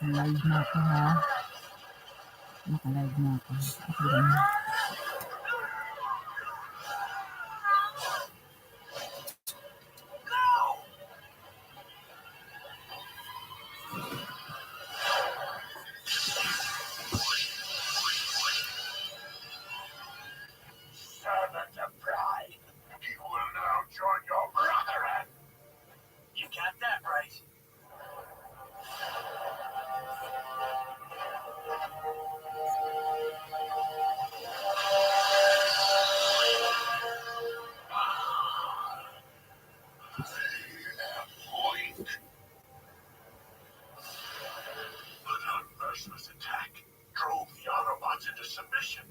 Naka-live na ako ha. Naka-live na ako. Okay lang. Servant of pride, you will now join your brethren. You got that right. An unmerciless attack drove the Autobots into submission.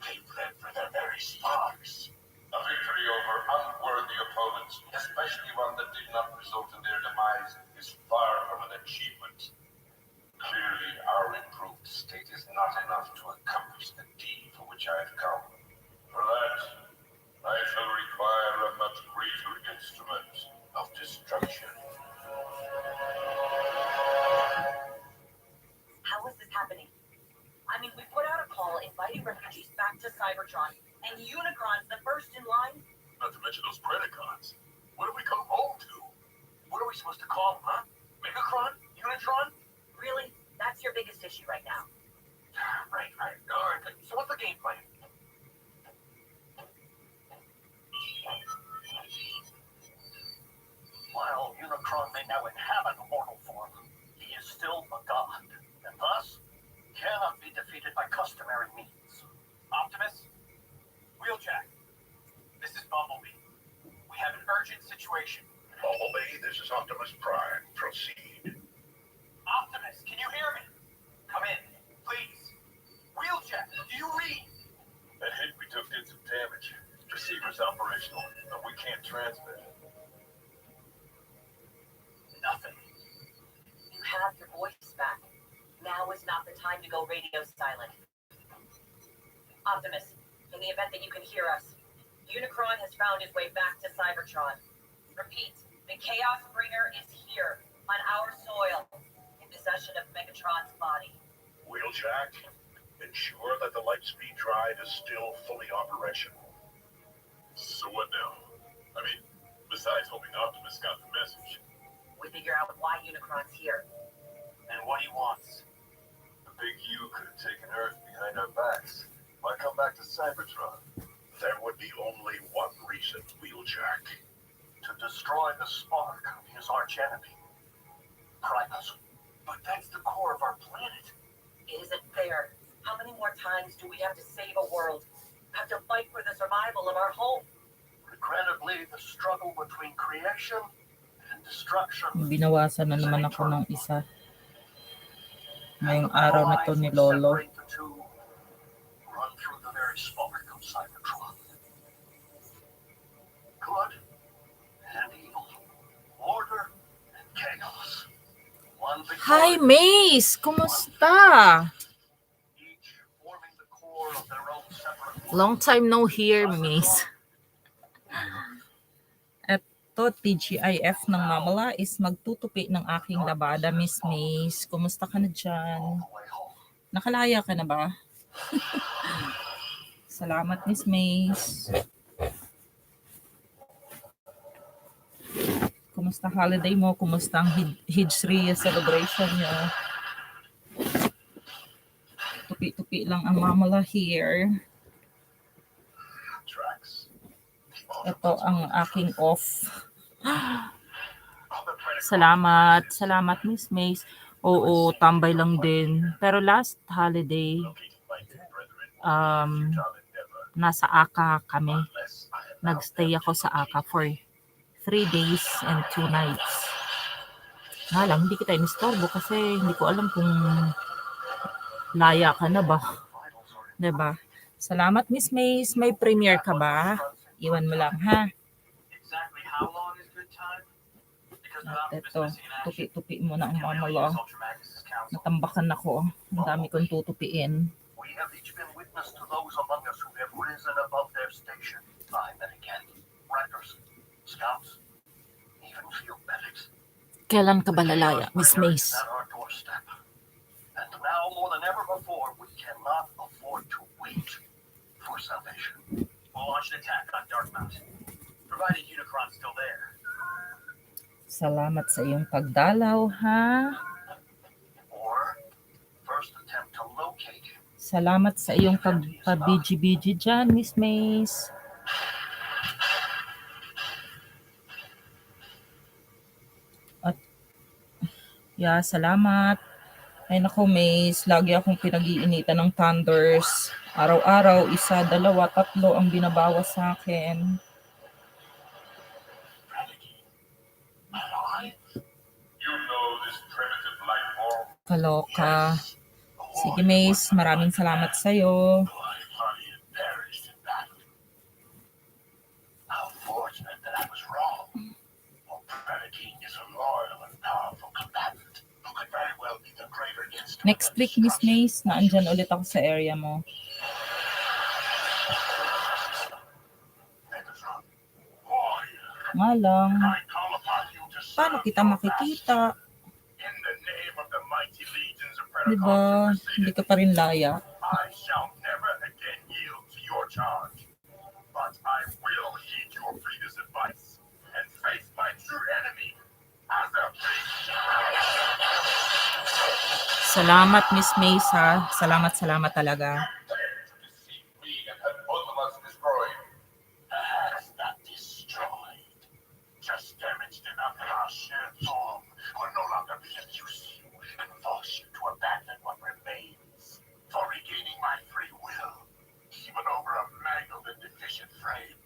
They fled for their very sparks. A victory over unworthy opponents, especially one that did not result in their demise, is far from an achievement. Clearly, our improved state is not enough to accomplish the deed for which I have come. For that, I shall require a much greater instrument of destruction. How is this happening? I mean, we put out a call inviting refugees back to Cybertron, and Unicron's the first in line? Not to mention those Predacons. What have we come home to? What are we supposed to call them, huh? Megacron? Unitron? Really? That's your biggest issue right now? Right. All right. So what's the game plan? While Unicron may now inhabit a mortal form, he is still a god, and thus cannot be defeated by customary means. Optimus? Wheeljack? This is Bumblebee. We have an urgent situation. Bumblebee, this is Optimus Prime. Proceed. Optimus, can you hear me? Come in, please. Wheeljack, do you read? That hit we took did some damage. Receiver's operational, but we can't transmit. Nothing. You have your voice back. Now is not the time to go radio silent. Optimus, in the event that you can hear us, Unicron has found his way back to Cybertron. Repeat, the Chaos Bringer is here, on our soil, in possession of Megatron's body. Wheeljack, ensure that the Lightspeed drive is still fully operational. So what now? I mean, besides hoping Optimus got the message. We figure out why Unicron's here. And what he wants. The big U could have taken Earth behind our backs. Why come back to Cybertron? There would be only one reason, Wheeljack. To destroy the spark of his archenemy, Primus. But that's the core of our planet. It isn't fair. How many more times do we have to save a world? Have to fight for the survival of our home? Regrettably, the struggle between creation and destruction. Binawasan na naman ako ng isa. Ngayong araw na to ni Lolo. Separate the two, run through the very spark of Cybertron. Good and evil, order and chaos. One Hi, victorious, Mace! Kumusta? each forming the core of their own separate world. Long time no hear, Mace. Eto, TGIF ng Mamala is magtutupi ng aking labada, Miss Mace. Kumusta ka na dyan? Nakalaya ka na ba? Salamat, Miss Mace. Kumusta holiday mo? Kumusta ang Hijriya celebration nyo? Tupi-tupi lang ang Mamala here. Ito ang aking off. Salamat Miss Mace. Oo, tambay lang din. Pero last holiday, nasa Aka kami. Nagstay ako sa Aka for 3 days and 2 nights. Nga lang, hindi kita inistorbo kasi hindi ko alam kung laya ka na ba. Diba? Salamat, Miss Mace. May premiere ka ba? Iwan mo lang, ha? At ito, tupi-tupi mo na ang mamala. Natambakan ako. Ang dami kong tutupiin. We have each been witness to those among us who have risen above their station. Time and again. Rackers, scouts, even field medics. Kailan ka ba lalaya, Miss Mace? At our doorstep. And now more than ever before, we cannot afford to wait for salvation. We'll launch an attack on Dark Mountain, provided Unicron's still there. Salamat sa iyong pagdalaw, ha? Or first attempt to locate him. Salamat sa iyong pagpabiji-biji dyan, Miss Mace. At, salamat. Ay naku, Mace, lagi akong pinag-iinitan ng thunders. Araw-araw, 1, 2, 3 ang binabawas sa akin. You know this primitive life form? Kaloka. Sige, Mace, maraming salamat sa'yo. How fortunate that I was wrong. For Predaking is a loyal and powerful combatant who could very well be the greater instrument. Next week, Miss Mace, naandyan ulit ako sa area mo. Megatron, warrior, Nga lang, I call upon you to paano serve kita your makikita? master. In the name of the mighty legions of Diba? Predacons, Hindi ka pa rin laya. I shall never again yield to your charge, but I will heed your fleetest advice and face my true enemy as a beast. Salamat, Miss Mace, ha? Salamat talaga. Dare to deceive me and have both of us destroyed. Perhaps not destroyed, just damaged enough that our shared form will no longer be of use to you and force you to abandon what remains. For regaining my free will, even over a mangled and deficient frame,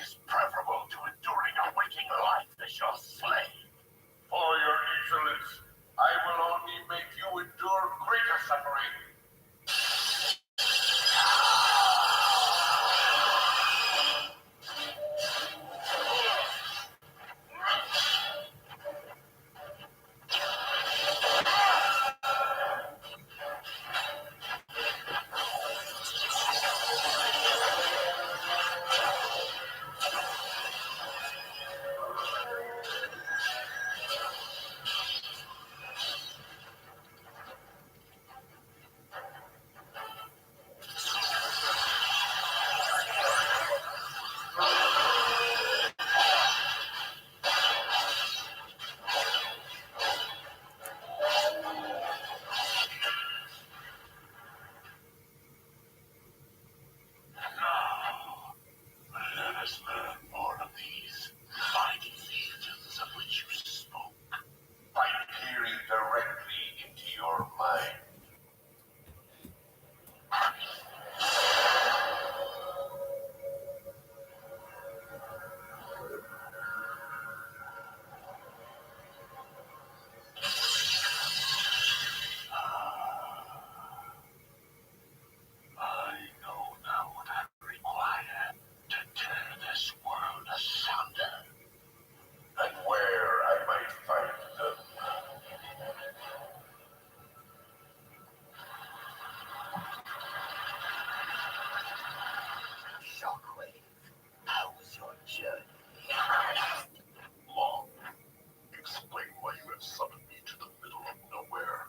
is preferable to enduring a waking life as your slave. For your insolence, I will only make you endure greater suffering. Let us learn more of these mighty legions of which you spoke. By peering directly into your mind. I know now what I require to tear this world asunder. And where I might find them. Shockwave, how was your journey? Long. Explain why you have summoned me to the middle of nowhere.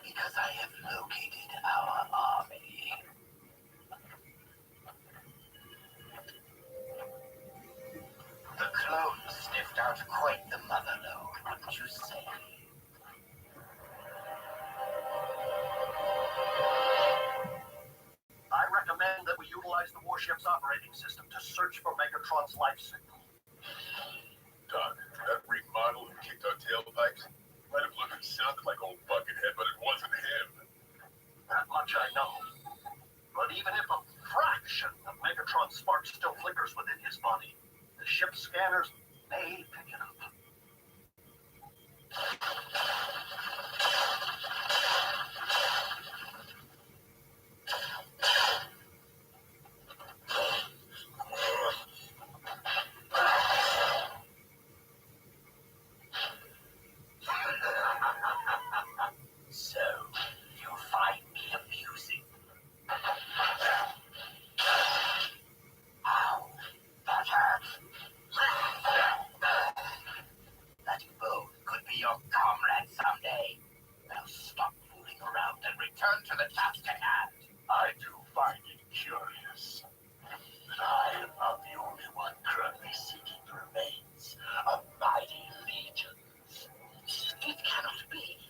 Because I have located our army. The clones sniffed out quite the motherlode, wouldn't you say? I recommend that we utilize the warship's operating system to search for Megatron's life signal. Doc, that remodel who kicked our tailpipes might have looked and sounded like old Buckethead, but it wasn't him. That much I know. But even if a fraction of Megatron's spark still flickers within his body, the ship's scanners may pick it up. the task at hand. I do find it curious that I am not the only one currently seeking the remains of mighty legions. It cannot be.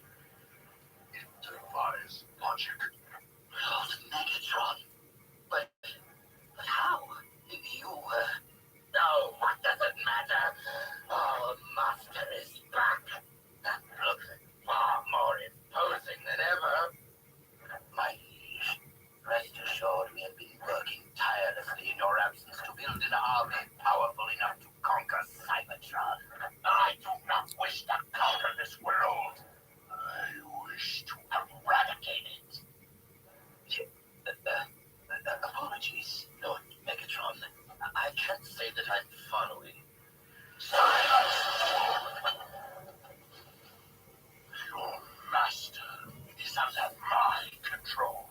It defies logic. Lord Megatron. But how? No, what does it matter? Our master is back. That looks far more imposing than ever. My liege, rest assured we have been working tirelessly in your absence to build an army powerful enough to conquer Cybertron. I do not wish to conquer this world. I wish to eradicate it. Apologies, Lord Megatron. I can't say that I'm following. Silence! Your master is under my control.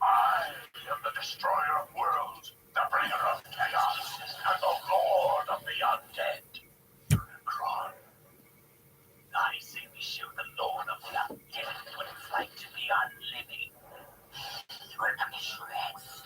I am the destroyer of worlds, the bringer of chaos, and the lord of the undead. Unicron. I say we show the lord of the undead what it's like to be unliving. Rip them to shreds.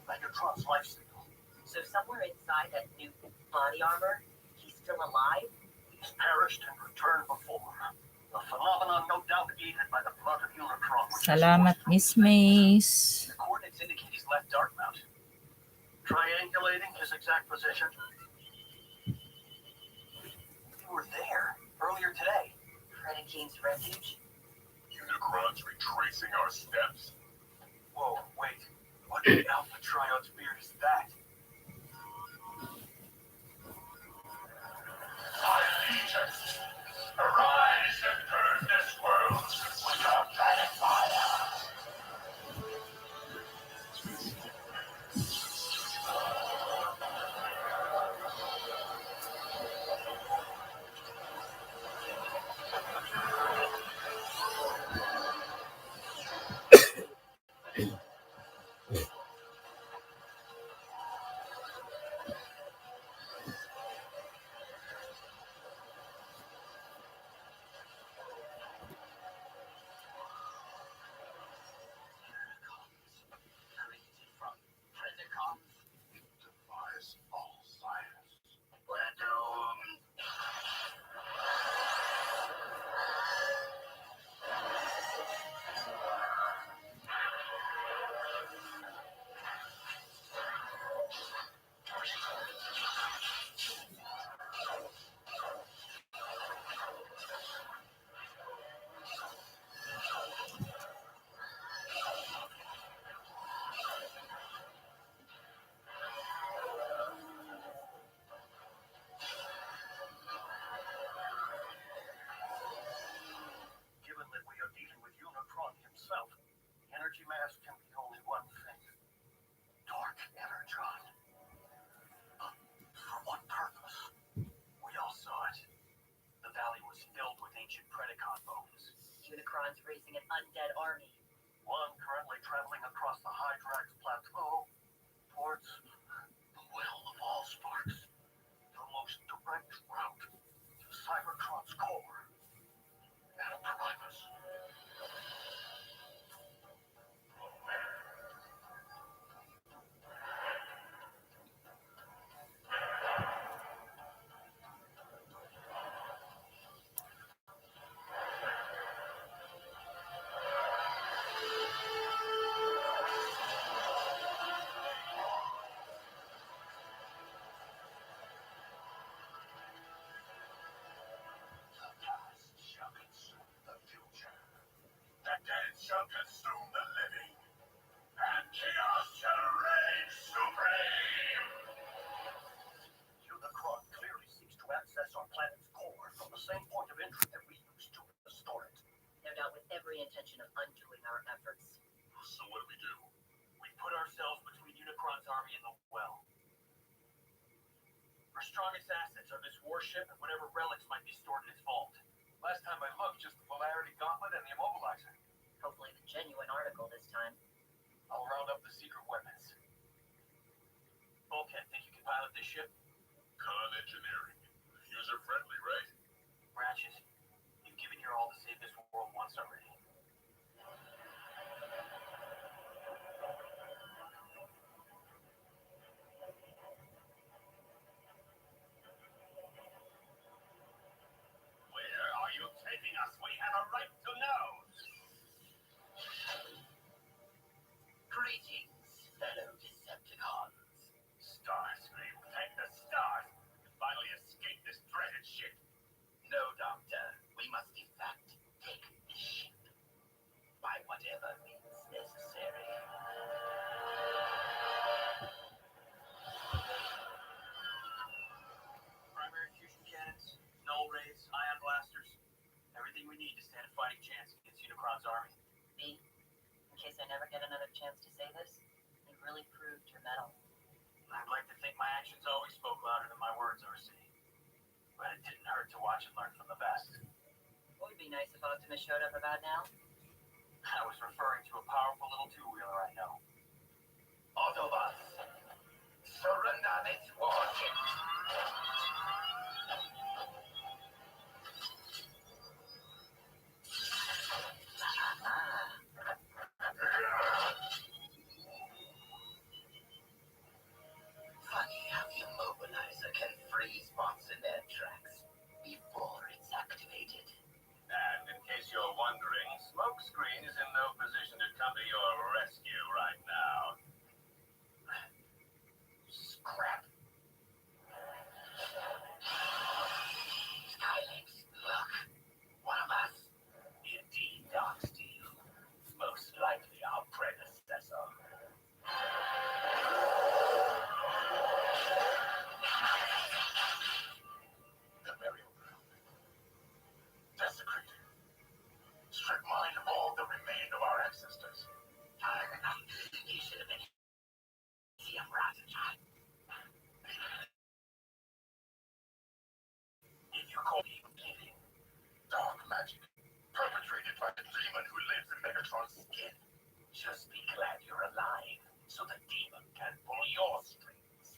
Megatron's life signal. So somewhere inside that new body armor, he's still alive? He's perished and returned before. A phenomenon no doubt aided by the blood of Unicron. Salamat, Miss Mace. The coordinates indicate he's left Darkmount. Triangulating his exact position. You were there earlier today. Predacane's refuge? Unicron's retracing our steps. Whoa, wait. What Alpha Trion's beard is that? My legions, arise and burn this world with your planet fire. Created from Predacons. Defies all science. We're doomed. Given that we are dealing with Unicron himself, the energy mass can be only one thing. Dark Energon. For what purpose? We all saw it. The valley was filled with ancient Predacon bones. Unicron's raising an undead army. One currently traveling across the Hydrax Plateau towards the Well of Allsparks, the most direct route to Cybertron's core. And Primus. shall consume the living, and chaos shall reign supreme! Unicron clearly seeks to access our planet's core from the same point of entry that we used to restore it. No doubt with every intention of undoing our efforts. So what do? We put ourselves between Unicron's army and the well. Our strongest assets are this warship and whatever relics might be stored in its vault. Last time I looked, just the polarity gauntlet and the immobilizer. Hopefully the genuine article this time. I'll round up the secret weapons. Bulkhead, think you can pilot this ship? Con engineering. User-friendly, right? Ratchet, you've given your all to save this world once already. Where are you taking us? We have a right to know! Greetings, fellow Decepticons. Starscream, thank the stars! We finally escaped this dreaded ship. No, Doctor. We must, in fact, take the ship. By whatever means necessary. Primary fusion cannons, null rays, ion blasters. Everything we need to stand a fighting chance against Unicron's army. B, in case I never get another chance to say this, you really proved your mettle. I'd like to think my actions always spoke louder than my words, Ursi. But it didn't hurt to watch and learn from the best. What would be nice if Optimus showed up about now? I was referring to a powerful little two-wheeler I know. Autobots, surrender this warship. Funny how the immobilizer can freeze bots in their tracks before it's activated. And in case you're wondering, Smokescreen is in no position to come to your rescue right now. Scrap. Skylinks, look. One of us. Indeed, Darksteel. Most likely our predecessor. The burial ground. Desecrated. Strip mine of all that remained of our ancestors. He should have been here right in time. If you call me living, Dark magic. Perpetrated by the demon who lives in Megatron's skin. just be glad you're alive, so the demon can pull your strings.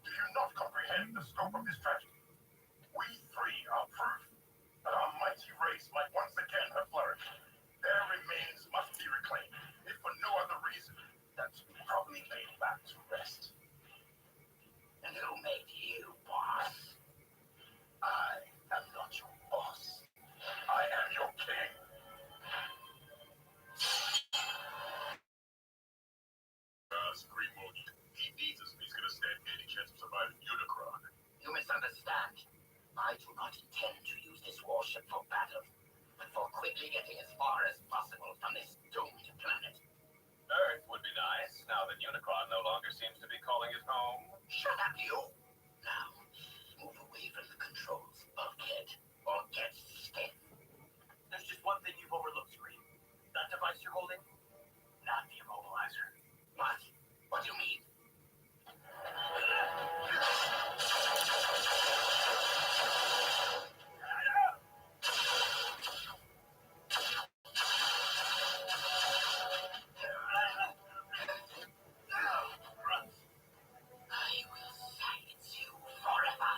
Do you not comprehend the scope of this tragedy? We three are proof that our mighty race might once again have flourished. Their remains must be reclaimed, if for no other reason than to be properly laid back to rest. And who made you boss? I am not your boss. I am your king. Scream won't. He needs us if he's gonna stand any chance of surviving Unicron. You misunderstand. I do not intend to use this warship for battle, but for quickly getting as far as possible from this doomed planet. Earth would be nice, now that Unicron no longer seems to be calling it home. Shut up, you! Now, move away from the controls, Bulkhead, or get stiff. There's just one thing you've overlooked, Scream. That device you're holding? Not the immobilizer. What? What do you mean? I will silence you forever.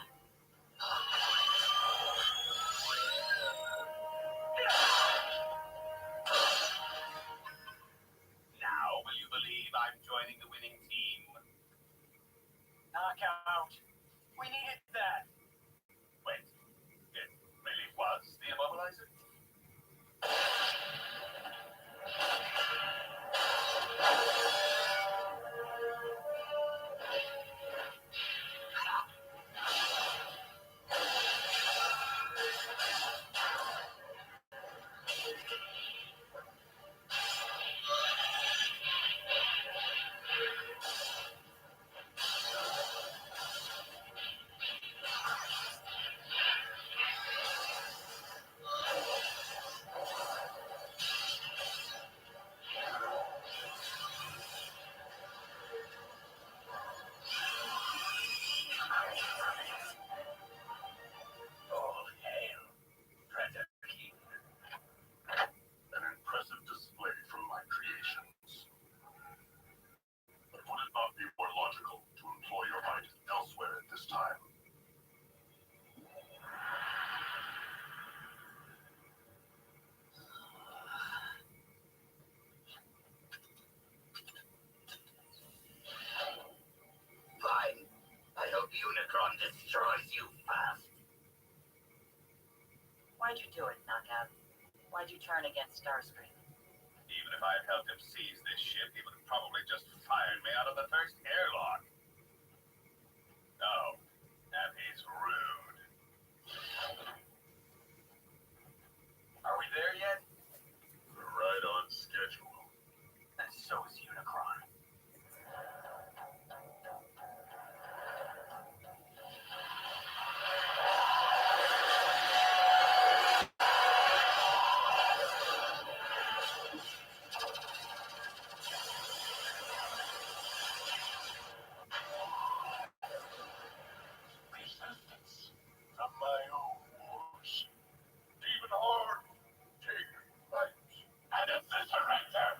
destroys you fast. Why'd you do it, Knockout? Why'd you turn against Starscream? Even if I'd helped him seize this ship, he would have probably just fired me out of the first airlock. No, that is rude. Are we there yet? We're right on schedule. And so is Unicron. Resistance from my own wars. Demon Horde, take flight and eviscerate them.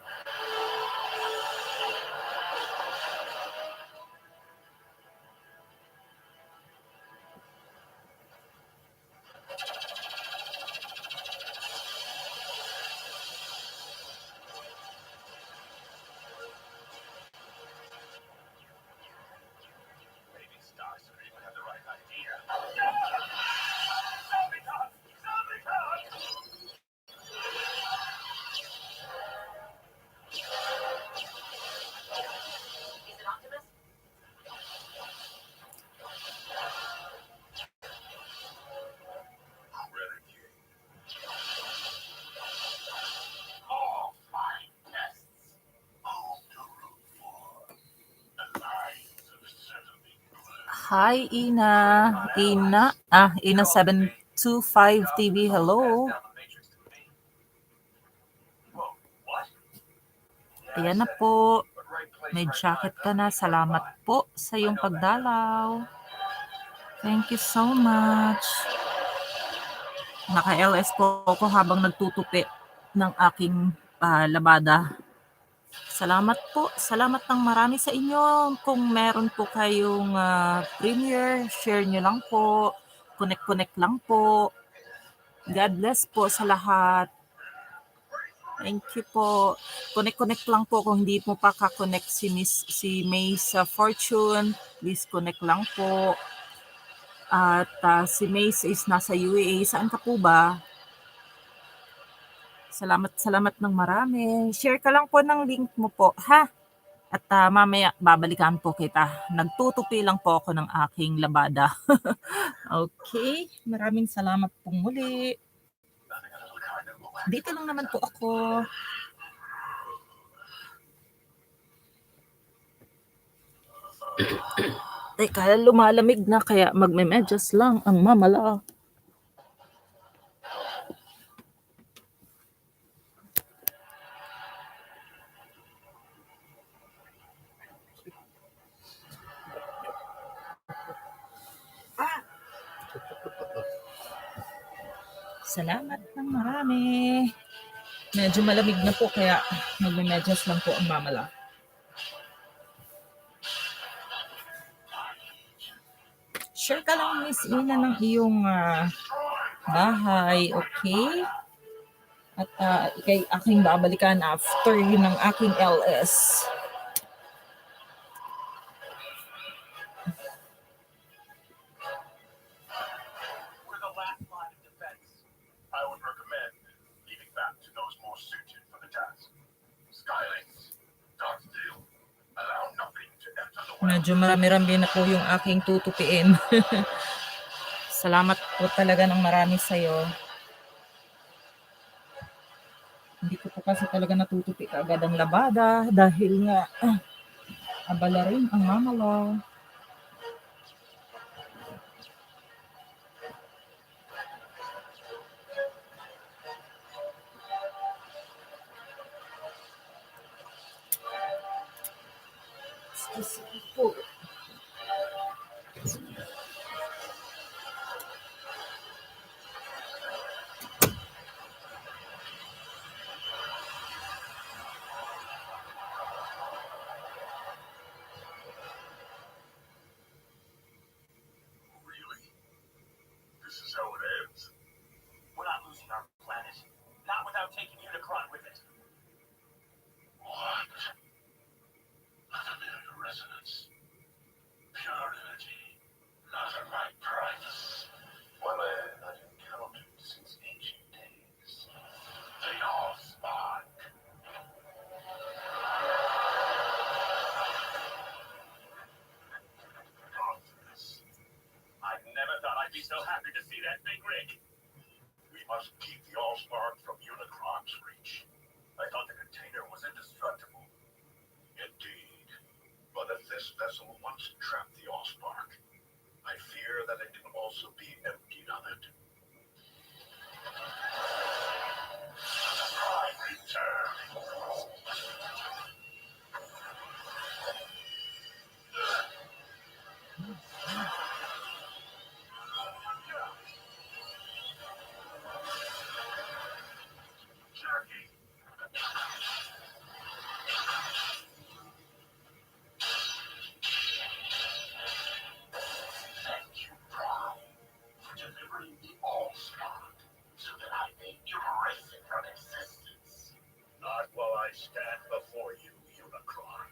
Maybe Starscream had the right idea. Zombie-Con! Zombie-Con! Is it Optimus? Renegade. All fine tests. Home to root for. The lines have certainly blurred. Hi, Ina725 TV. Hello. Down the Matrix to me. Whoa, what? Yeah, Ayan na I said it. po. But right place, May right jacket time ka na. doesn't mean Salamat right po sa iyong pagdalaw. Thank you so much. Naka-LS po ako habang nagtutupi ng aking labada. Salamat po. Salamat ng marami sa inyo. Kung meron po kayong premiere, share nyo lang po. Connect lang po. God bless po sa lahat. Thank you po. Connect lang po kung hindi mo pa ka-connect si May sa Fortune. Please connect lang po. At si Mace is nasa UAE. Saan ka po ba? Salamat ng marami. Share ka lang po ng link mo po, ha? At mamaya babalikan po kita. Nagtutupi lang po ako ng aking labada. Okay, maraming salamat pong muli. Dito lang naman po ako. Teka, lumalamig na kaya magme-medyas lang ang mamala. Salamat ng marami. Medyo malamig na po kaya magme-medyas lang po ang mamala. Share ka lang, Miss Ina, ng iyong bahay, okay? At ikay aking babalikan after ng aking LS. We're the last line of defense. I would recommend leaving that to those more suited for the task. Skylines, dark steel, allow nothing to enter the well. Medyo marami-rami na po yung aking tutupiin. Salamat po talaga ng marami sa'yo. Hindi ko po kasi talaga natutupi kaagad ang labada dahil nga abala rin ang mamala. Po. Really? This is how it ends? We're not losing our planet. Not without taking Unicron with it. What? Let him hear your resonance. must keep the Allspark from Unicron's reach. I thought the container was indestructible. Indeed. But if this vessel once trapped the Allspark, I fear that it can also be emptied of it. Prime return. Jerky. Thank you, Prime, for delivering the Allspark so that I may erase it from existence. Not while I stand before you, Unicron.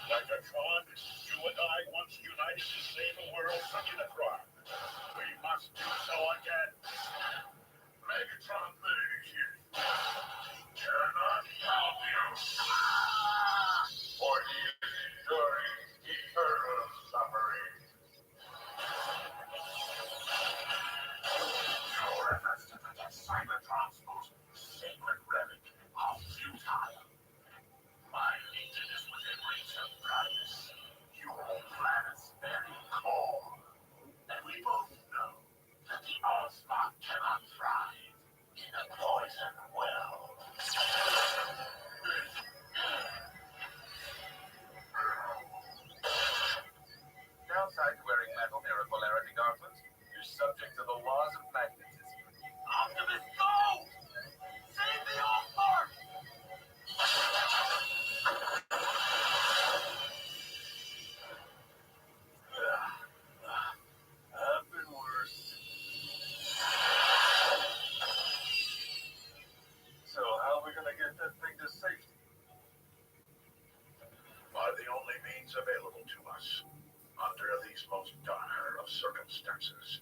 Megatron, you and I once united to save the world from Unicron. We must do so again. Megatron made you. Cannot help you. For he is enduring eternal suffering. Your efforts to protect Cybertron's most sacred relic are futile. My legion is within reach of brightness. You hold planet's very core. And we both know that the Allspark cannot thrive in a poison well. Downside to wearing metal near a polarity gauntlet, you're subject to the laws of magnetism. Optimus, go! Save the Allspark! I've been worse. So how are we gonna get that thing to safety? By the only means available to us, under these most dire of circumstances.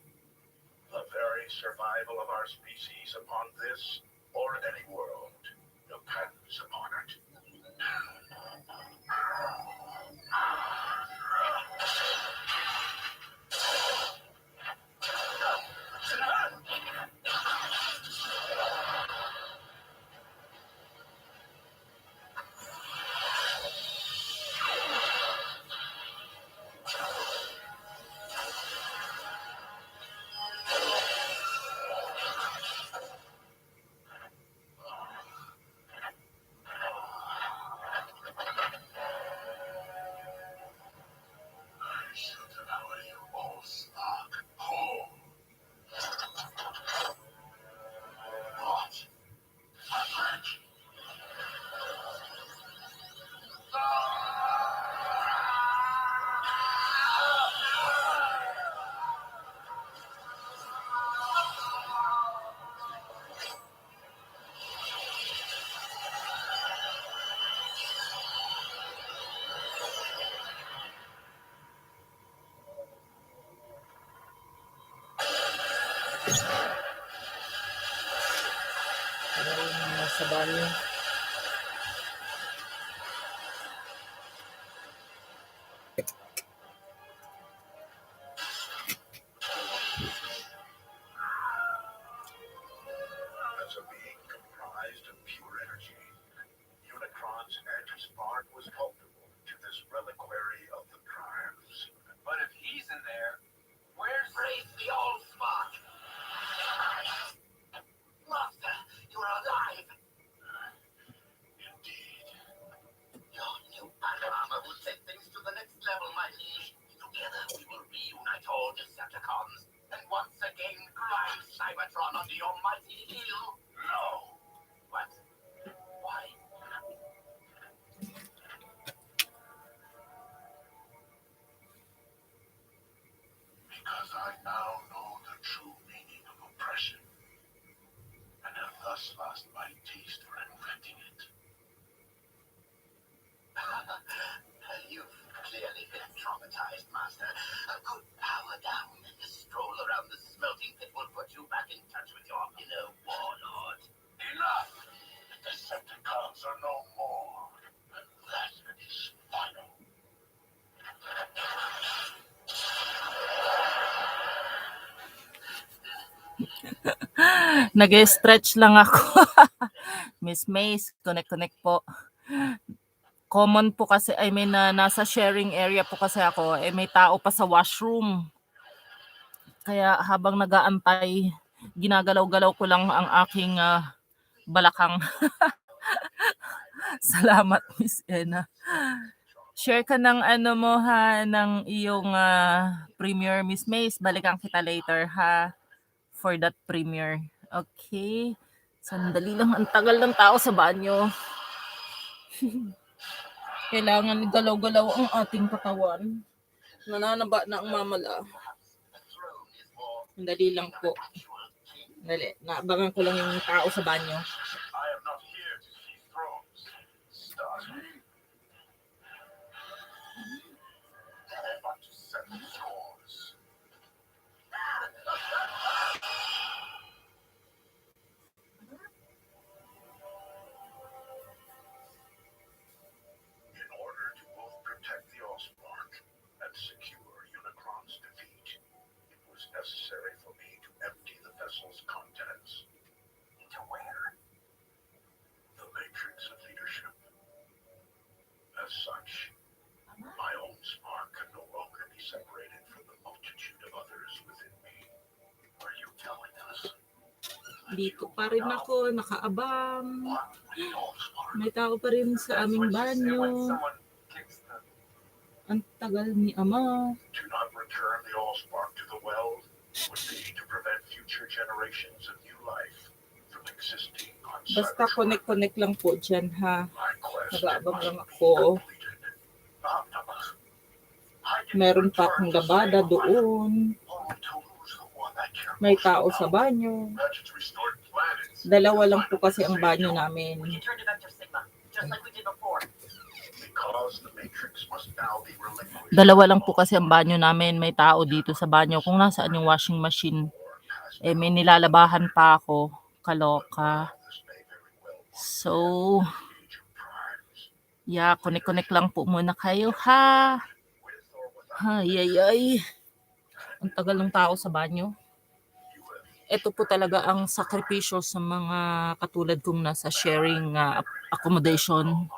The very survival of our species upon this or any world depends upon it. I should allow you Allspark home. What? A trick? Nasa banyo. As a being comprised of pure energy, Unicron's anti-spark was culpable to this reliquary of the primes. But if he's in there, where's... Raise the Allspark! Master, you are alive! Indeed. Your new panorama will take things to the next level, my liege. Together we will reunite all Decepticons and once again grind Cybertron under your mighty heel. No! What? Why? Because I now know the true meaning of oppression, and have thus lost my taste for inventing it. You've clearly been traumatized, Master. A good power down and a stroll around the smelting pit will put you back in touch with your inner warlord. Nag-stretch lang ako. Miss Mace, connect po. Common po kasi, I mean, nasa sharing area po kasi ako, may tao pa sa washroom. Kaya habang nag-aantay, ginagalaw-galaw ko lang ang aking balakang. Salamat, Miss Ena. Share ka ng ano mo ha, ng iyong premiere, Miss Mace. Balikan kita later ha, for that premiere. Okay. Sandali lang, ang tagal ng tao sa banyo. Kailangan galaw-galaw ang ating katawan. Nananaba na ang mamala. Sandali lang po. Dali, naabangan ko lang yung tao sa banyo. I am not here to see thrones. Stop. I want to settle scores. In order to both protect the Allspark and secure Unicron's defeat, it was necessary for me to empty the vessel's contents. Into where? The matrix of leadership. As such, my own spark can no longer be separated from the multitude of others within me. Are you telling us? Dito pa rin ako, nakaabang. What the Allspark? May tao pa rin sa aming banyo. Someone kicks the... Ang tagal ni Ama. To not return the Allspark to the well would be to prevent future generations of new life from existing on Basta Cybertron. connect-connect lang po dyan ha. My quest Nag-aabang must lang be ako. completed. Optimus. I didn't Meron pa return akong to labada save life, doon. only to lose the one I care May most tao sa about. banyo. Ratchet's restored planets. Dalawa lang po kasi ang banyo namin. We can turn to Vector Sigma, just like we did before. Because the Matrix must now be relinquished. Dalawa lang po kasi ang banyo namin. May tao dito sa banyo. Kung nasaan yung washing machine, may nilalabahan pa ako. Kaloka. So, yeah, connect-connect lang po muna kayo ha. Ay. Ang tagal ng tao sa banyo. Ito po talaga ang sakripisyo sa mga katulad kong nasa sharing accommodation.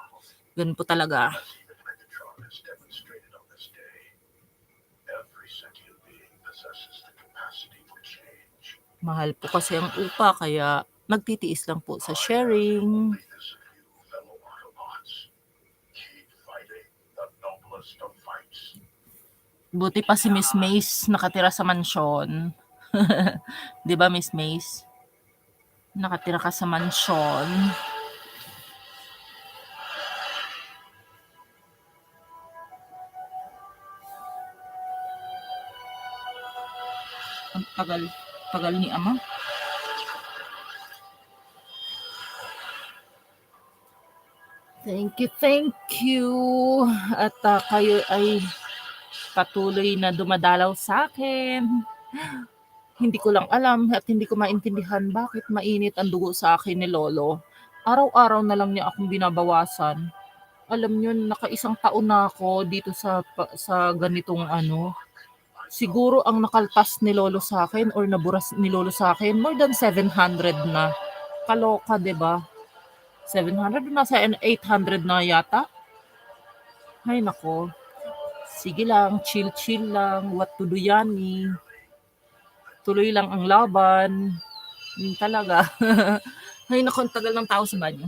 Ganun po talaga. Megatron has demonstrated on this day. Every sentient being possesses the capacity for change. Mahal po kasi ang upa kaya nagtitiis lang po sa sharing. This of you, fellow Autobots. Keep fighting the noblest of fights. Buti pa si Miss Mace nakatira sa mansyon. 'Di ba Miss Mace? Nakatira ka sa mansyon. Ang tagal ni Ama. Thank you. At kayo ay patuloy na dumadalaw sa akin. Hindi ko lang alam at hindi ko maintindihan bakit mainit ang dugo sa akin ni Lolo. Araw-araw na lang niya akong binabawasan. Alam niyo, naka-isang taon na ako dito sa ganitong ano. Siguro ang nakaltas ni Lolo sa akin or naburas ni Lolo sa akin, more than 700 na. Kaloka, 'di ba? 700 na sa 800 na yata. Ay nako. Sige lang, chill lang. What to do yan eh. Tuloy lang ang laban. Talaga. Ay nako, ang tagal ng tao sa banyo.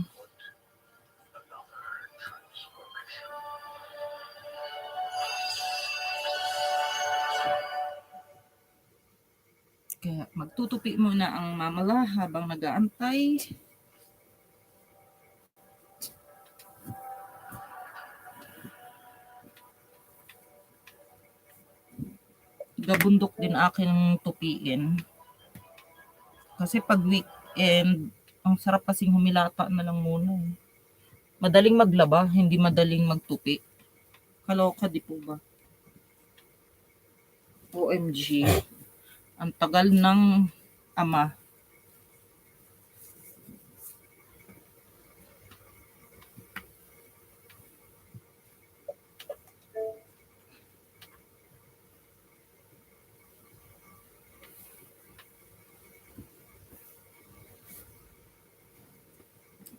Kaya magtutupi muna ang mamala habang nag-aantay. Gabundok din akin tupiin. Kasi pag weekend, ang sarap kasing humilata na lang muna. Madaling maglaba, hindi madaling magtupi. Kaloka, di po ba? OMG. Ang tagal ng Ama.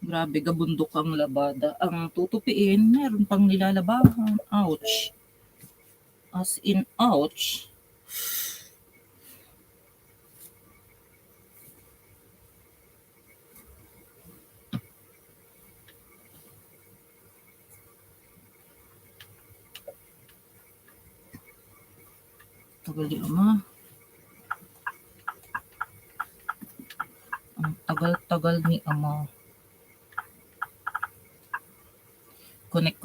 Grabe, gabundok ang labada. Ang tutupiin, meron pang nilalabahan. Ouch. As in, ouch. Tagal ni Ama. Ang tagal-tagal ni Ama. Connect.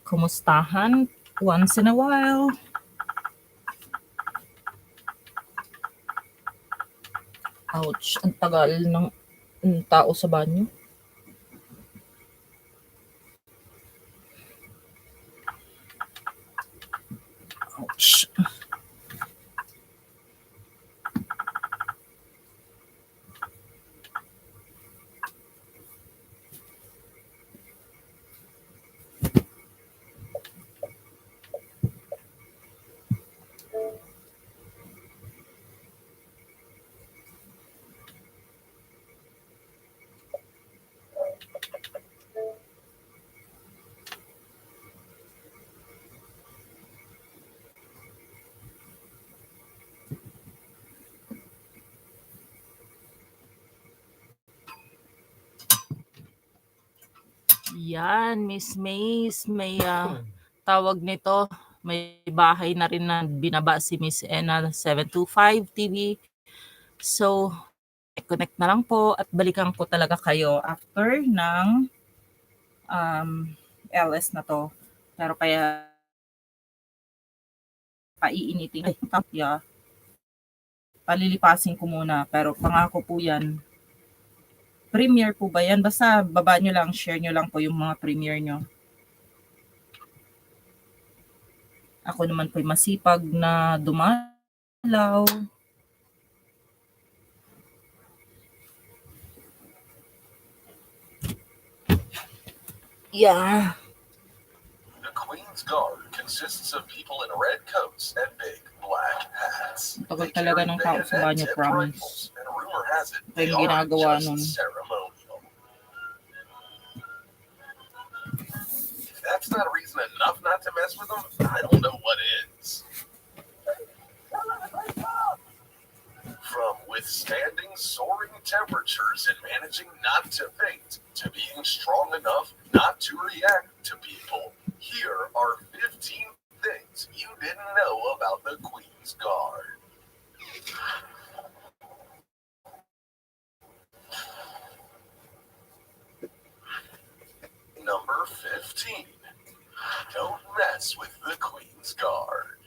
Kumustahan once in a while. Ouch, ang tagal ng tao sa banyo. Ouch. Yan, Miss Mace, may tawag nito, may bahay na rin na binaba si Miss Ena 725 TV. So, connect na lang po at balikan ko talaga kayo after ng LS na to. Pero kaya paiinitin. Palilipasin ko muna. Pero pangako po yan. Premiere po ba yan? Basta baba nyo lang, share nyo lang po yung mga premiere nyo. Ako naman po'y masipag na dumalaw. Yeah. The Queen's Guard consists of people in red coats and big black hats. Tagal talaga ng tao sa banyo, promise. And rumor has it, Ito they yung are ginagawa just nun. ceremonial. If that's not reason enough not to mess with them, I don't know what is. From withstanding soaring temperatures and managing not to faint, to being strong enough not to react to people, here are 15 things you didn't know about the Queen's Guard. Number 15. Don't mess with the Queen's Guard.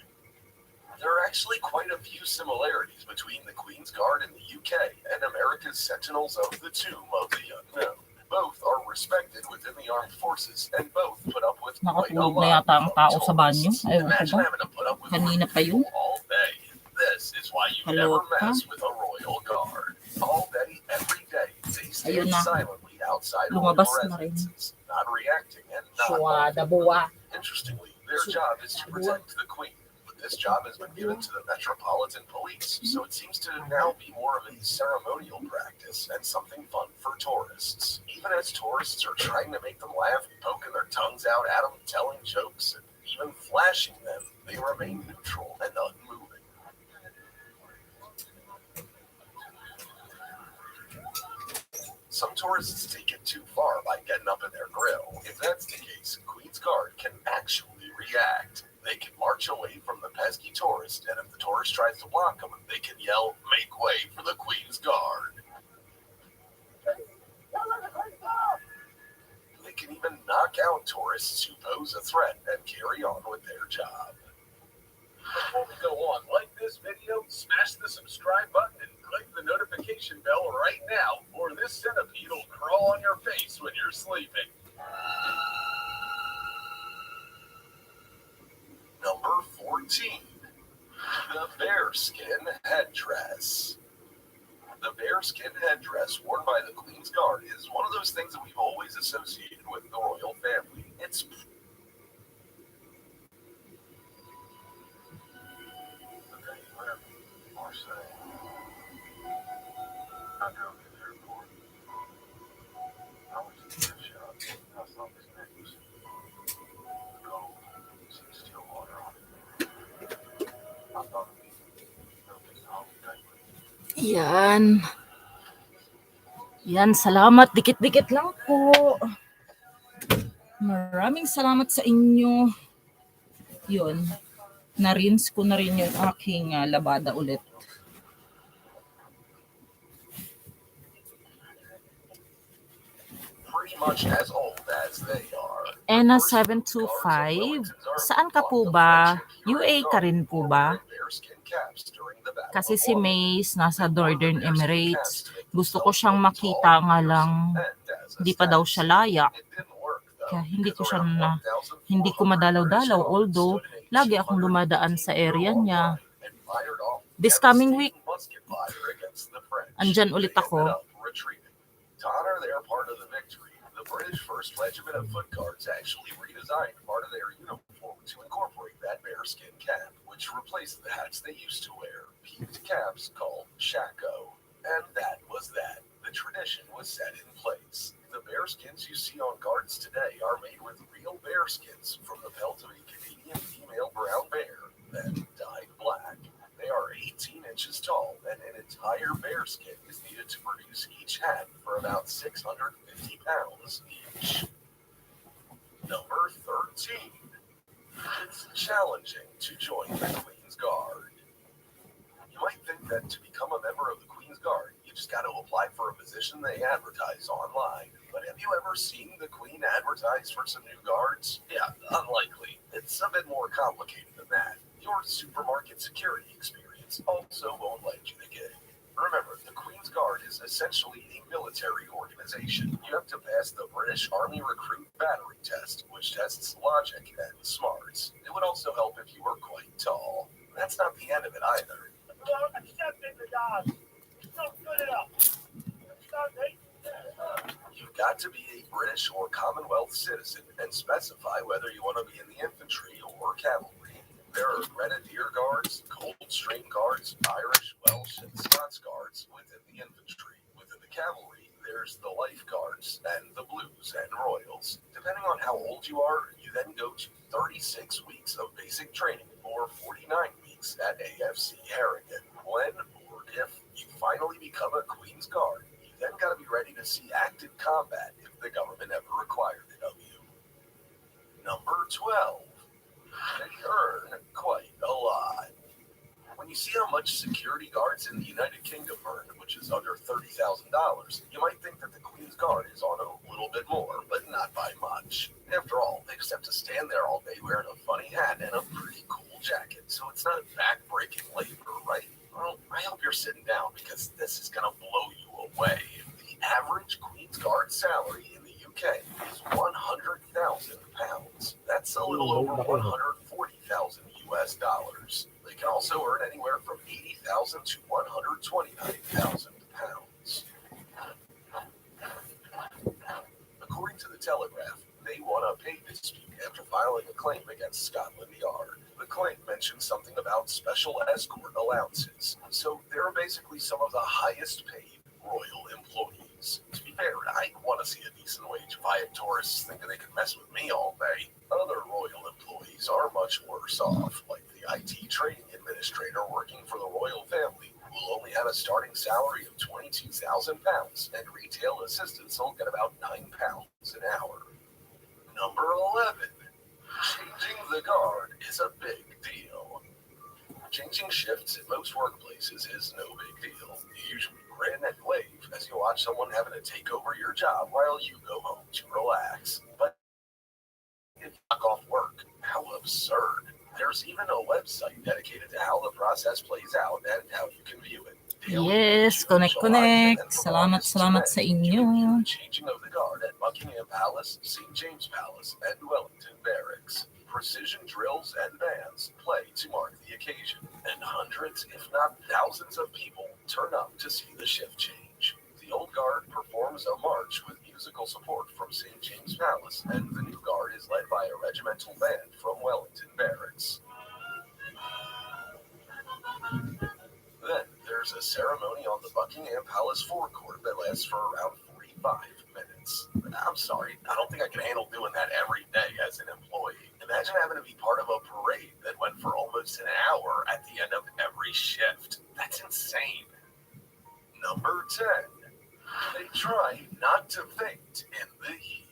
There are actually quite a few similarities between the Queen's Guard in the UK and America's Sentinels of the Tomb of the Unknown. Both are respected within the armed forces and both put up with quite a Nakatulog na lot yata ang tao of sa banyo. tourists. Ewan ko Imagine ba? having to put up with Kanina pa yun. people all day. This is why you never Kaloka. mess with a royal guard. All day, every day, they stand Ayun na. silently outside Lumabas royal na rin. residences, not reacting and not Suwada moving. buwa. Interestingly, their job is to protect the Queen. This job has been given to the Metropolitan Police, so it seems to now be more of a ceremonial practice and something fun for tourists. Even as tourists are trying to make them laugh, poking their tongues out at them, telling jokes, and even flashing them, they remain neutral and unmoving. Some tourists take it too far by getting up in their grill. If that's the case, Queen's Guard can actually react. They can march away from the pesky tourist, and if the tourist tries to block them, they can yell, "Make way for the Queen's Guard." They can even knock out tourists who pose a threat and carry on with their job. Before we go on, like this video, smash the subscribe button, and click the notification bell right now, or this centipede will crawl on your face when you're sleeping. Number 14. The bearskin headdress. The bearskin headdress worn by the Queen's Guard is one of those things that we've always associated with the royal family. It's Yan. Yan, salamat. Dikit-dikit lang po. Maraming salamat sa inyo. Yun. Na-rinse ko na rin yung aking labada ulit. Pretty much as old as they are. Ena 725, saan ka po ba? UA ka rin po ba? Kasi si Mace nasa Northern Emirates. Gusto ko siyang makita nga lang hindi pa daw siya layak. Kaya hindi ko madalaw-dalaw, although lagi akong dumadaan sa area niya. This coming week, andyan ulit ako. To honor their part of the victory, the British 1st Regiment of Foot Guards actually redesigned part of their uniform to incorporate that bearskin cap, which replaced the hats they used to wear, peaked caps called shako. And that was that. The tradition was set in place. The bearskins you see on guards today are made with real bearskins from the pelt of a Canadian female brown bear, then dyed black. They are 18 inches tall, and an entire bearskin is needed to produce each hat for about 650 pounds each. Number 13. It's challenging to join the Queen's Guard. You might think that to become a member of the Queen's Guard, you just got to apply for a position they advertise online. But have you ever seen the Queen advertise for some new guards? Yeah, unlikely. It's a bit more complicated than that. Your supermarket security experience also won't let you the gig. Remember, the Queen's Guard is essentially a military organization. You have to pass the British Army Recruit Battery Test, which tests logic and smarts. It would also help if you were quite tall. That's not the end of it either. Don't accept it, God. It's not good enough. It's not right. You've got to be a British or Commonwealth citizen and specify whether you want to be in the infantry or cavalry. There are Grenadier Guards, Coldstream Guards, Irish, Welsh, and Scots Guards within the infantry. Within the cavalry, there's the Life Guards and the Blues and Royals. Depending on how old you are, you then go to 36 weeks of basic training or 49 weeks at AFC Harrington. When or if you finally become a Queen's Guard, you then got to be ready to see active combat if the government ever required it of you. Number 12. They earn quite a lot. When you see how much security guards in the United Kingdom earn, which is under $30,000, you might think that the Queen's Guard is on a little bit more, but not by much. After all, they just have to stand there all day wearing a funny hat and a pretty cool jacket, so it's not back-breaking labor, right? Well, I hope you're sitting down because this is going to blow you away. The average Queen's Guard salary in the UK is £100,000. That's a little over 140,000 US dollars. They can also earn anywhere from 80,000 to 129,000 pounds. According to the Telegraph, they won a pay dispute after filing a claim against Scotland Yard. The claim mentioned something about special escort allowances, so they're basically some of the highest paid royal employees. To be fair, I want to see a decent wage if I had tourists thinking they could mess with me all day. Other royal employees are much worse off, like the IT training administrator working for the royal family, who will only have a starting salary of £22,000, and retail assistants will get about £9 an hour. Number 11. Changing the guard is a big deal. Changing shifts at most workplaces is no big deal. You usually grin and wave as you watch someone having to take over your job while you go home to relax. But if you knock off work, how absurd. There's even a website dedicated to how the process plays out and how you can view it. Yes, connect. Salamat sa inyo. Changing of the guard at Buckingham Palace, St. James Palace, and Wellington Barracks. Precision drills and bands play to mark the occasion, and hundreds, if not thousands of people turn up to see the shift change. The old guard performs a march with musical support from St. James Palace, and the new guard is led by a regimental band from Wellington Barracks. Then there's a ceremony on the Buckingham Palace forecourt that lasts for around 45 minutes. I'm sorry, I don't think I can handle doing that every day as an employee. Imagine having to be part of a parade that went for almost an hour at the end of every shift. That's insane. Try not to faint in the heat.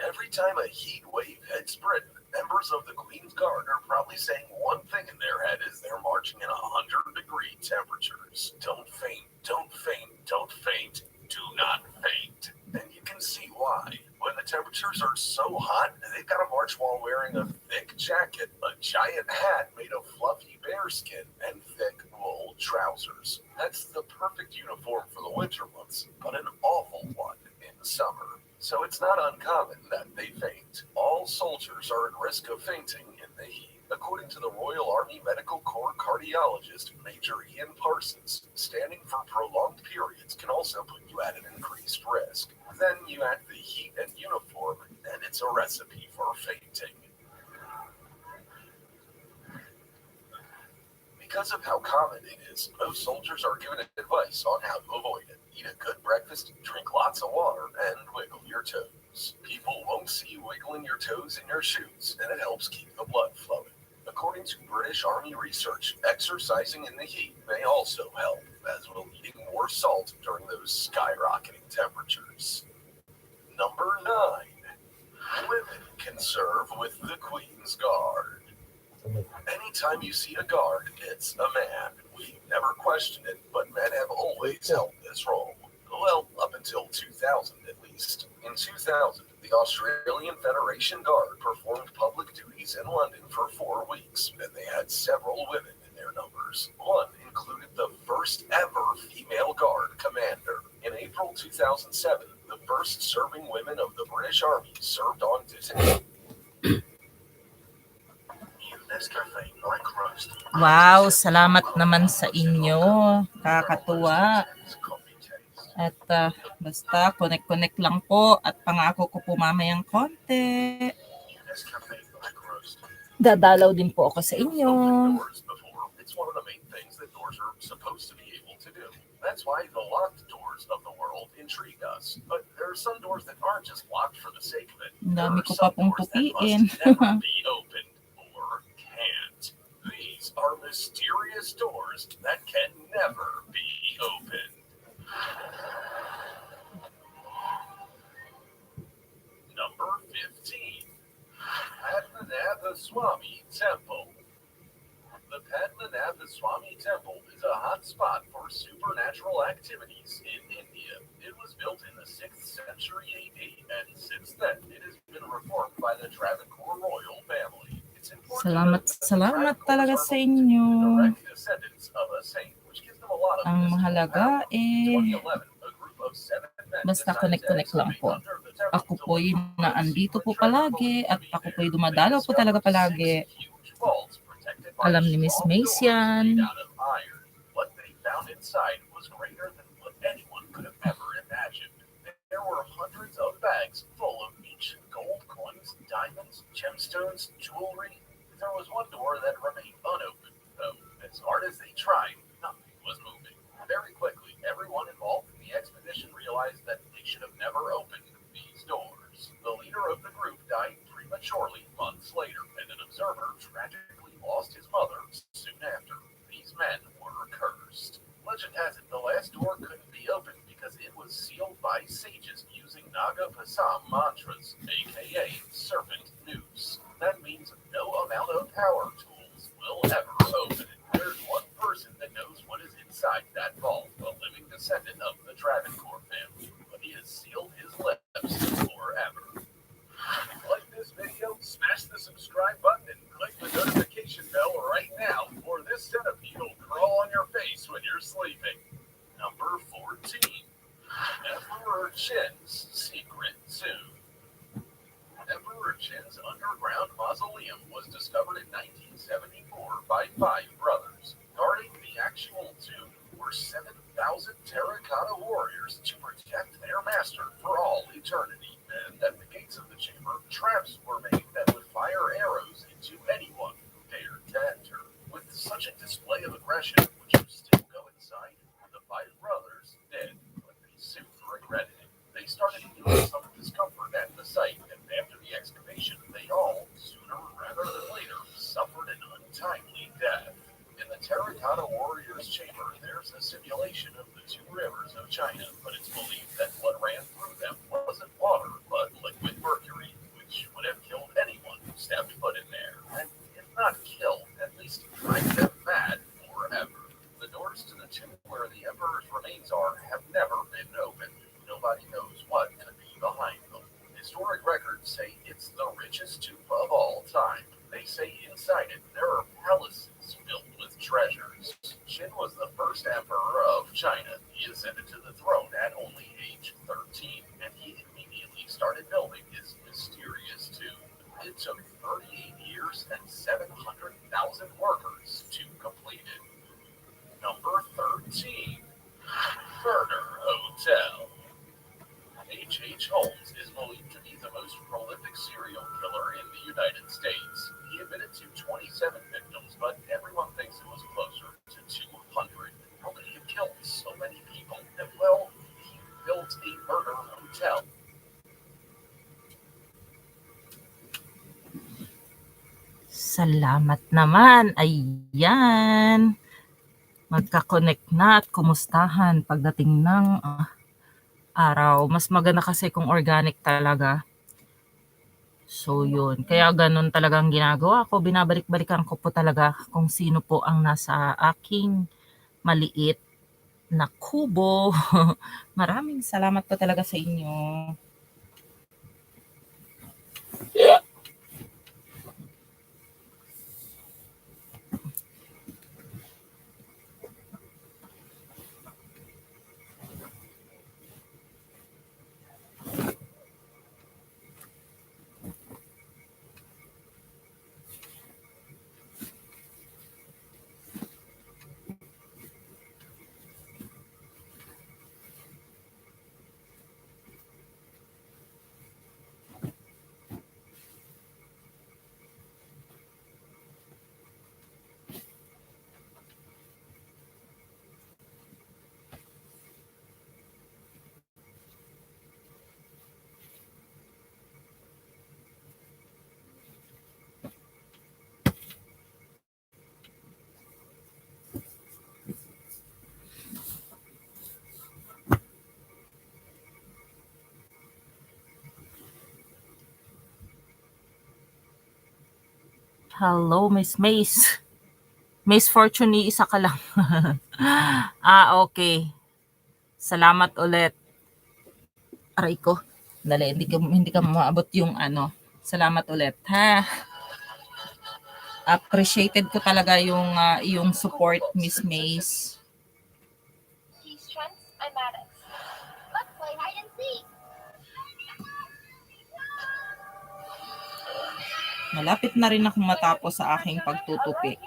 Every time a heat wave hits Britain, members of the Queen's Guard are probably saying one thing in their head as they're marching in 100-degree temperatures. Don't faint, don't faint, don't faint, do not faint. And you can see why. When the temperatures are so hot, they've got to march while wearing a thick jacket, a giant hat made of fluffy bearskin, and thick wool trousers. That's the perfect uniform for the winter months, but an awful one in summer. So it's not uncommon that they faint. All soldiers are at risk of fainting in the heat. According to the Royal Army Medical Corps cardiologist, Major Ian Parsons, standing for prolonged periods can also put you at an increased risk. Then you add the heat and uniform, and it's a recipe for fainting. Because of how common it is, most soldiers are given advice on how to avoid it. Eat a good breakfast, drink lots of water, and wiggle your toes. People won't see you wiggling your toes in your shoes, and it helps keep the blood flowing. According to British Army research, exercising in the heat may also help, as will eating more salt during those skyrocketing temperatures. Number 9. Women can serve with the Queen's Guard. Anytime you see a guard, it's a man. We never question it, but men have always held this role. Well, up until 2000 at least. In 2000, the Australian Federation Guard performed public duties in London for 4 weeks, and they had several women in their numbers. One included the first ever female guard commander. In April 2007, the first serving women of the British Army served on duty. Wow, salamat naman sa inyo. Kakatuwa. At basta connect lang po at pangako ko po mamayang konti. Dadalaw din po ako sa inyo. It's one of the main things that doors are supposed to be able to do. That's why the locked doors of the world intrigue us. But there are some doors that aren't just locked for the sake of it. Ang There dami are ko some pa pong doors that tupiin. must never be opened or can't. These are mysterious doors that can never be opened. Number 15. Padmanabha Swami Temple. The Padmanabha Swami Temple is a hot spot for supernatural activities in India. It was built in the 6th century AD, and since then it has been reformed by the Travancore royal family. It's important to note that the Salamat Travancore talaga are sa believed to be inyo. the direct descendants of a saint, which gives them a lot of Ang mystical mahalaga power. In eh, 2011, a group of 7 men basta decided to connect lang excavate po. under the temple Ako to po'y look for a naandito po secret treasure palagi believed to at be ako there. po'y They dumadalaw po talaga discovered 6 palagi. huge vaults protected by Alam ni Miss strong Mace doors yan. made out of iron. What they found inside was greater than what anyone could have ever imagined. There were hundreds of bags full of ancient gold coins, diamonds, gemstones, jewelry. There was one door that remained unopened, though as hard as they tried, nothing was moving. Very quickly, everyone involved in the expedition realized that they should have never opened these doors. The leader of the group died prematurely months later, and an observer tragically lost his mother soon after. These men were cursed. Legend has it the last door couldn't be opened because it was sealed by sages using Naga Pasam mantras, aka serpent noose. That means no amount of power tools will ever open it. There's one person that knows what is inside that vault, a living descendant of the Travancore family, but he has sealed his lips forever. If you like this video, smash the subscribe button and click the notification bell right now, or this centipede will crawl on your face when you're sleeping. Number 14. Emperor Qin's Secret Tomb. Emperor Qin's underground mausoleum was discovered in 1974 by 5 brothers. Guarding the actual tomb were 7,000 terracotta warriors to protect their master for all eternity. And at the gates of the chamber, traps were made that would fire arrows into anyone who dared to enter. With such a display of aggression, would you still go inside? The 5 brothers did, but they soon regretted it. They started feeling some discomfort at the site, and after the excavation, they all, sooner rather than later, suffered an untimely death. In the Terracotta Warriors Chamber, there's a simulation of the 2 rivers of China, but it's believed that tomb of all time. They say inside it there are palaces filled with treasures. Qin was the first emperor of China. He ascended to the throne at only age 13, and he immediately started building his mysterious tomb. It took 38 years and 700,000 workers to complete it. Number 13. Murder Hotel. H. Holmes is believed to be the most prolific serial killer in the United States. He admitted to 27 victims, but everyone thinks it was closer to 200. How could he have killed so many people? Well, he built a murder hotel. Salamat naman. Ayan. Magka-connect na at kumustahan pagdating ng araw. Mas maganda kasi kung organic talaga. So yun. Kaya ganun talagang ginagawa ko. Binabalik-balikan ko po talaga kung sino po ang nasa aking maliit na kubo. Maraming salamat po talaga sa inyo. Hello, Miss Mace. Miss Fortune, isa ka lang. Okay. Salamat ulit. Aray ko. Dali, hindi ka maabot yung ano. Salamat ulit, ha? Appreciated ko talaga yung support, Miss Mace. He's Trent, I'm Maddox. Let's play hide and seek. Malapit na rin akong matapos sa aking pagtutupi.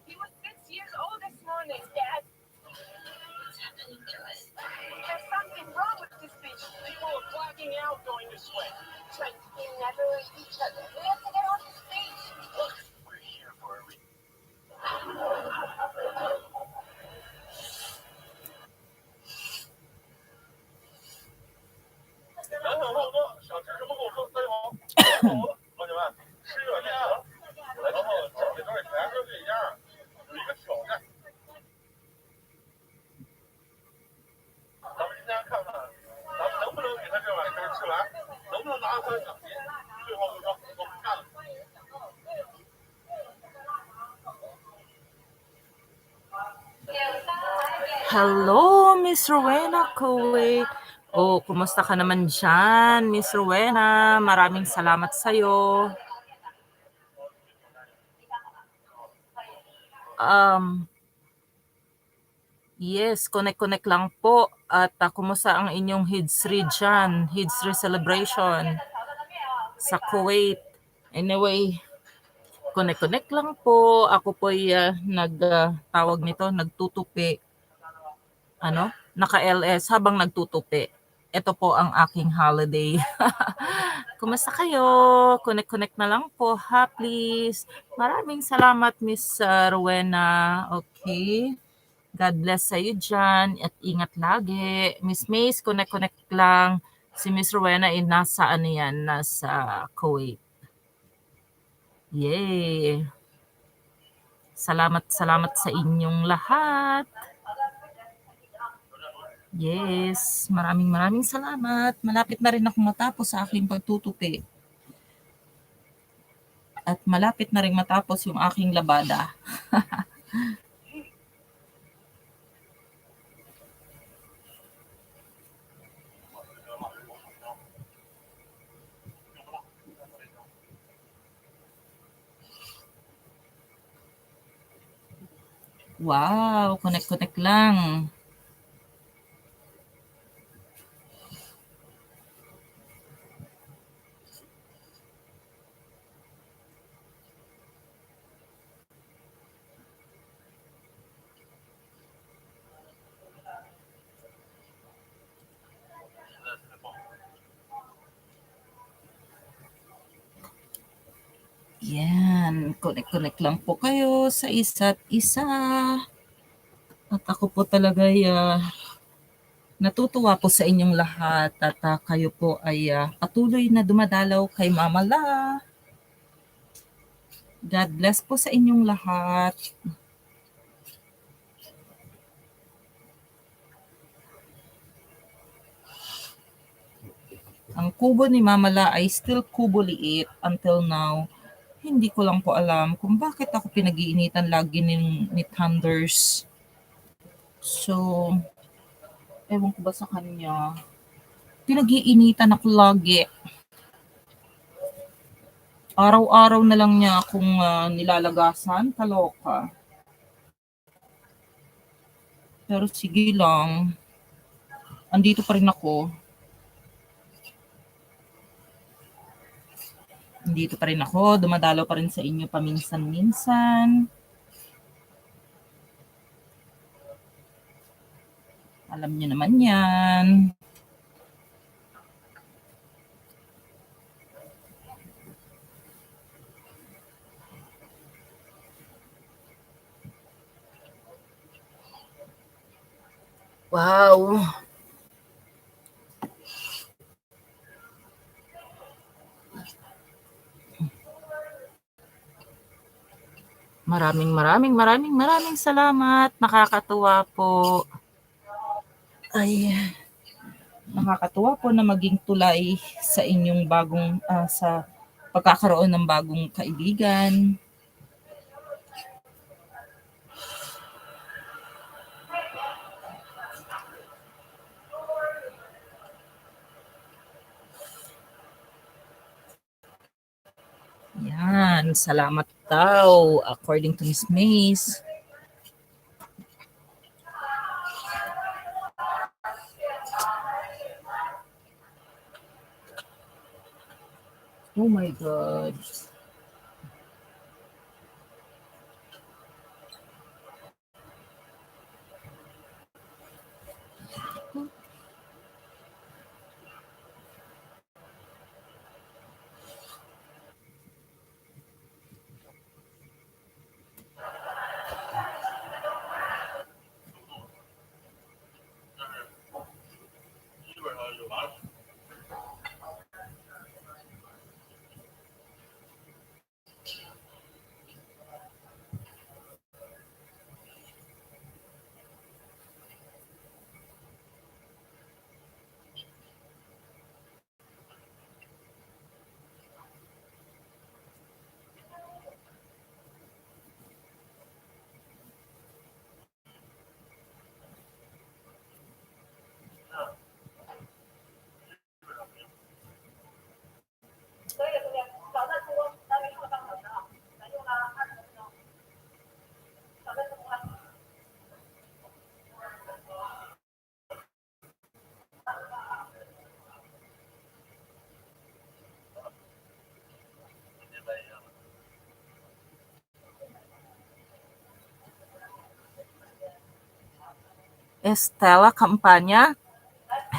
He was 6 years old this morning, Dad. What's happening to us? There's something wrong with this beach. People are blacking out going this way. Trent, we never leave each other. We have to get off this beach. Look, we're here for a reason. Hello, Miss Rowena Kuwait. Oh, kumusta ka naman dyan, Miss Rowena? Maraming salamat sa'yo. Yes, connect lang po. At kumusta ang inyong Hidsri dyan? Hidsri celebration sa Kuwait. Anyway, connect lang po. Ako po nagtawag nito, nagtutupi. Naka-LS habang nagtutupi. Ito po ang aking holiday. Kumusta kayo? Connect na lang po, ha, please. Maraming salamat, Miss Rowena. Okay. God bless sa iyo dyan at ingat lagi. Miss Mace, connect lang. Si Miss Rowena ay nasa nasa Kuwait. Yay! Salamat sa inyong lahat. Yes, maraming salamat. Malapit na rin ako matapos sa aking pagtutupi. At malapit na rin matapos yung aking labada. Wow, connect lang. Yan, connect lang po kayo sa isa't isa. At ako po talaga natutuwa po sa inyong lahat at kayo po ay patuloy na dumadalaw kay Mama La. God bless po sa inyong lahat. Ang kubo ni Mama La ay still kubo liit until now. Hindi ko lang po alam kung bakit ako pinag-iinitan lagi ni Thunders. So, ewan ko ba sa kanya. Pinag-iinitan ako lagi. Araw-araw na lang niya akong nilalagasan. Kaloka. Pero sige lang. Andito pa rin ako. Andito pa rin ako. Dumadalaw pa rin sa inyo paminsan-minsan. Alam niyo naman yan. Wow. Maraming salamat. Nakakatuwa po. Ay, nakakatuwa po na maging tulay sa inyong bagong, sa pagkakaroon ng bagong kaibigan. Yan, salamat daw, according to Miss Mays. Oh my God. Estela Campanya.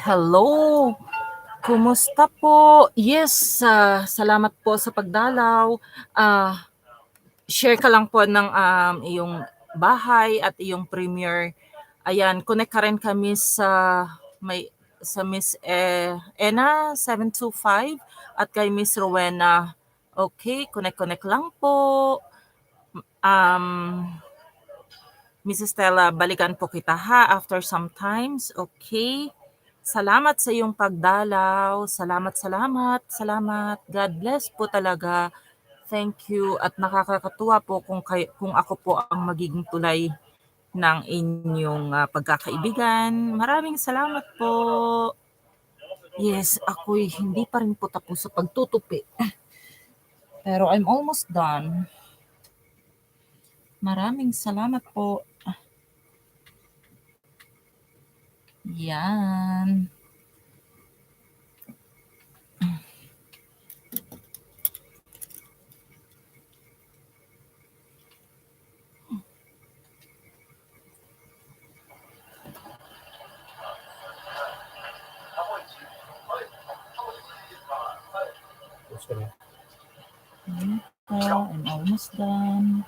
Hello. Kumusta po? Yes, salamat po sa pagdalaw. Share ka lang po ng iyong bahay at iyong premiere. Ayan, connect ka rin kami sa Miss Ena 725 at kay Miss Rowena. Okay, connect lang po. Miss Stella, balikan po kita ha after some times. Okay? Salamat sa iyong pagdalaw. Salamat. God bless po talaga. Thank you. At nakakatuwa po kung ako po ang magiging tulay ng inyong pagkakaibigan. Maraming salamat po. Yes, ako'y hindi pa rin po tapos sa pagtutupi. Pero I'm almost done. Maraming salamat po. Yan. Gusto na. I'm almost done.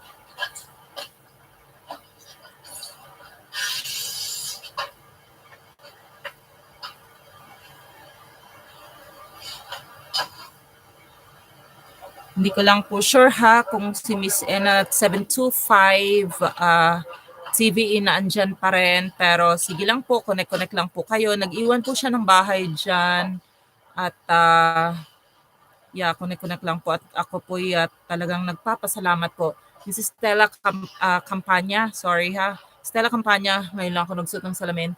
Hindi ko lang po sure ha kung si Miss Ena at 725 TVE na andyan pa rin. Pero sige lang po, connect lang po kayo. Nag-iwan po siya ng bahay dyan. At connect lang po. At ako po talagang nagpapasalamat po. Mrs. Stella Campanya, sorry ha. Stella Campanya, ngayon lang ako nagsuot ng salamin.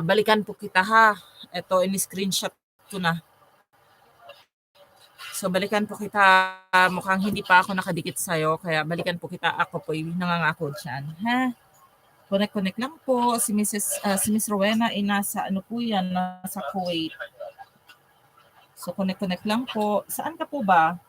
Balikan po kita ha. Ito, in-screenshot ko na. So balikan po kita, mukhang hindi pa ako nakadikit sa'yo, kaya balikan po kita, ako po yung nangangako dyan. Ha? Connect lang po. Si Miss Rowena, nasa ano po yan, nasa Kuwait. So connect lang po. Saan ka po ba?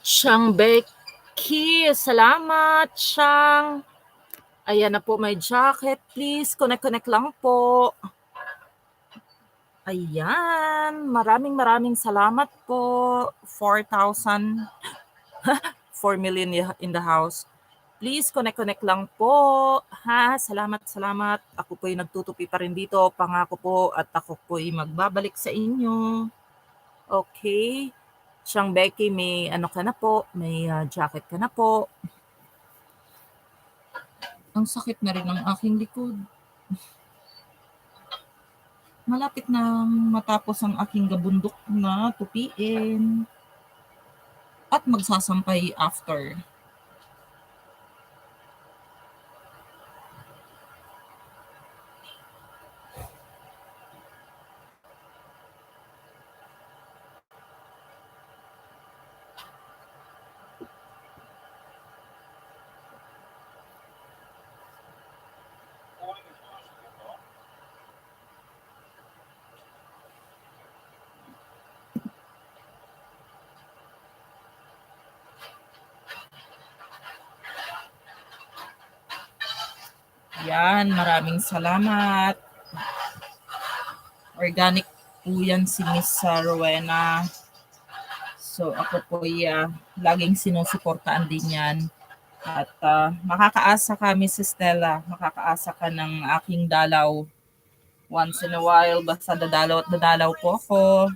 Siyang Becky, salamat, Siyang. Ayan na po, may jacket, please. Connect lang po. Ayan, maraming salamat po. 4,000, 4 million in the house. Please, connect lang po. Ha, salamat. Ako po'y nagtutupi pa rin dito. Pangako po at ako po'y magbabalik sa inyo. Okay. Siyang Becky, may ano ka na po, may jacket ka na po. Ang sakit na rin ng aking likod. Malapit na matapos ang aking gabundok na tupiin. At magsasampay after. Yan, maraming salamat. Organic po yan si Miss Rowena. So ako po laging sinusuportaan din yan. At makakaasa ka, Miss Stella. Makakaasa ka ng aking dalaw. Once in a while, basta dadalaw po ako.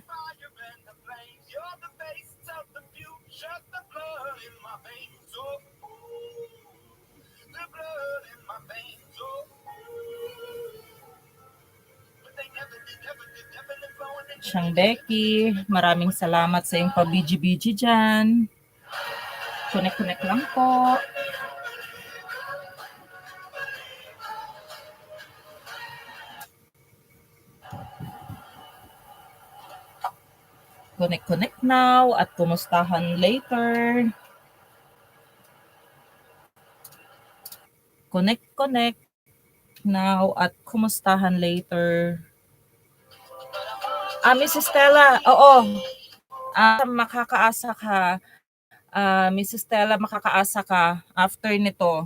Siyang Becky, maraming salamat sa iyong pabiji-biji dyan. Connect lang po. Connect now at kumustahan later. Connect now at kumustahan later. Miss Stella, oo. Makakaasa ka. Miss Stella, makakaasa ka after nito.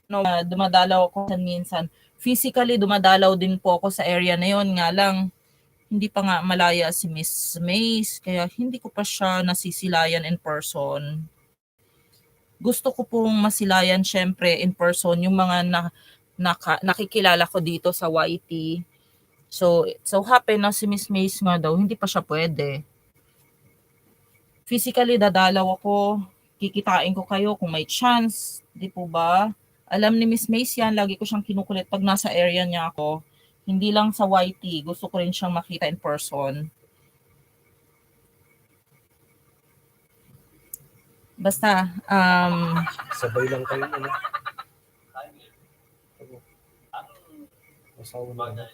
No, dumadalaw ako minsan. Physically, dumadalaw din po ako sa area na yon. Nga lang, hindi pa nga malaya si Miss Mace. Kaya hindi ko pa siya nasisilayan in person. Gusto ko pong masilayan syempre in person yung mga nakikilala ko dito sa YT. So happen na si Miss Mace nga daw, hindi pa siya pwede. Physically dadalaw ako kikitain ko kayo kung may chance, di po ba? Alam ni Miss Mace yan, lagi ko siyang kinukulit pag nasa area niya ako. Hindi lang sa YT, gusto ko rin siyang makita in person. Basta, Sabay lang kayo, ano? Asawa na, ano?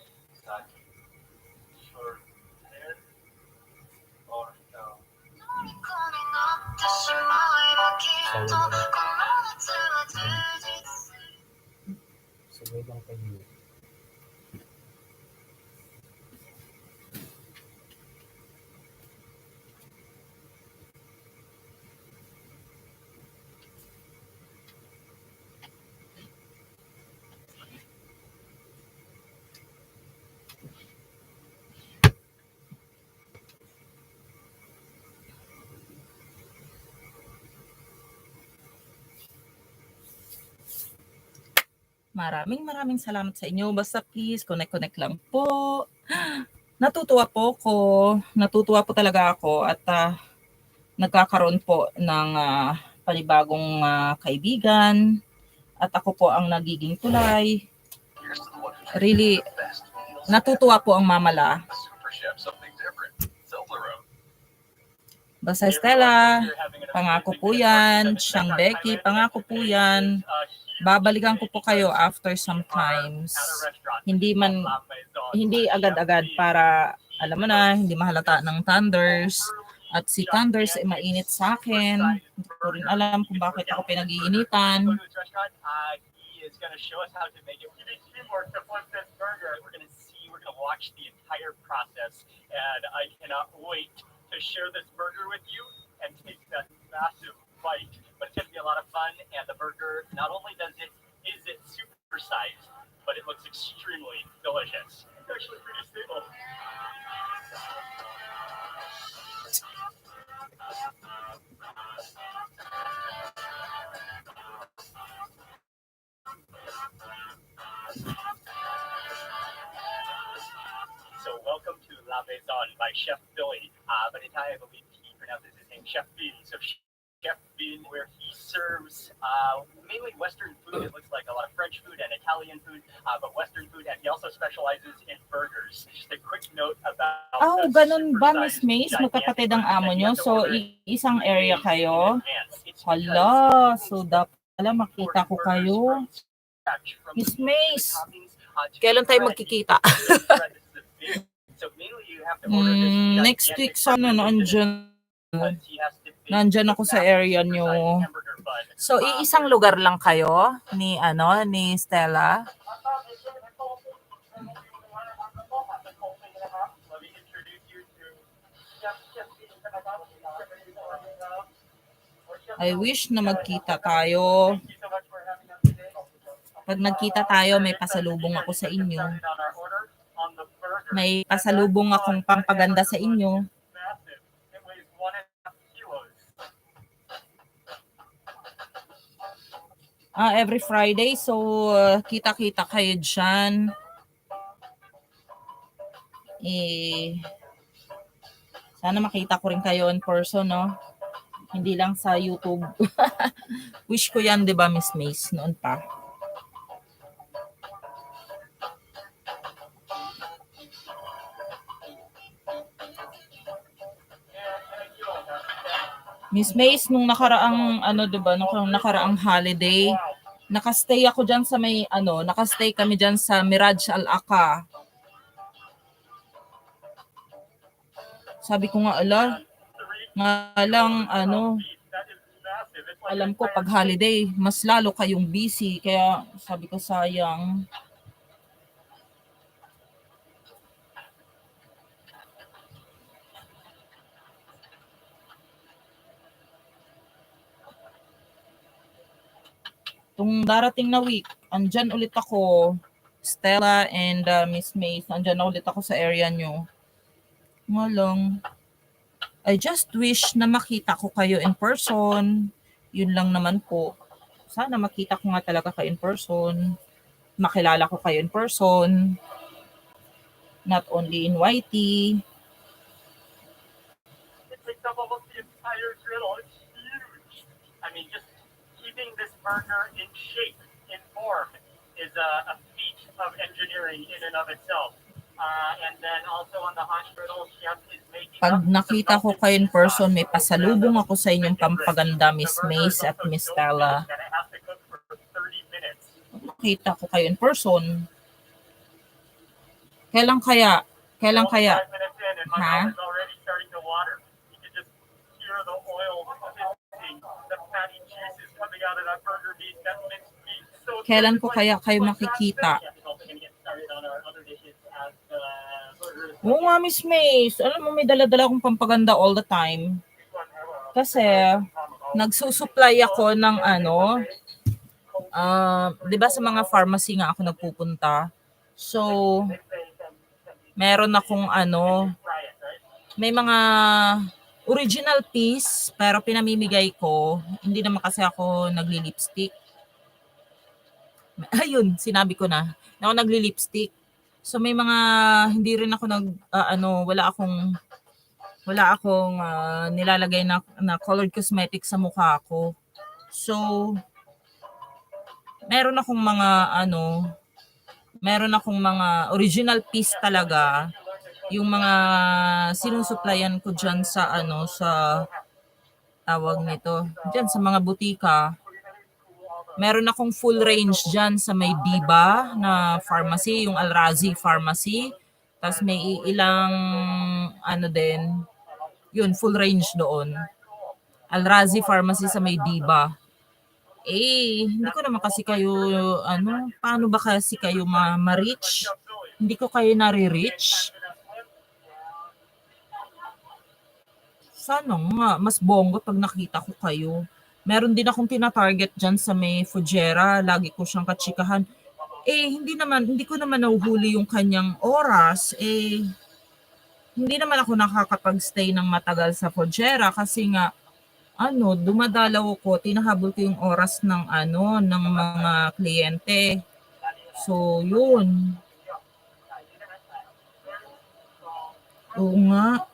Asawa na, sabay lang kayo. maraming salamat sa inyo. Basta please, connect lang po. Natutuwa po ko. Natutuwa po talaga ako at nagkakaroon po ng panibagong kaibigan. At ako po ang nagiging tulay. Really, natutuwa po ang mamala. Basta Stella, pangako po yan. Siyang Becky, pangako po yan. Babalikan ko po kayo after some times. Hindi agad-agad para, alam mo na, hindi mahalata ng Thunders. At si Thunders ay mainit sa akin. Hindi ko rin alam kung bakit ako pinag-iinitan. Is going to show us how to make it. You need teamwork to flip this burger. We're going to watch the entire process, and I cannot wait to share this burger with you and take that massive bite. But it's going to be a lot of fun, and the burger, not only is it supersized, but it looks extremely delicious. It's actually pretty stable. So welcome to La Maison by Chef Billy. But in Thai, I believe he pronounces his name Chef Bean. So Chef Bean, where he serves mainly Western food. It looks like a lot of French food and Italian food, but Western food. And he also specializes in burgers. Just a quick note about ganun ba, Miss Mace? Magkapatid ang amo nyo? So, isang area kayo? Hala, so dapat pala makita ko kayo. Miss Mace, kailan tayo magkikita? Next week sana nandyan ako sa area nyo. So, iisang lugar lang kayo ni Stella? I wish na magkita tayo. Pag nagkita tayo, may pasalubong ako sa inyo. May pasalubong akong pangpaganda sa inyo. Every Friday, so kita-kita kayo dyan. Sana makita ko rin kayo in person, no? Hindi lang sa YouTube. Wish ko yan, di ba, Miss Mace, noon pa. Miss Mace, nung nakaraang nung nakaraang holiday, nakastay ako diyan sa nakastay kami diyan sa Mirage Al-Aka. Sabi ko nga, alam ko pag holiday, mas lalo kayong busy, kaya sabi ko sayang. Tung darating na week, andyan ulit ako, Stella and Miss Mace, andyan na ulit ako sa area nyo. Nga lang, I just wish na makita ko kayo in person. Yun lang naman po. Sana makita ko nga talaga kayo in person. Makilala ko kayo in person. Not only in YT. It takes up almost the entire griddle. It's huge. burger in shape, in form, is a feat of engineering in and of itself. And then also on the hot griddle, chef is making Pag up nakita ko kayo in person, may sauce. pasalubong ako sa inyong pampaganda, Miss The burger is Mace at also Miss so Stella. big that it has to cook for 30 minutes. Nakita ko kayo in person. Kailan kaya? Kailan We're only kaya? 5 minutes in and my Ha? mouth is already starting to water. You can just hear the oil hissing, the fatty juices coming out of that burger meat, that minced meat. So Kailan good. ko kaya kayo makikita? Chef is also going to get started on our other dishes as the burger is Oo nga, Miss Mace. Alam mo, may dala-dala akong pampaganda all the time. Kasi, nagsusupply ako ng di ba sa mga pharmacy nga ako nagpupunta. So, meron akong may mga original piece, pero pinamimigay ko. Hindi naman kasi ako nagli-lipstick. Ayun, sinabi ko na ako nagli-lipstick. So may mga hindi rin ako wala akong nilalagay na colored cosmetics sa mukha ko. So meron akong mga original piece talaga, yung mga sinusuplayan ko diyan sa sa tawag nito, diyan sa mga butika. Meron akong full range dyan sa may Diba na pharmacy, yung Alrazi Pharmacy. Tapos may ilang din, yun, full range doon. Alrazi Pharmacy sa may Diba. Hindi ko naman kasi kayo, paano ba kasi kayo ma-reach? Hindi ko kayo nare-reach. Sana nga, mas bongga pag nakita ko kayo. Meron din akong tina-target dyan sa may Fujera. Lagi ko siyang katsikahan. Hindi ko naman nahuhuli yung kanyang oras. Hindi naman ako nakakapag-stay ng matagal sa Fujera kasi nga, dumadalaw ko, tinahabol ko yung oras ng mga kliyente. So, yun. Oo nga.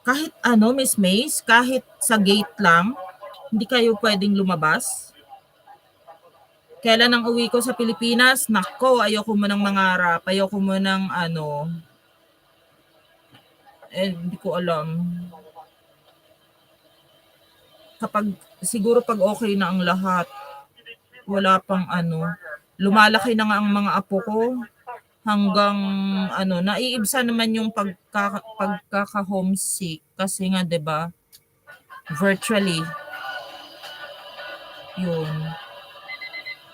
Kahit Miss Mace, kahit sa gate lang, hindi kayo pwedeng lumabas. Kailan ang uwi ko sa Pilipinas? Nako, ayoko mo nang mangarap. Ayoko mo nang hindi ko alam. Siguro pag okay na ang lahat, wala pang lumalaki na nga ang mga apo ko. Hanggang naiibsa naman yung pagkaka-homesick kasi nga 'di ba? Virtually. Yun.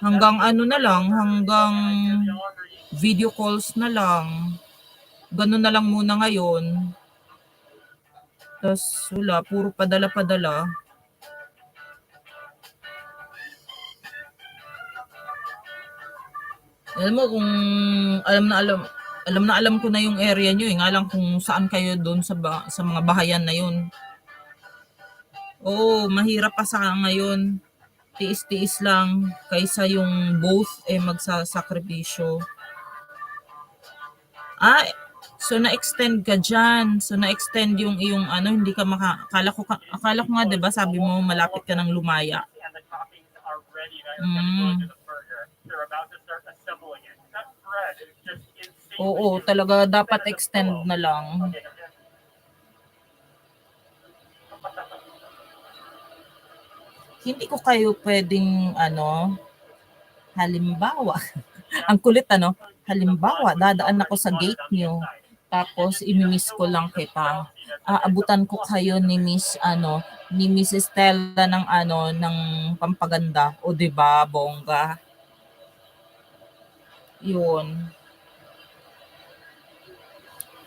Hanggang na lang, hanggang video calls na lang. Ganun na lang muna ngayon. Tapos wala, puro padala-padala. Alam mo kung alam ko na yung area nyo, nga lang kung saan kayo doon sa mga bahayan na yun. Oo, mahirap pa sa ngayon. Tiis-tiis lang kaysa yung both magsasakripisyo. So na-extend ka dyan. So na-extend yung iyong hindi ka akala ko nga 'di ba sabi mo malapit ka ng lumaya. Oo, talaga dapat extend na lang. Hindi ko kayo pwedeng halimbawa, ang kulit halimbawa, dadaan ako sa gate nyo, tapos imimiss ko lang kita. Aabutan ko kayo ni Miss Stella ng pampaganda. O 'di ba, bongga? Yun.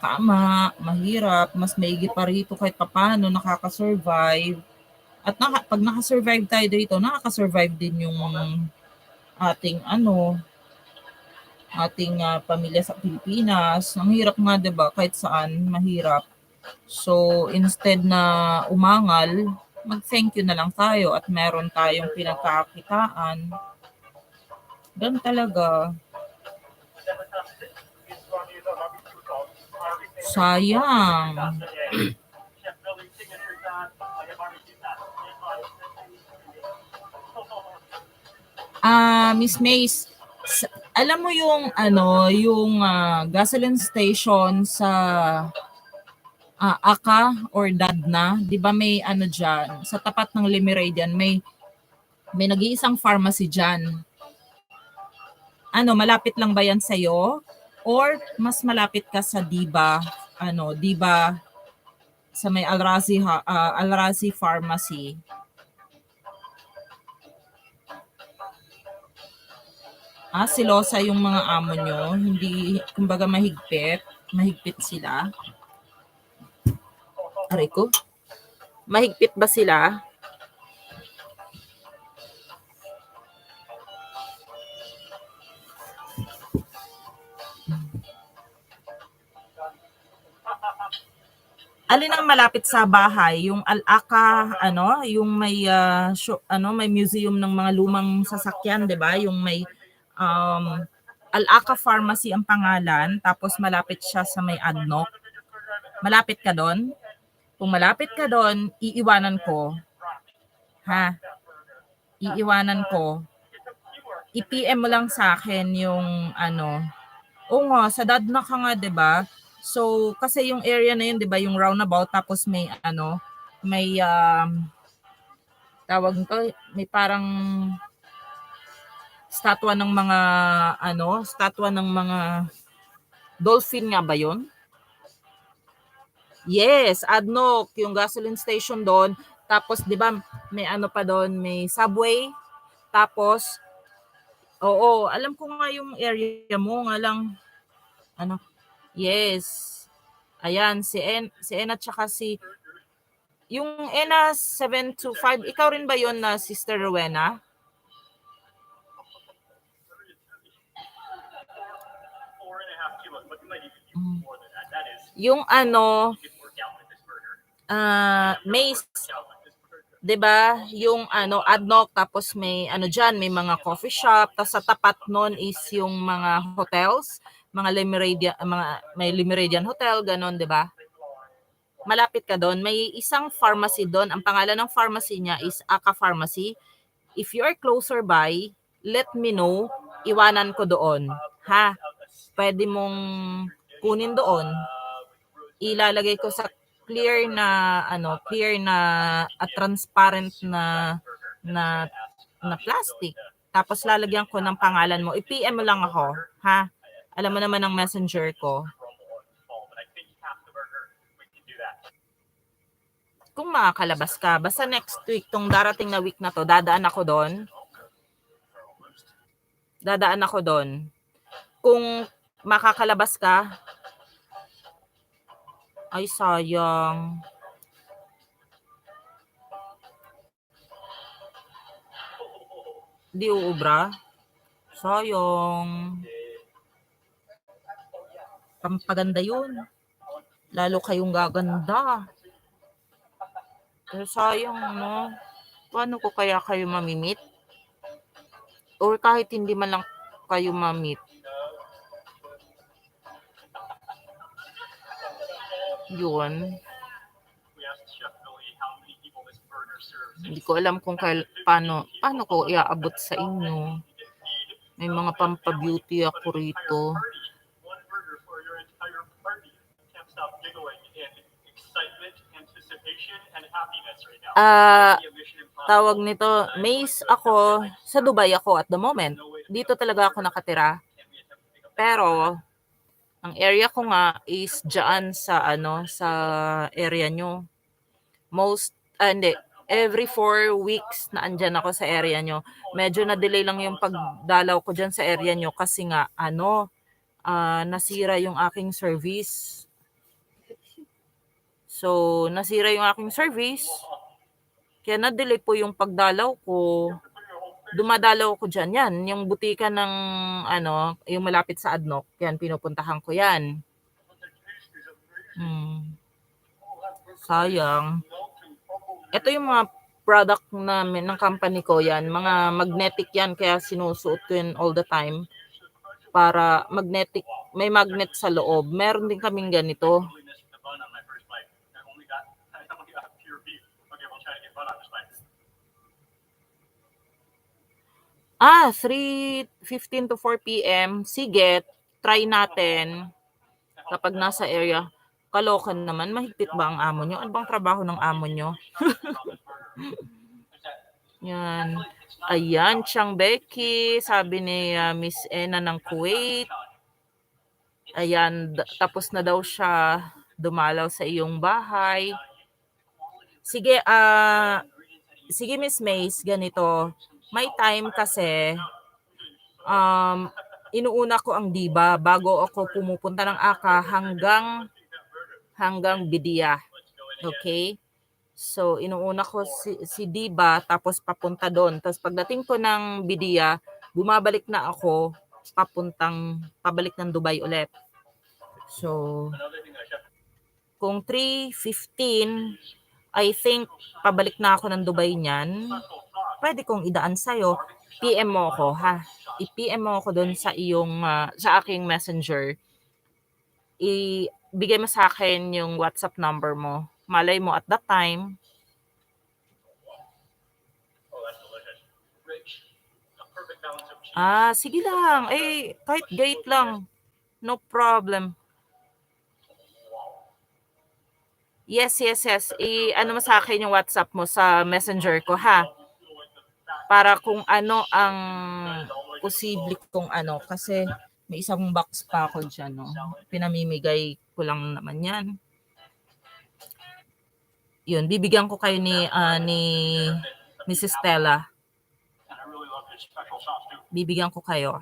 Tama, mahirap, mas maigi pa rito kahit papaano nakaka-survive. At pag naka-survive tayo dito, nakaka-survive din yung ating pamilya sa Pilipinas. Ang hirap nga 'di ba? Kahit saan mahirap. So instead na umangal, mag-thank you na lang tayo at meron tayong pinagkakitaan. Ganun talaga. Sayang. Miss Mace, alam mo yung yung gasoline station sa Aka or Dadna, 'di ba may diyan sa tapat ng Limeridian may nag-iisang pharmacy diyan. Malapit lang ba 'yan sa or mas malapit ka sa Diba, Diba sa may Alrazi Pharmacy? Silosa yung mga amo nyo, hindi, kumbaga mahigpit sila. Aray ko, mahigpit ba sila? Alin ang malapit sa bahay? Yung Al-Aka, yung may may museum ng mga lumang sasakyan, 'di ba? Yung may Al-Aka Pharmacy ang pangalan, tapos malapit siya sa may Adnok. Malapit ka doon? Kung malapit ka doon, iiwanan ko. Ha? Iiwanan ko. I-PM mo lang sa akin yung Oo nga, sa Dadna ka nga, 'di ba? So, kasi yung area na yun, 'di ba, yung roundabout, tapos may may tawag nito, may parang statwa ng mga dolphin nga ba 'yon? Yes, Adnok, yung gasoline station doon. Tapos 'di ba, may pa doon, may subway. Tapos oo, alam ko nga yung area mo, nga lang yes. Ayan, si En at saka yung ENA 725, ikaw rin ba yon na Sister Rowena? Yung Mace, 'di ba? Yung Adnok, tapos may diyan, may mga coffee shop, tapos sa tapat noon is yung mga hotels, mga may Limeridian Hotel, ganon, 'di ba? Malapit ka doon, may isang pharmacy doon. Ang pangalan ng pharmacy niya is Aka Pharmacy. If you are closer by, let me know, iwanan ko doon. Ha? Pwede mong kunin doon. Ilalagay ko sa clear na transparent na plastic. Tapos lalagyan ko ng pangalan mo. I-PM mo lang ako, ha? Alam mo naman ang messenger ko. Kung makakalabas ka, basta next week, tong darating na week na to, dadaan ako doon. Kung makakalabas ka, ay sayang. Di uubra? Sayang. Pampaganda yun. Lalo kayong gaganda. Pero sayang, no? Paano ko kaya kayo mamimit? Or kahit hindi man lang kayo mamit. Yun. Hindi ko alam kung paano ko iaabot sa inyo. May mga pampabeauty ako rito. Tawag nito, Mace, ako sa Dubai ako at the moment. Dito talaga ako nakatira. Pero ang area ko nga is diyan sa sa area nyo. Every 4 weeks na andyan ako sa area nyo. Medyo na-delay lang yung pagdalaw ko dyan sa area nyo kasi nga nasira yung aking service. So, nasira yung aking service. Kaya na-delay po yung pagdalaw ko. Dumadalaw ko dyan. Yan, yung butika ng yung malapit sa Adnok. Yan, pinupuntahan ko yan. Sayang. Ito yung mga product namin ng company ko yan. Mga magnetic yan. Kaya sinusuot ko yan all the time. Para magnetic. May magnet sa loob. Meron din kaming ganito. 3:15 to 4 PM. Sige, try natin kapag nasa area. Kalokan naman, mahigpit ba ang amo nyo? Ano bang trabaho ng amo nyo? Yan. Ayan, Chang Becky, sabi ni Miss Ena ng Kuwait. Ayan, tapos na daw siya dumalaw sa iyong bahay. Sige, sige Miss Mace, ganito. May time kasi, inuuna ko ang diba bago ako pumupunta ng AKA hanggang Bidia. Okay? So, inuuna ko si Diba, tapos papunta doon. Tapos pagdating ko ng Bidia, bumabalik na ako, pabalik ng Dubai ulit. So, kung 3:15, I think, pabalik na ako ng Dubai niyan, pwede kong idaan sa'yo. PM mo ako, ha? I-PM mo ako doon sa iyong, sa aking messenger. Ibigay mo sa akin yung WhatsApp number mo. Malay mo at that time, sige lang. Kahit gate lang. No problem. Yes. Ano mo sa akin yung WhatsApp mo sa messenger ko, ha? Para kung ano ang posible kung ano. Kasi may isang box pa ako dyan, no? Pinamimigay ko lang naman yan. Yun, bibigyan ko kayo ni Mrs. Stella. Bibigyan ko kayo.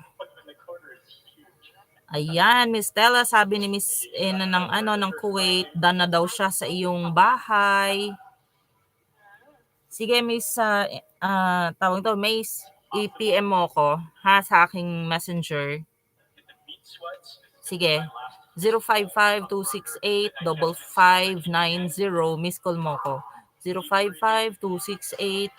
Ayan, Miss Stella, sabi ni Miss Ena ng Kuwait, done na daw siya sa iyong bahay. Sige, Miss, tawag to, Miss, i-PM mo ko, ha, sa aking messenger. Sige, 055-268-5590, miss call mo ko. 055-268-5590.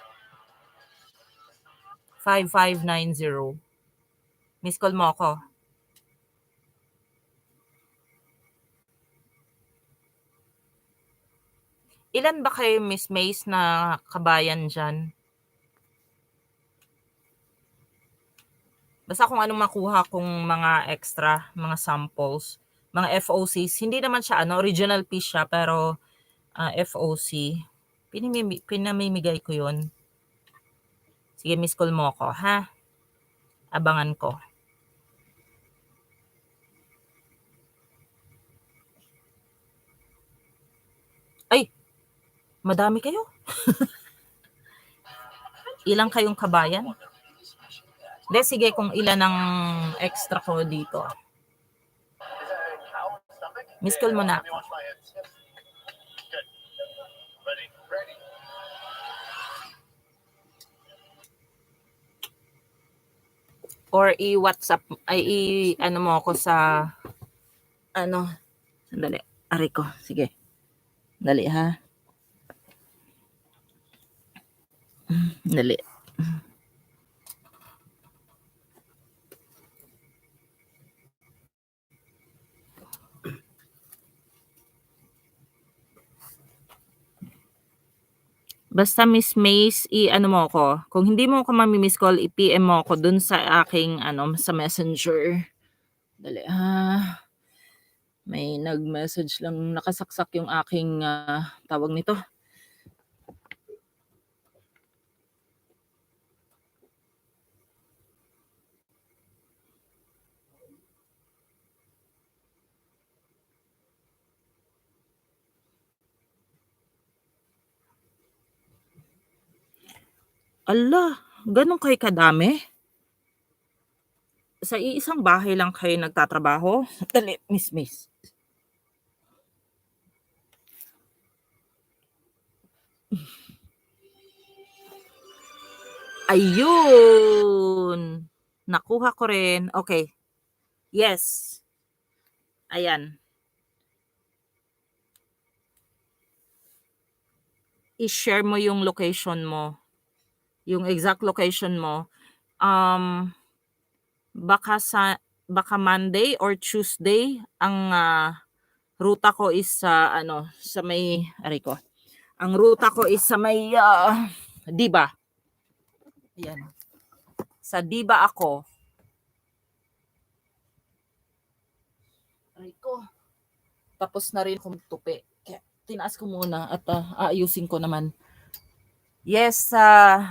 Miss call mo ko. Ilan ba kayo, Miss Mace, na kabayan dyan? Basta kung anong makuha kong mga extra, mga samples, mga FOCs. Hindi naman siya original piece siya, pero FOC. Pinamimigay ko yun. Sige, miss call mo ako, ha? Abangan ko. Ay! Madami kayo. Ilang kayong kabayan? Hindi, sige, kung ilan ang extra ko dito. Miss call mo na ako. Or i-WhatsApp, ano mo ako sa, sandali, ari ko, sige. Dali, ha? Dali. Basta Miss Mace, i-ano mo ako. Kung hindi mo ako mami-miss call, i-PM mo ako dun sa aking, sa messenger. Dali, ha? May nag-message lang, nakasaksak yung aking, tawag nito. Ala, ganun kayo kadami? Sa iisang bahay lang kayo nagtatrabaho? Dali, Miss Mace. Ayun! Nakuha ko rin. Okay. Yes. Ayan. I-share mo yung location mo. Yung exact location mo. Baka Monday or Tuesday ang ruta ko is sa sa may ko. Ang ruta ko is sa may Diba? Ayan. Sa diba ako. Aray ko. Tapos na rin akong tupi. Kaya tinaas ko muna at aayusin ko naman. Yes,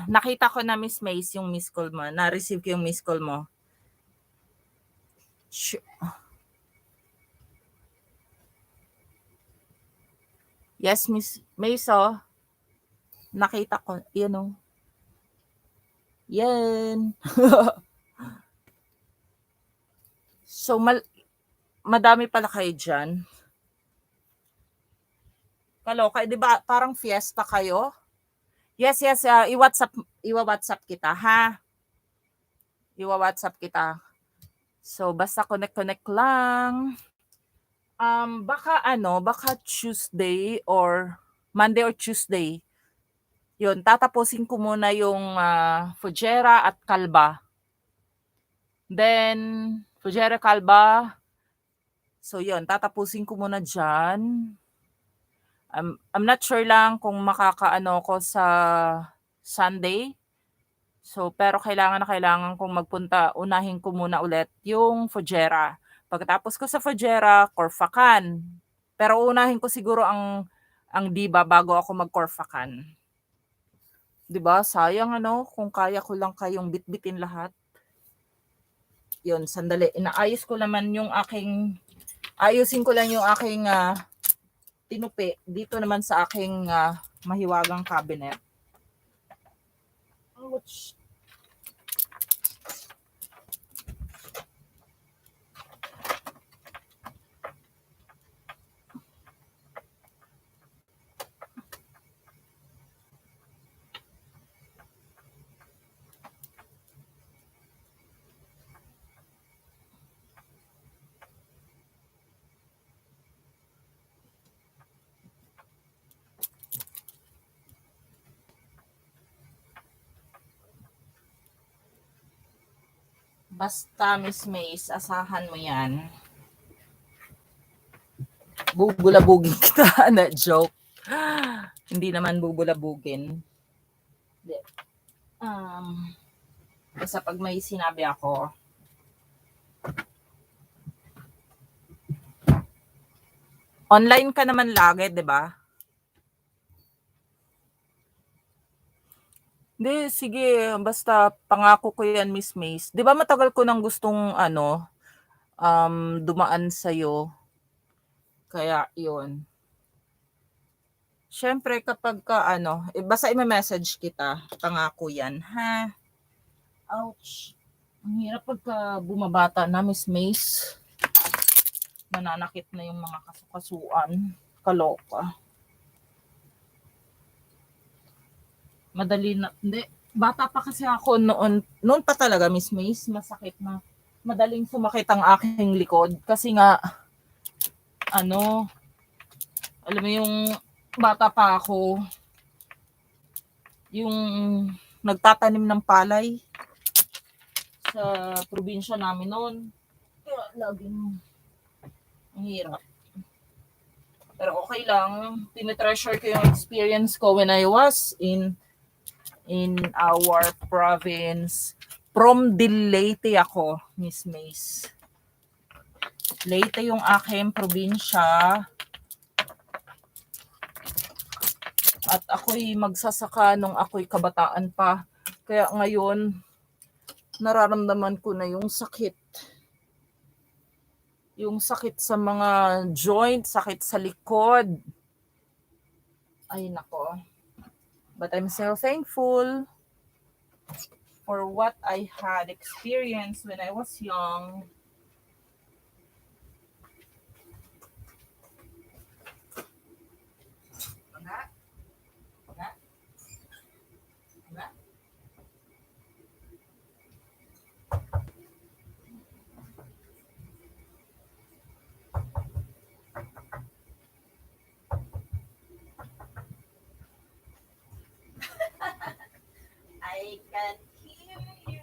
nakita ko na Miss Mace yung miss call mo. Na-receive ko yung miss call mo. Yes, Miss Mace, nakita ko. Yan o. Yan. So, madami pala kayo dyan. Kaloka, di ba parang fiesta kayo? Yes, iwa-WhatsApp kita, ha? Iwa-WhatsApp kita. So, basta connect lang. Baka Tuesday or Monday or Tuesday. Yun, tatapusin ko muna yung Fujera at Kalba. Then, Fujera, Kalba. So, yun, tatapusin ko muna dyan. I'm not sure lang kung makakaano ko sa Sunday. So, pero kailangan kong magpunta. Unahin ko muna ulit yung Fujera. Pagkatapos ko sa Fujera, Corfacan. Pero unahin ko siguro ang Diba bago ako mag-Corfacan. 'Di ba? Sayang kung kaya ko lang kayong bitbitin lahat. 'Yun, sandali. Inaayos ko naman yung ayusin ko lang yung aking tinupi dito naman sa aking mahiwagang cabinet. Ouch. Basta, Miss Mace, asahan mo yan. Bubulabugin kita. Na joke. Hindi naman bubulabugin. Basta pag may sinabi ako, online ka naman lagi, di ba? Hindi, sige. Basta pangako ko yan, Miss Mace. Di ba matagal ko nang gustong dumaan sa'yo. Kaya, yun. Siyempre, kapag basta i-message kita. Pangako yan, ha? Ouch. Ang hirap pagka bumabata na, Miss Mace. Nananakit na yung mga kasukasuan. Kaloka. Madali na, hindi. Bata pa kasi ako noon. Noon pa talaga, Miss Mace, masakit na. Madaling sumakit ang aking likod. Kasi nga, alam mo yung bata pa ako, yung nagtatanim ng palay sa probinsya namin noon. Kaya laging ang hirap. Pero okay lang. Tinitreasure ko yung experience ko when I was in our province. From Leyte ako, Miss Mace. Leyte yung aking probinsya. At ako'y magsasaka nung ako'y kabataan pa. Kaya ngayon, nararamdaman ko na yung sakit. Yung sakit sa mga joint, sakit sa likod. Ay, nako. But I'm so thankful for what I had experienced when I was young. I can hear you.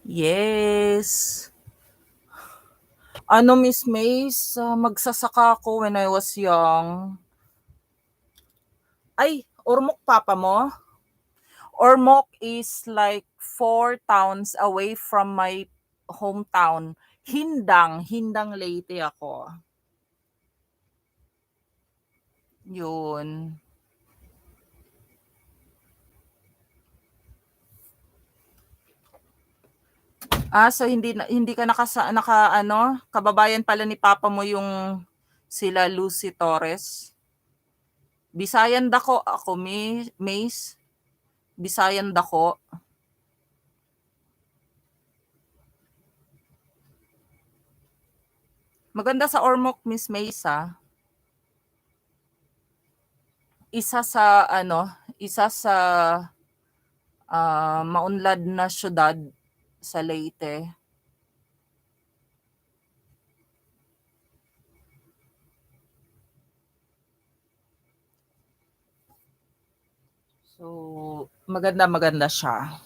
Yes. Ano, Miss Mays, magsasaka ako when I was young. Ay, Ormoc papa mo? Ormoc is like 4 towns away from my hometown. Hindang Leyte ako. Yun. So hindi ka kababayan pala ni papa mo yung sila Lucy Torres. Bisayan dako ako, Mace. Bisayan dako. Maganda sa Ormoc, Miss Mace, ah. Isa sa maunlad na syudad sa Leyte. So, maganda siya.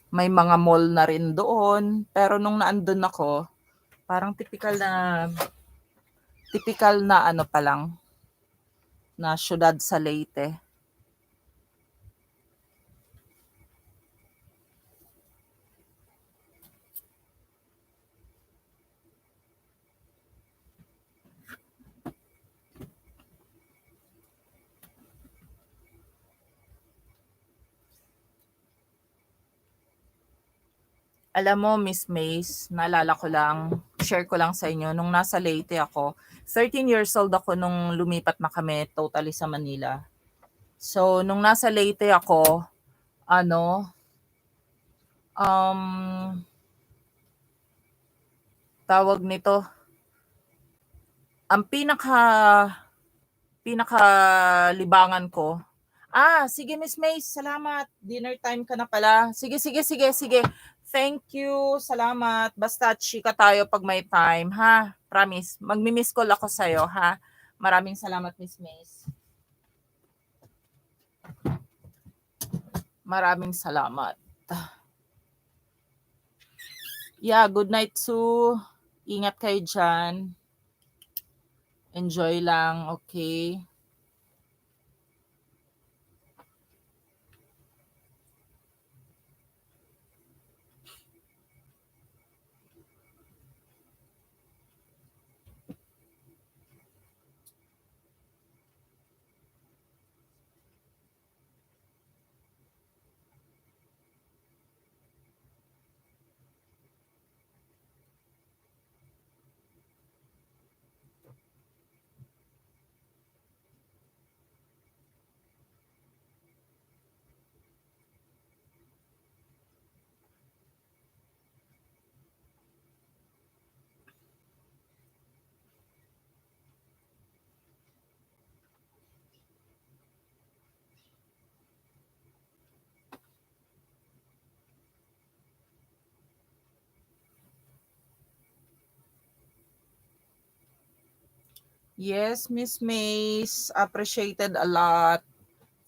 May mga mall na rin doon, pero nung naandun ako, parang typical na ano pa lang, na syudad sa Leyte. Alam mo, Miss Mace, naalala ko lang, share ko lang sa inyo, nung nasa Leyte ako, 13 years old ako nung lumipat na kami totally sa Manila. So, nung nasa Leyte ako, tawag nito, ang pinaka libangan ko. Sige Miss Mace, salamat. Dinner time ka na pala. Sige. Thank you, salamat. Basta chika tayo pag may time, ha? Promise. Magmi-miss call ako sa'yo, ha? Maraming salamat, Miss Mace. Maraming salamat. Yeah, good night, Sue. Ingat kayo dyan. Enjoy lang, okay? Yes, Miss Mace, appreciated a lot.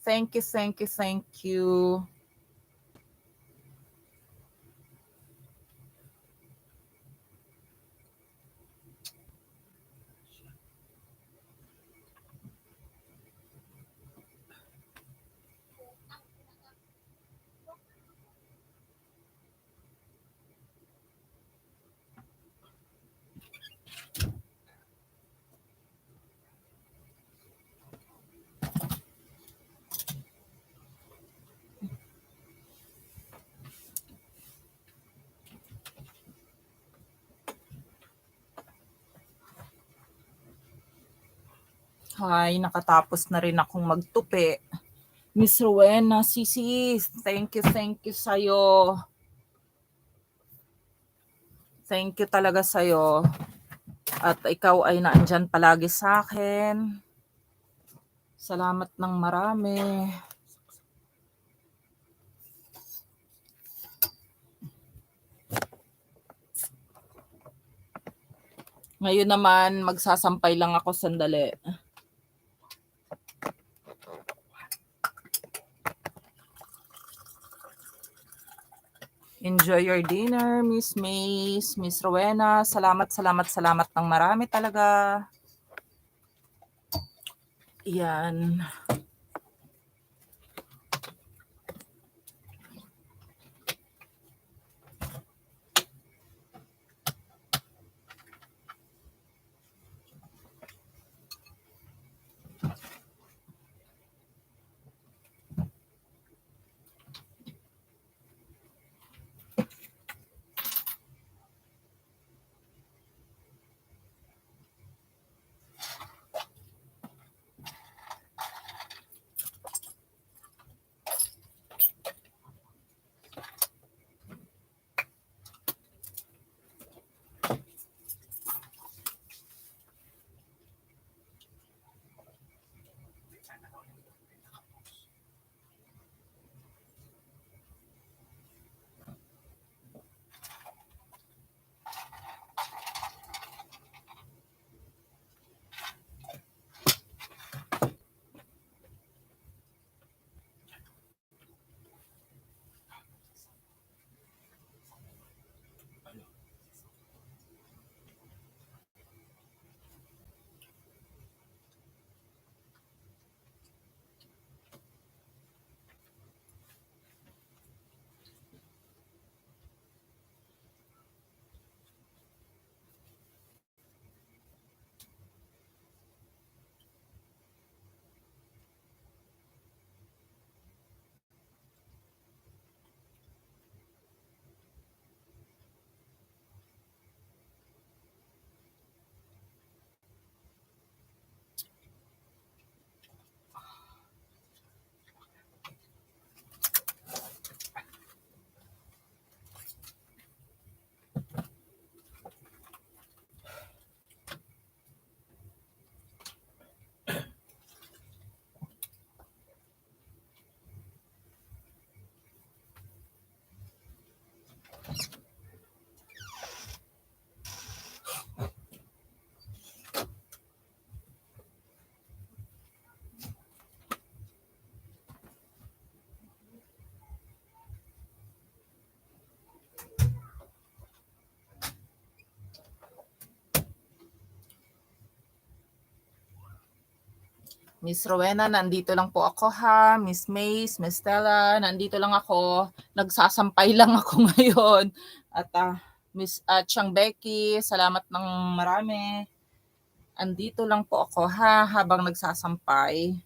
Thank you. Hi, nakatapos na rin akong magtupi. Miss Rowena, Sisi, thank you sa'yo. Thank you talaga sa'yo. At ikaw ay naandyan palagi sa akin. Salamat ng marami. Ngayon naman, magsasampay lang ako sandali. Enjoy your dinner, Miss Mace, Miss Rowena. Salamat, salamat, salamat ng marami talaga. Yan. Miss Rowena, nandito lang po ako ha. Miss Mace, Miss Stella, nandito lang ako. Nagsasampay lang ako ngayon. At Miss Chang Becky, salamat ng marami. Andito lang po ako ha habang nagsasampay.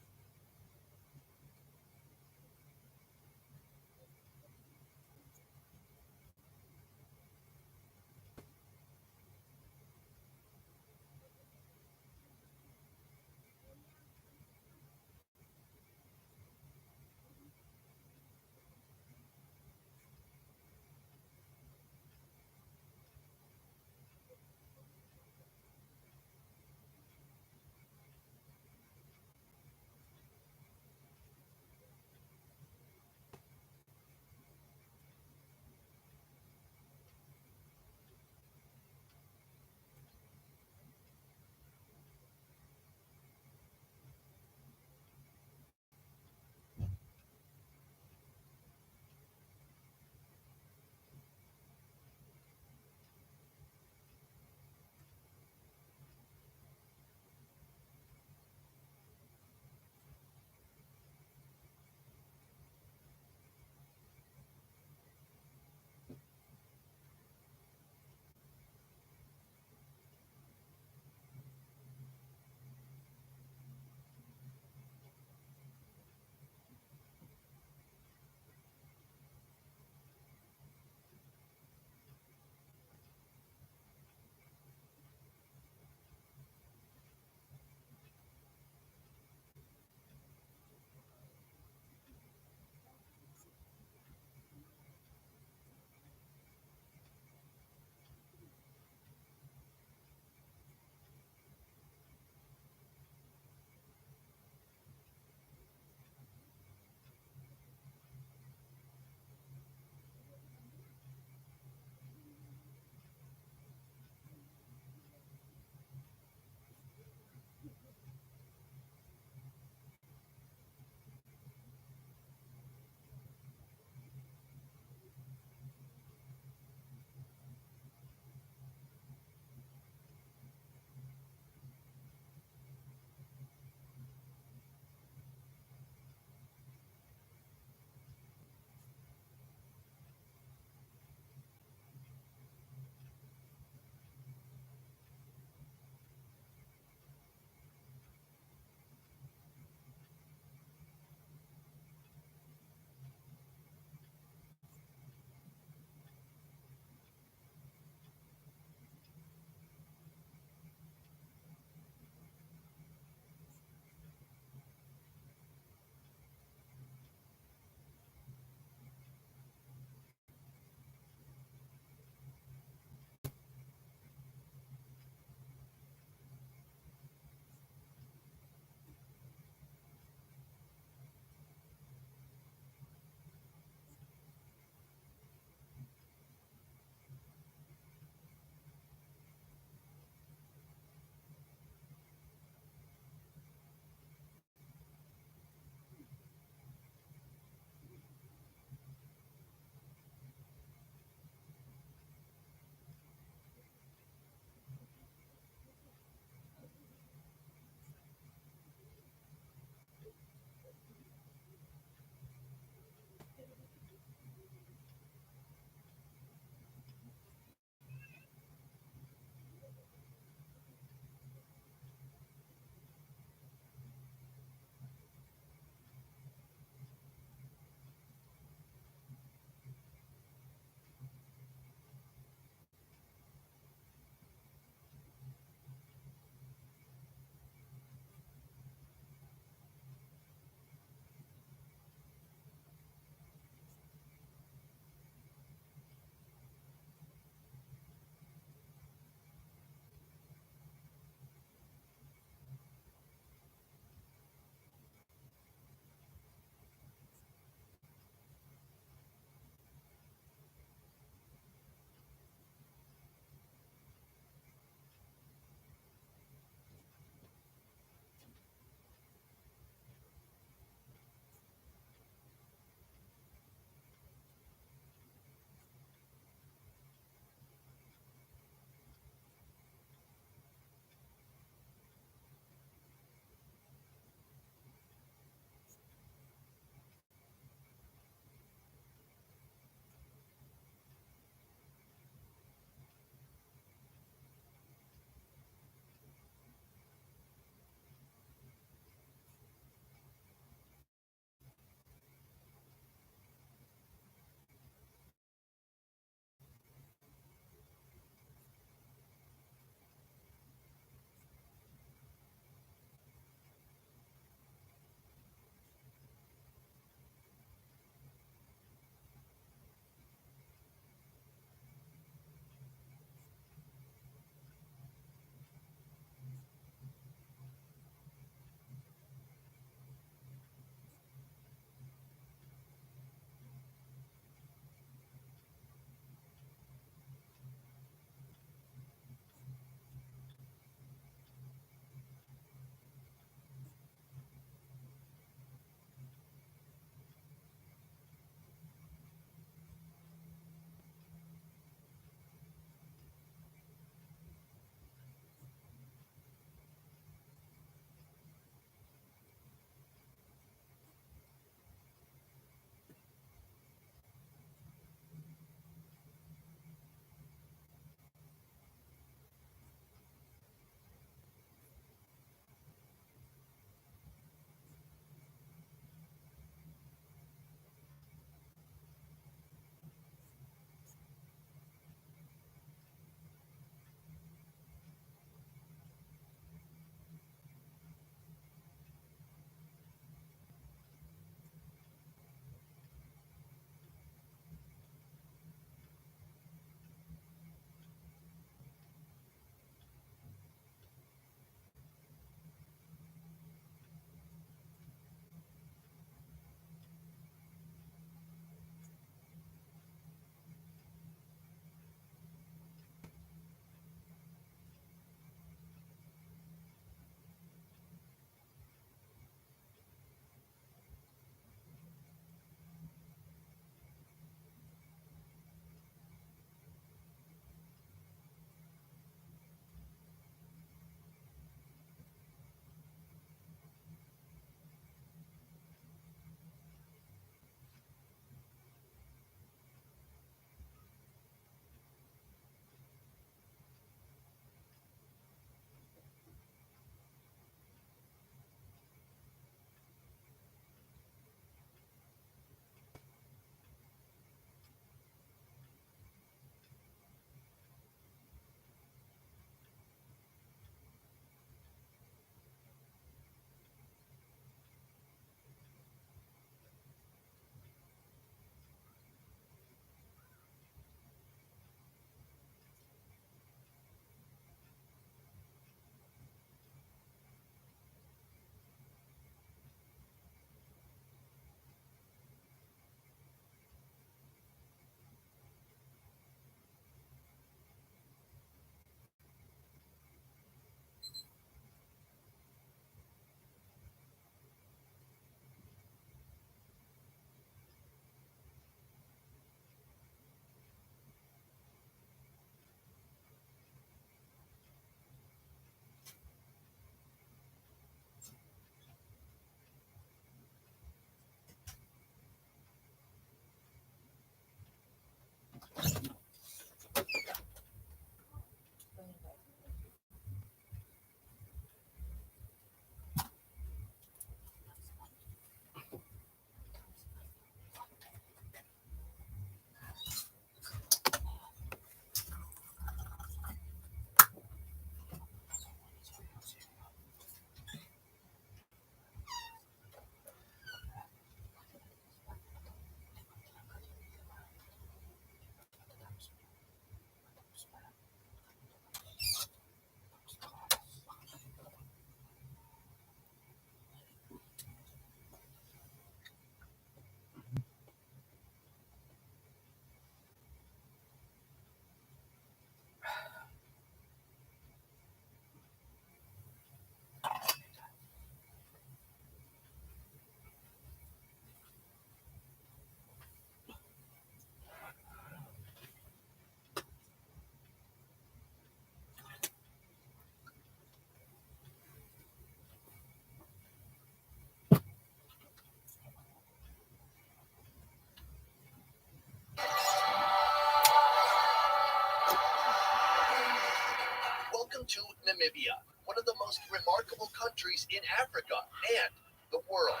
Welcome to Namibia, one of the most remarkable countries in Africa and the world.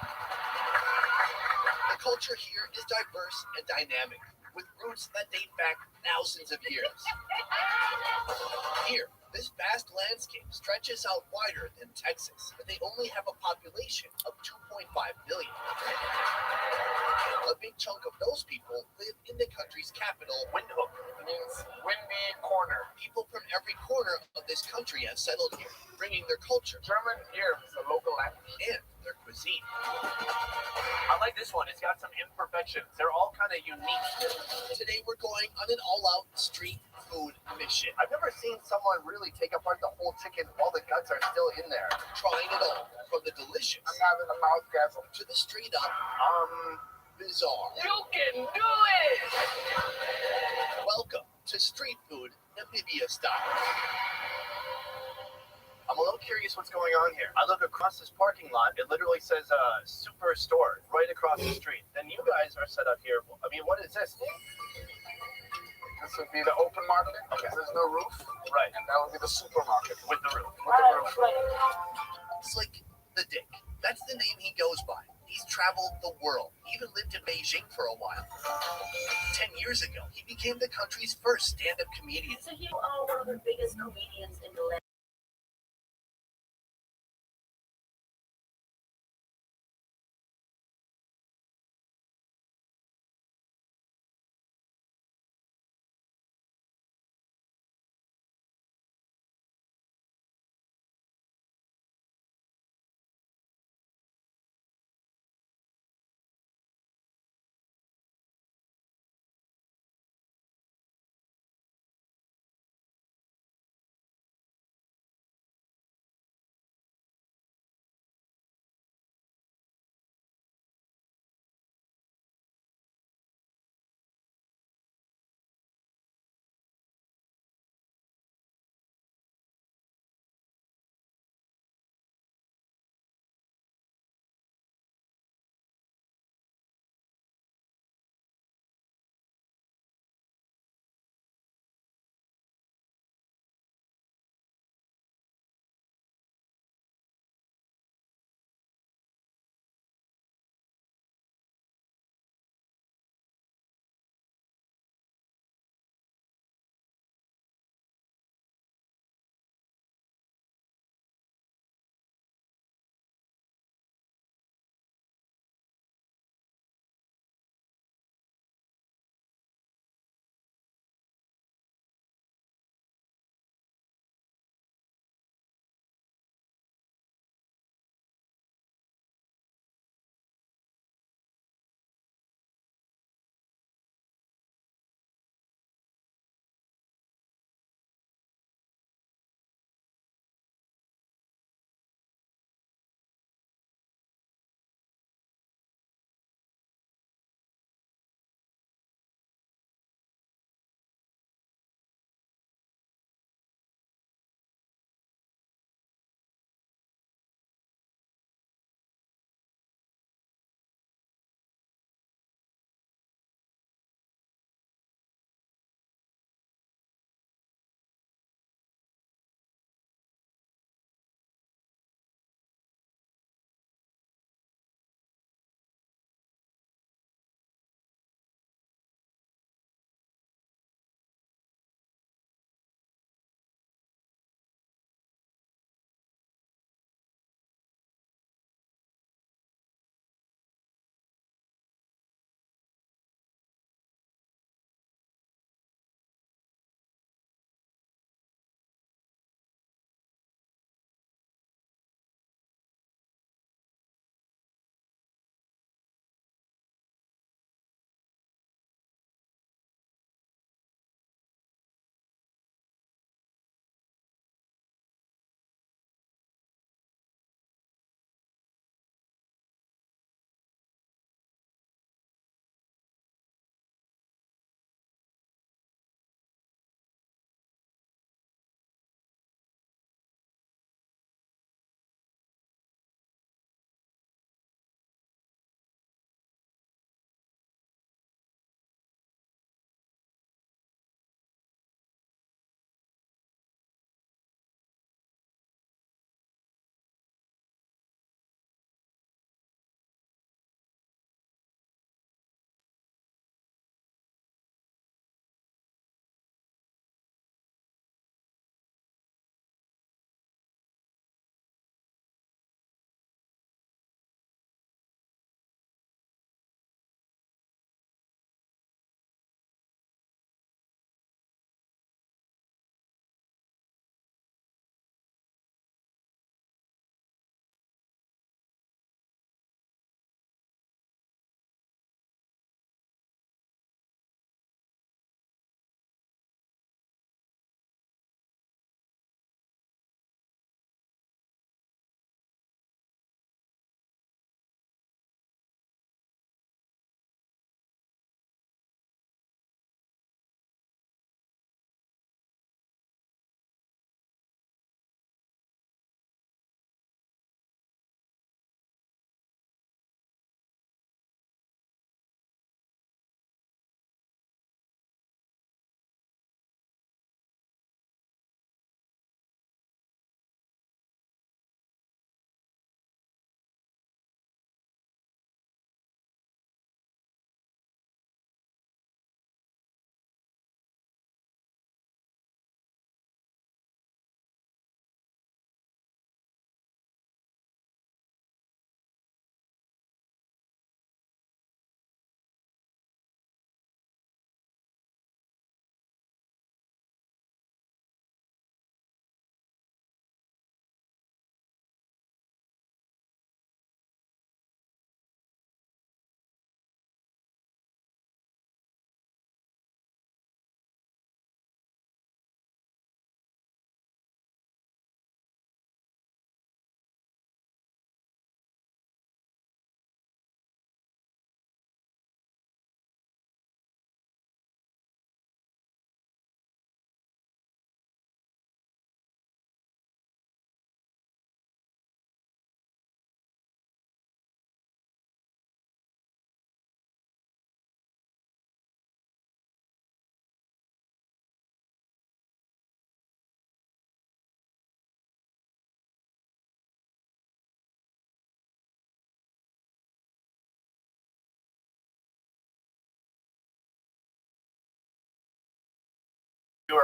The culture here is diverse and dynamic, with roots that date back thousands of years. Here, this vast landscape stretches out wider than Texas, but they only have a population of 2.5 million. A big chunk of those people live in the country's capital, Windhoek. It means windy corner. People from every corner of this country have settled here, bringing their culture. German here is a local language. And their cuisine. I like this one. It's got some imperfections. They're all kind of unique. Today we're going on an all-out street food mission. I've never seen someone really take apart the whole chicken while the guts are still in there. Trying it all, from the delicious, I'm having a mouth gasm, to the straight up, bizarre. You can do it! Welcome to Street Food Namibia Style. I'm a little curious what's going on here. I look across this parking lot. It literally says super store right across the street. Then you guys are set up here. I mean, what is this? This would be the open market. Okay. There's no roof. Right. And that would be the supermarket. With the roof. With the roof. Slick the Dick. That's the name he goes by. He's traveled the world. He even lived in Beijing for a while. 10 years ago, he became the country's first stand-up comedian. So you are one of the biggest comedians in the land.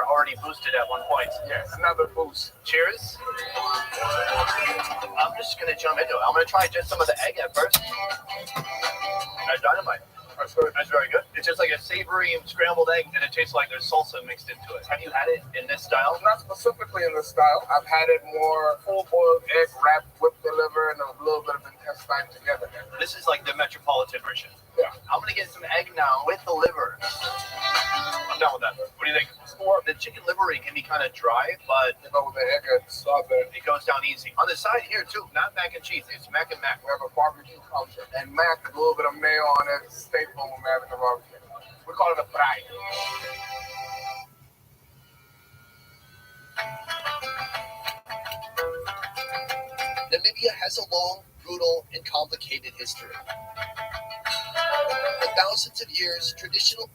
already boosted at one point. Yes, another boost. Cheers. I'm just gonna jump into it. I'm gonna try just some of the egg at first. Dynamite. That's good. That's very good. It's just like a savory scrambled egg, and it tastes like there's salsa mixed into it. Have you had it in this style? Not specifically in this style. I've had it more full-boiled egg wrapped with the liver and a little bit of intestine together. This is like the metropolitan version. Yeah. I'm gonna get some egg now with the liver. I'm down with that. What do you think? The chicken livery can be kind of dry, but You know, with the egg and strawberry. it goes down easy. On the side here too, not mac and cheese. It's mac and mac. We have a barbecue culture. And mac, a little bit of mayo on it. Staple when we're having a barbecue. We call it a fry. Namibia has a long, brutal, and complicated history. For thousands of years, traditional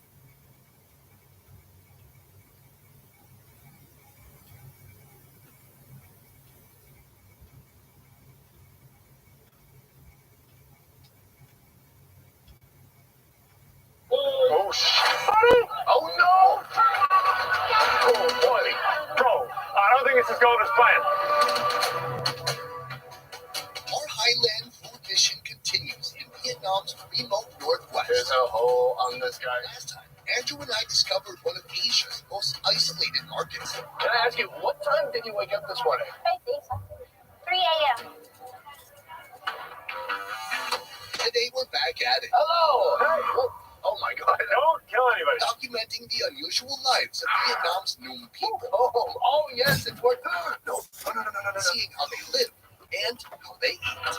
Oh, shit. Oh, no. Oh, boy. Bro, I don't think this is going as planned. our highland food mission continues in Vietnam's remote northwest. There's a hole on this guy. Last time, Andrew and I discovered one of Asia's most isolated markets. Can I ask you, what time did you wake up this morning? I think so. 3 a.m. Today, we're back at it, Hello. Hey. Oh my God. Don't kill anybody. documenting the unusual lives of Vietnam's Noom people, Oh yes, it's worth. No. seeing how they live and how they eat.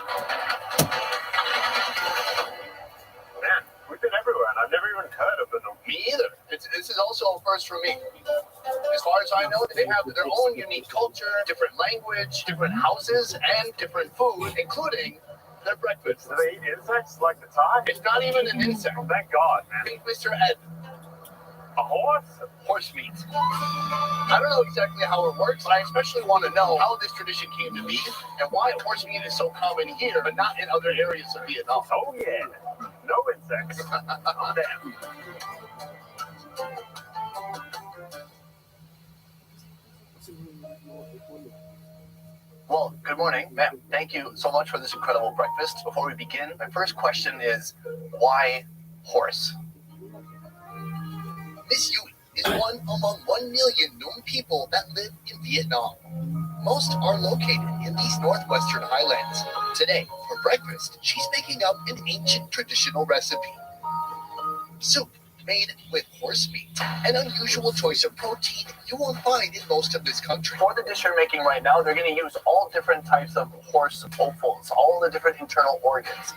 Man, we've been everywhere, and I've never even heard of the Noom. Me either. This is also a first for me. As far as I know, they have their own unique culture, different language, different houses, and different food, including their breakfast. Do they eat insects like the Thai? It's not even an insect. Thank God, man. Meet Mr. Ed. A horse? Horse meat. I don't know exactly how it works, but I especially want to know how this tradition came to be and why horse meat is so common here, but not in other areas of Vietnam. Oh, yeah. No insects. Oh, damn. Well, good morning, ma'am. Thank you so much for this incredible breakfast. Before we begin, my first question is, why horse? Miss Yui is one among 1 million Noom people that live in Vietnam. Most are located in these northwestern highlands. Today, for breakfast, she's making up an ancient traditional recipe. Soup made with horse meat, an unusual choice of protein you won't find in most of this country. For the dish you're making right now, they're going to use all different types of horse offals, all the different internal organs.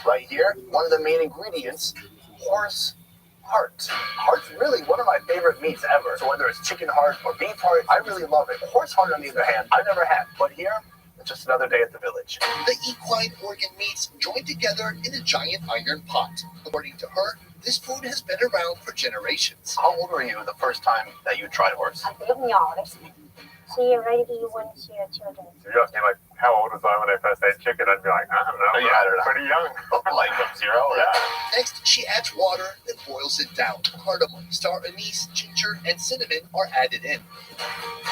Right here, one of the main ingredients, horse heart. Heart's really one of my favorite meats ever. So whether it's chicken heart or beef heart, I really love it. Horse heart, on the other hand, I've never had. But here, it's just another day at the village. The equine organ meats joined together in a giant iron pot. According to her, this food has been around for generations. How old were you the first time that you tried horse? Lúc nhỏ đấy. She already wants your children. If you asked me, like, how old was I when I first ate chicken, I'd be like, I don't know. Yeah, I don't know. Pretty young. Like from zero? Yeah. Next, she adds water, then boils it down. Cardamom, star anise, ginger, and cinnamon are added in.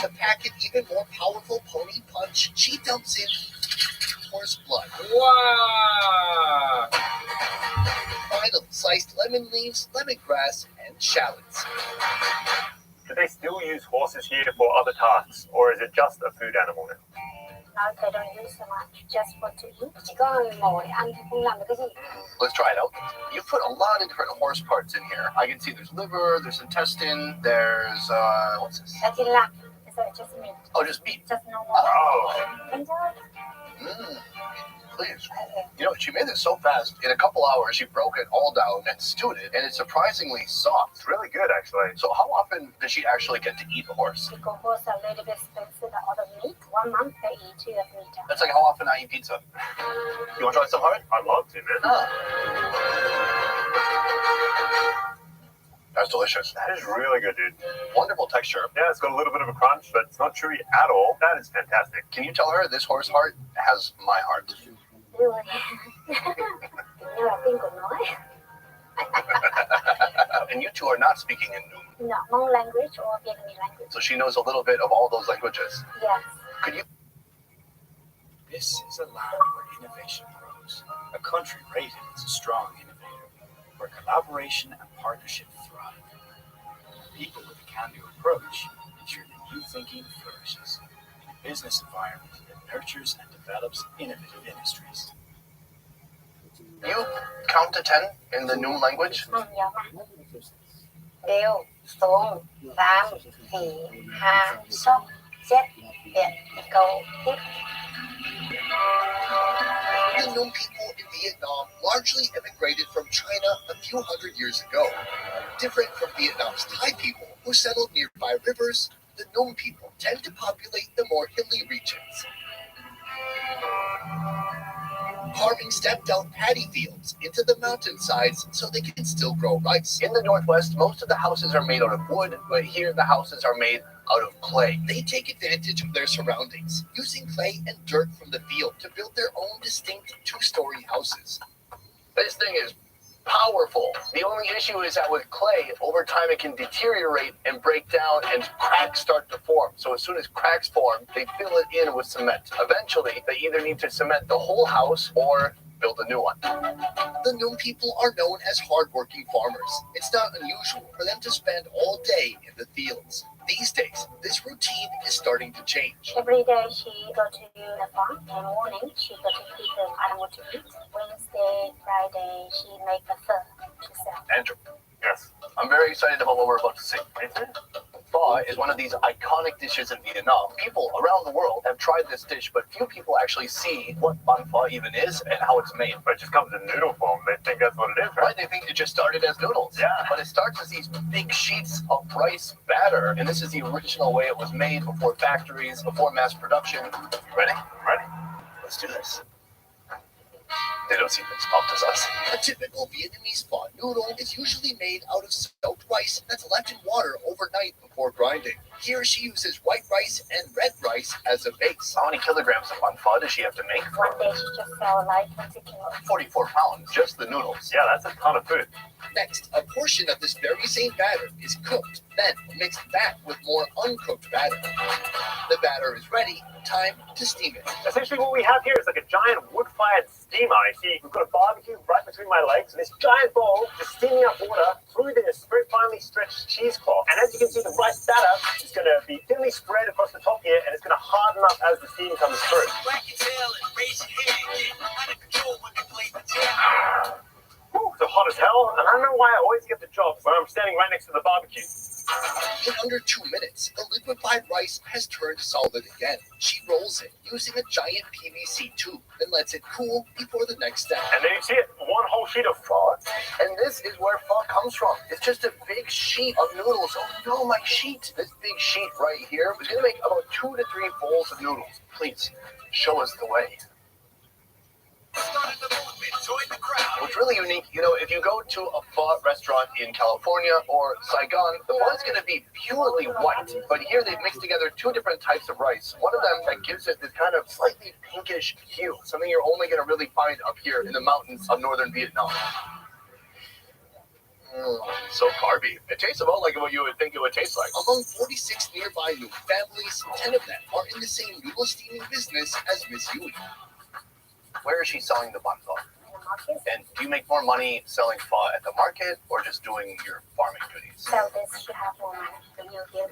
To pack an even more powerful pony punch, she dumps in horse blood. Wow. Finally, sliced lemon leaves, lemongrass, and shallots. Do they still use horses here for other tasks, or is it just a food animal now? Now they don't use so much, just for to eat. Chỉ có ngồi để ăn, không làm được cái gì. Let's try it out. You put a lot of different horse parts in here. I can see there's liver, there's intestine, there's, what's this? That's in lap. So it's just meat, Oh, just meat. just normal. Oh. Enjoy. Please. You know, she made this so fast. In a couple hours, she broke it all down and stewed it, and it's surprisingly soft. It's really good, actually. So how often does she actually get to eat a horse? Because horse are a little bit expensive out of meat. 1 month they eat 2 or 3 times. That's like how often I eat pizza. You want to try some heart? I'd love to, man. That's delicious. That is really good, dude. Wonderful texture. Yeah, it's got a little bit of a crunch, but it's not chewy at all. That is fantastic. Can you tell her this horse heart has my heart? Really. Nhưng mà Tiên cũng nói. And you two are not speaking in Noom. No, Hmong language or Vietnamese language. So she knows a little bit of all those languages. Yes. Could you? This is a land where innovation grows, a country rated as a strong innovator, where collaboration and partnership thrive. People with a can-do approach ensure that new thinking flourishes in a business environment that nurtures and develops innovative industries. You count to 10 in the Noom language? Dạ vâng. Điều, xuống, 8, 4, 5, 6, 7, 8, câu tiếp. The Noom people in Vietnam largely immigrated from China a few hundred years ago. Different from Vietnam's Thai people who settled nearby rivers, the Noom people tend to populate the more hilly regions. Carving stepped-out paddy fields into the mountainsides so they can still grow rice. In the Northwest, most of the houses are made out of wood, but here the houses are made out of clay. They take advantage of their surroundings, using clay and dirt from the field to build their own distinct two-story houses. This thing is powerful. The only issue is that with clay, over time it can deteriorate and break down and cracks start to form. So as soon as cracks form, they fill it in with cement. Eventually, they either need to cement the whole house or build a new one. The Noom people are known as hardworking farmers. It's not unusual for them to spend all day in the fields. These days, this routine is starting to change. Every day she go to the farm. In the morning she go to feed the animal to eat. Wednesday, Friday she make a pho to sell. Andrew. Yes. I'm very excited about what we're about to see. Pho is one of these iconic dishes in Vietnam. People around the world have tried this dish, but few people actually see what banh pho even is and how it's made. But it just comes in noodle form. They think that's what it is, right? Right? They think it just started as noodles. Yeah. But it starts as these big sheets of rice batter, and this is the original way it was made before factories, before mass production. You ready? Ready? Let's do this. They don't seem as pumped as us. A typical Vietnamese pho noodle is usually made out of soaked rice that's left in water overnight before grinding. Here she uses white rice and red rice as a base. How many kilograms of banh pho does she have to make? One day she just sell like 20 kilos. 44 pounds, just the noodles. Yeah, that's a ton of food. Next, a portion of this very same batter is cooked, then mixed back with more uncooked batter. The batter is ready, time to steam it. Essentially what we have here is like a giant wood-fired steamer. You see, we've got a barbecue right between my legs, and this giant bowl just steaming up water through this very finely stretched cheesecloth. And as you can see, the rice batter is going to be thinly spread across the top here, and it's going to harden up as the steam comes through. Whack your tail and raise your hand. Get out of control when you play the tail. Whew, it's hot as hell, and I don't know why I always get the job when I'm standing right next to the barbecue. In under 2 minutes, the liquefied rice has turned solid again. She rolls it using a giant PVC tube, then lets it cool before the next step. And then you see it, one whole sheet of pho. And this is where pho comes from. It's just a big sheet of noodles. Oh no, my sheet. This big sheet right here is going to make about 2 to 3 bowls of noodles. Please, show us the way. Started the movement, join the crowd. What's really unique, if you go to a pho restaurant in California or Saigon, the pho is going to be purely white. But here they've mixed together 2 different types of rice. One of them that gives it this kind of slightly pinkish hue, something you're only going to really find up here in the mountains of northern Vietnam. So carby. It tastes about like what you would think it would taste like. Among 46 nearby Noom families, 10 of them are in the same noodle steaming business as Miss Yui. Where is she selling the banh pho? In the market. And do you make more money selling pho at the market or just doing your farming duties? Sell this she have more money. The new deal.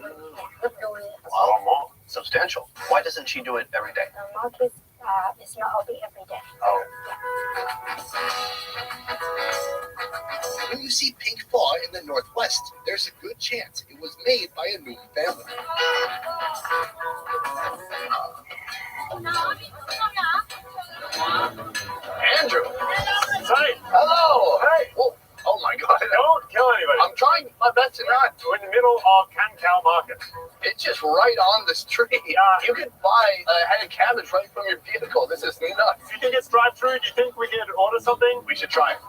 Good doing. Wow, more substantial. Why doesn't she do it every day? The market is not open every day. Oh. When you see pink pho in the Northwest, there's a good chance it was made by a Noom family. Andrew! Sonny! Hello! Hey! Whoa. Oh my god. Don't kill anybody. I'm trying my best to not. We're in the middle of Can Cow Market. It's just right on the street. You could buy a head of cabbage right from your vehicle. This is nuts. Do you think it's drive-through? Do you think we can order something? We should try it.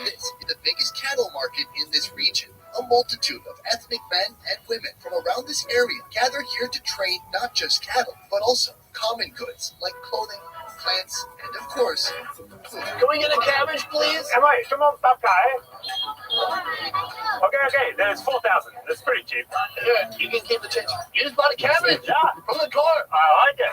This is the biggest cattle market in this region. A multitude of ethnic men and women from around this area gather here to trade not just cattle, but also common goods like clothing, plants, and of course, food. Can we get a cabbage, please? Am I? Come on, stop, guy. Okay, then it's 4,000. That's pretty cheap. Yeah, you can keep the change. You just bought a cabbage. Yeah, From the car. I like it.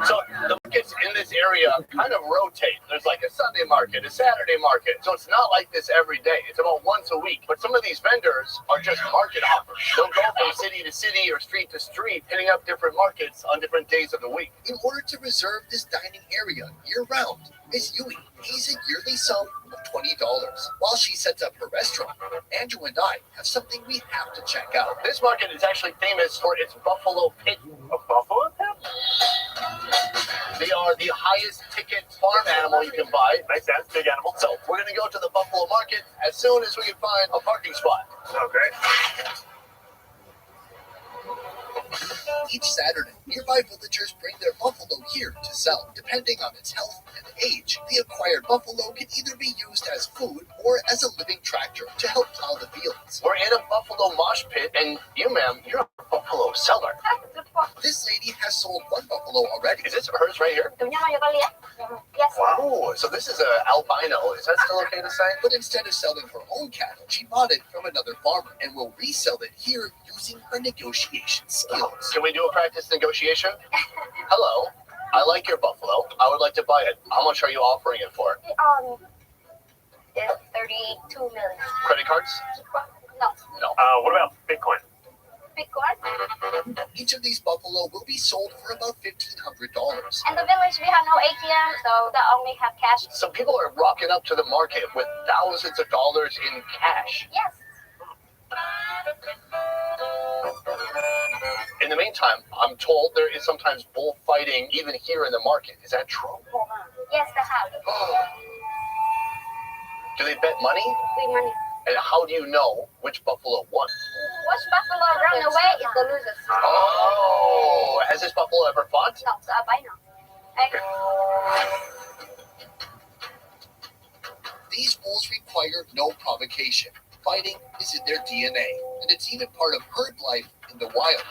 So the markets in this area kind of rotate. There's like a Sunday market, a Saturday market. So it's not like this every day. It's about once a week. But some of these vendors are just market hoppers. They'll go from city to city or street to street, hitting up different markets on different days of the week. In order to reserve this dining area year-round, Miss Yui pays a yearly sum of $20. While she sets up her restaurant, Andrew and I have something we have to check out. This market is actually famous for its buffalo pit. A buffalo pit? They are the highest ticket farm animal you can buy. Makes sense, big animal. So we're going to go to the buffalo market as soon as we can find a parking spot. Okay. Each Saturday, nearby villagers bring their buffalo here to sell. Depending on its health and age, the acquired buffalo can either be used as food or as a living tractor to help plow the fields. We're in a buffalo mosh pit, and you, ma'am, you're a buffalo seller. This lady has sold one buffalo already. Is this hers right here? Yes. Wow, so this is a albino. Is that still okay to say? But instead of selling her own cattle, she bought it from another farmer and will resell it here using her negotiation skills. Can we do a practice negotiation? Hello, I like your buffalo. I would like to buy it. How much are you offering it for? It's 32 million. Credit cards? No. No. What about Bitcoin? Bitcoin. Each of these buffalo will be sold for about $1,500. In the village, we have no ATM, so they only have cash. So people are rocking up to the market with thousands of dollars in cash. Yes. In the meantime, I'm told there is sometimes bullfighting even here in the market. Is that true? Yes, they have. Do they bet money? With money. And how do you know which buffalo won? Which buffalo run away is the losers. Oh, has this buffalo ever fought? No, the albino. These bulls require no provocation. Fighting is in their DNA, and it's even part of herd life in the wild.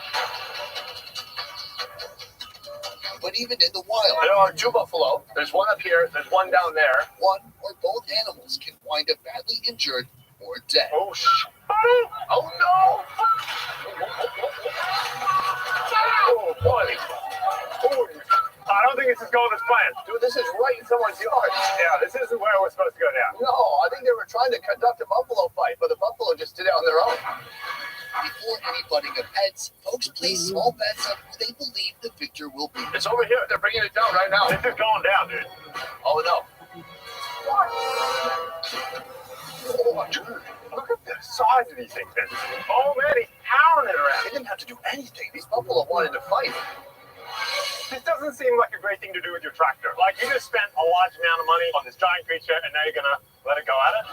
But even in the wild, There are two buffalo. There's one up here. There's one down there. one or both animals can wind up badly injured or dead. Oh, Oh no! Oh, boy. Oh, I don't think this is going as planned. Dude, this is right in someone's yard. Yeah, this isn't where we're supposed to go down. No, I think they were trying to conduct a buffalo fight, but the buffalo just did it on their own. Before any butting of heads, folks place small bets on who they believe the victor will be. It's over here. They're bringing it down right now. This is going down, dude. Oh no! Oh, dude, Look at the size of these things, man. Oh, man, he's powering it around. they didn't have to do anything. These buffalo wanted to fight. This doesn't seem like a great thing to do with your tractor. Like, you just spent a large amount of money on this giant creature, and now you're gonna let it go at it?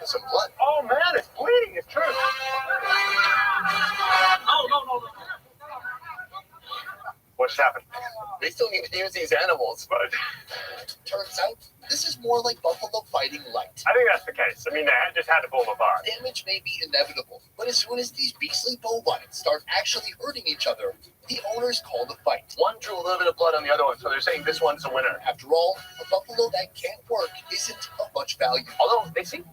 Some blood. Oh, man, it's bleeding. It's true. No. What just happened? They still need to use these animals. But Turns out, this is more like buffalo fighting light. I think that's the case. I mean, they just had to pull them apart. Damage may be inevitable, but as soon as these beastly bovines start actually hurting each other, the owners call the fight. One drew a little bit of blood on the other one, so they're saying this one's the winner. After all, a buffalo that can't work isn't of much value. Although they seem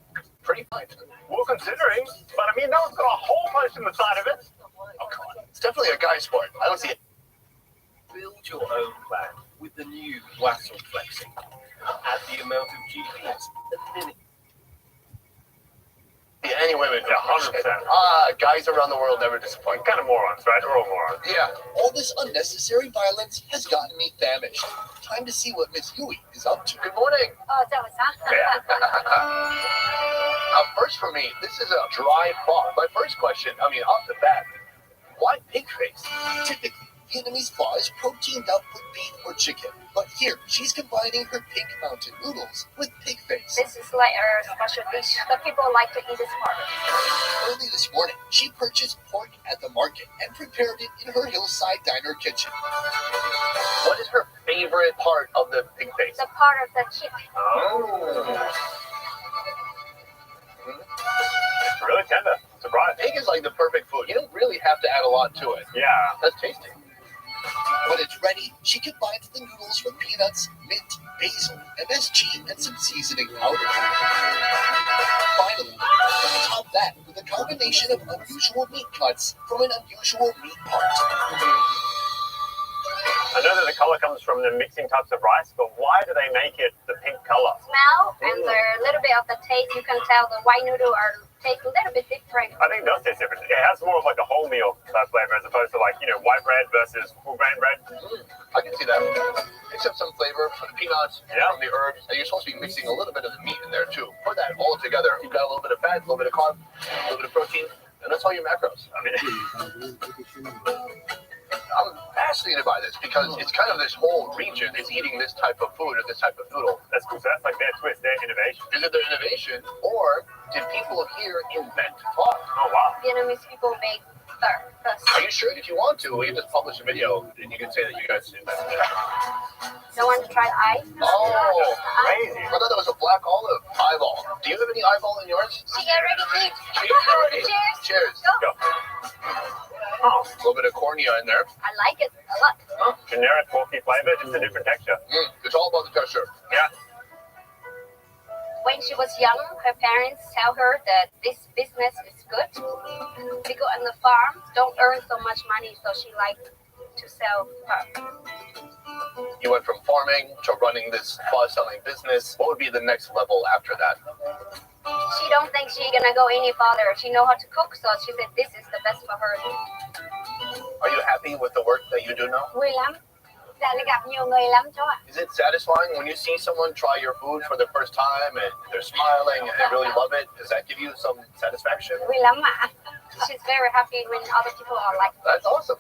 pretty fine. Well, considering, but I mean, that one's got a hole punched in the side of it. Oh, come on. It's definitely a guy sport. I don't see it. Build your own plan with the new Wassel Flexing. Add the amount of GPS a minute. Yeah, any women. Yeah, 100%. Guys around the world never disappoint. Kind of morons, right? We're all morons. Yeah. All this unnecessary violence has gotten me famished. Time to see what Miss Yui is up to. Good morning. Yeah. First for me, this is a dry pho. My first question, off the bat, why pig face? Typically, Vietnamese pho is proteined up with beef or chicken, but here she's combining her pink mountain noodles with pig face. This is like a special dish. The people like to eat this part. Early this morning, she purchased pork at the market and prepared it in her hillside diner kitchen. What is her favorite part of the pig face? The part of the chicken. Oh. It's really tender. Surprise. Pig is like the perfect food. You don't really have to add a lot to it. Yeah. That's tasty. When it's ready, she combines the noodles with peanuts, mint, basil, MSG, and some seasoning powder. Finally, top that with a combination of unusual meat cuts from an unusual meat part. I know that the color comes from the mixing types of rice, but why do they make it the pink color? Smell and a little bit of the taste, you can tell the white noodle are taste a little bit different. I think it does taste different. It has more of like a wholemeal type flavor as opposed to like, white bread versus full grain bread. I can see that. Picks up some flavor from the peanuts, Yeah. from the herbs, and you're supposed to be mixing a little bit of the meat in there too. Put that all together, you've got a little bit of fat, a little bit of carb, a little bit of protein, and that's all your macros. I mean, I'm fascinated by this because it's kind of this whole region is eating this type of food or this type of noodle. that's cool. So that's like their twist, their innovation. Is it their innovation, or did people here invent pho? Oh, wow. Vietnamese people make phở first. Are you sure? If you want to, we can just publish a video and you can say that you guys invented it. Don't want to try the ice? Oh, Crazy. I thought that was a black olive eyeball. Do you have any eyeball in yours? She already eat. Cheers. Cheers. Go. Oh, A little bit of cornea in there. I like it a lot. generic porky flavor, just a different texture. It's all about the texture. Yeah. When she was young, her parents tell her that this business is good. People on the farm don't earn so much money, so she liked to sell phở. You went from farming to running this pho selling business. What would be the next level after that? She don't think she gonna go any farther. She know how to cook, so she said this is the best for her. Are you happy with the work that you do now? Vui lắm. Dạ là gặp nhiều người lắm cháu ạ. Is it satisfying when you see someone try your food for the first time and they're smiling and they really love it? Does that give you some satisfaction? Vui lắm ạ. She's very happy when other people are like, That's awesome.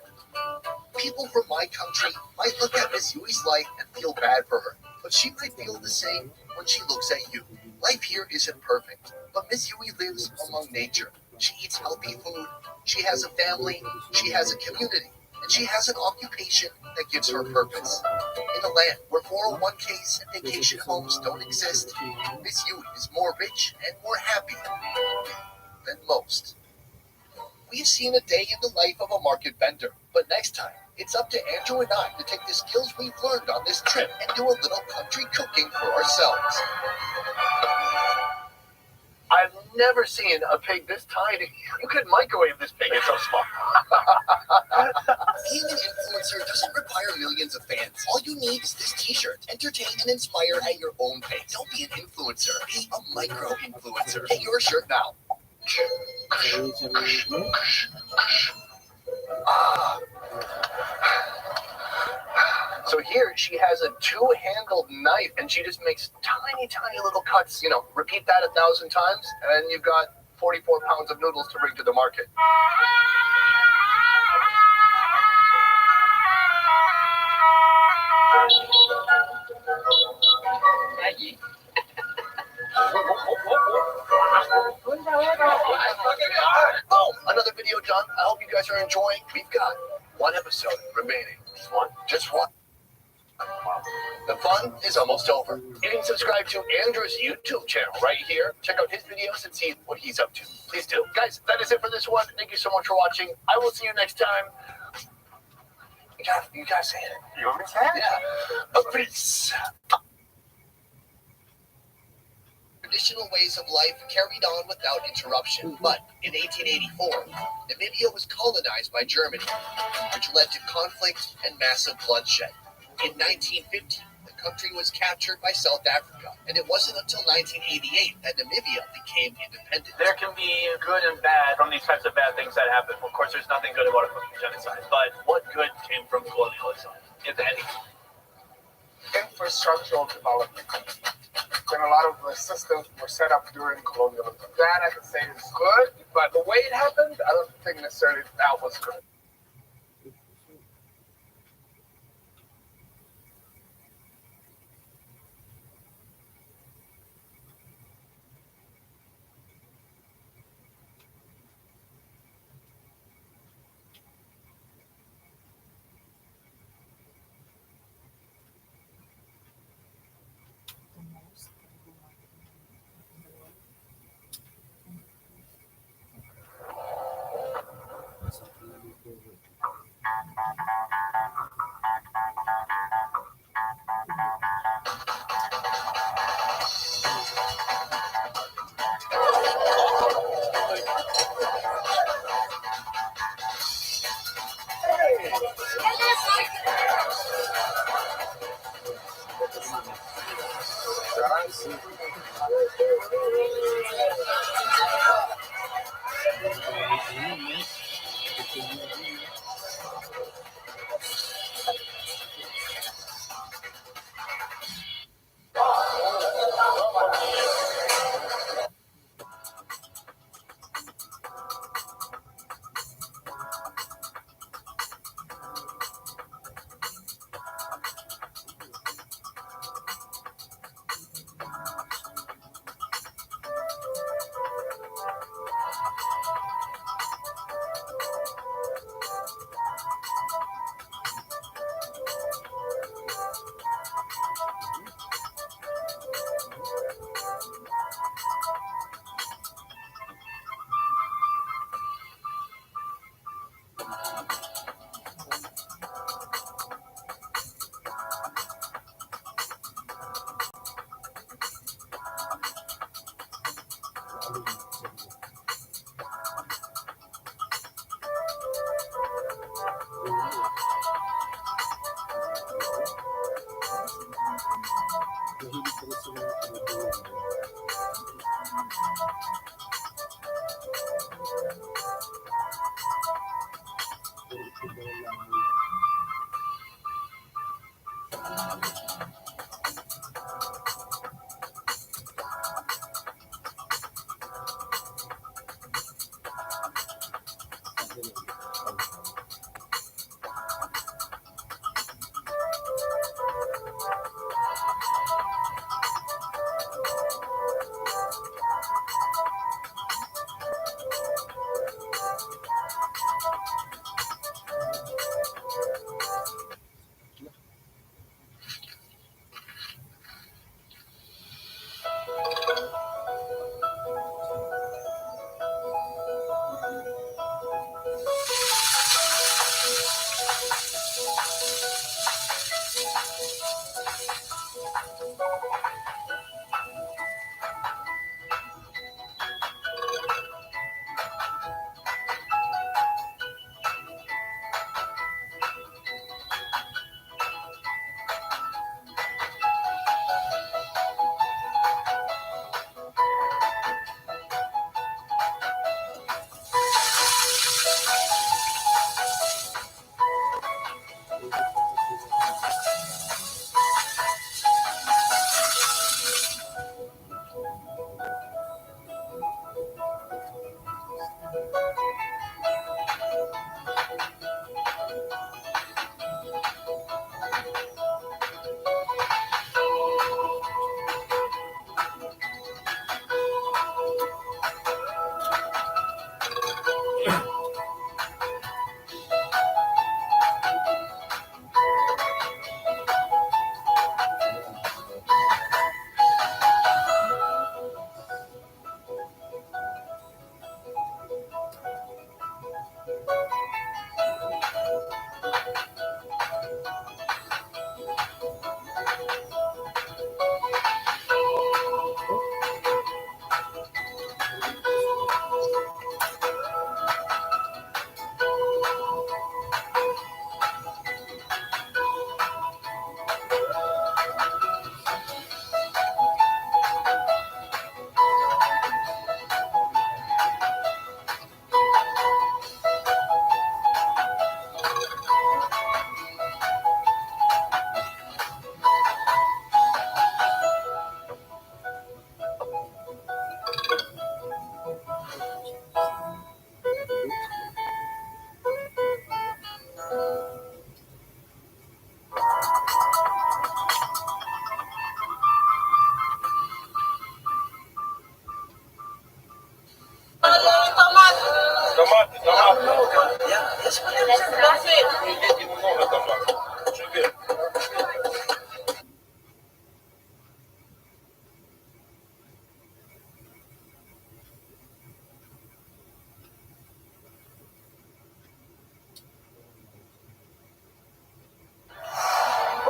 People from my country might look at Miss Yui's life and feel bad for her, but she might feel the same when she looks at you. Life here isn't perfect, but Miss Yui lives among nature. She eats healthy food, she has a family, she has a community, and she has an occupation that gives her purpose. In a land where 401ks and vacation homes don't exist, Miss Yui is more rich and more happy than most. We've seen a day in the life of a market vendor, but next time, it's up to Andrew and I to take the skills we've learned on this trip and do a little country cooking for ourselves. I've never seen a pig this tiny. You could microwave this pig, it's so small. Being an influencer doesn't require millions of fans. All you need is this t-shirt. Entertain and inspire at your own pace. Don't be an influencer. Be a micro-influencer. Get your shirt now. So here she has a two-handled knife and she just makes tiny, tiny little cuts. Repeat that 1,000 times and you've got 44 pounds of noodles to bring to the market. Boom! Another video done. I hope you guys are enjoying. We've got one episode remaining. Just one. The fun is almost over. You can subscribe to Andrew's YouTube channel right here. Check out his videos and see what he's up to. Please do. Guys, that is it for this one. Thank you so much for watching. I will see you next time. You guys say it. You want me to say it? Yeah. Peace. Traditional ways of life carried on without interruption. But in 1884, Namibia was colonized by Germany, which led to conflict and massive bloodshed. In 1950, the country was captured by South Africa, and it wasn't until 1988 that Namibia became independent. There can be good and bad from these types of bad things that happen. Of course, there's nothing good about a genocide, but what good came from colonialism, if any? Infrastructural development. And a lot of the systems were set up during colonialism. That I can say is good, but the way it happened, I don't think necessarily that was good. Sa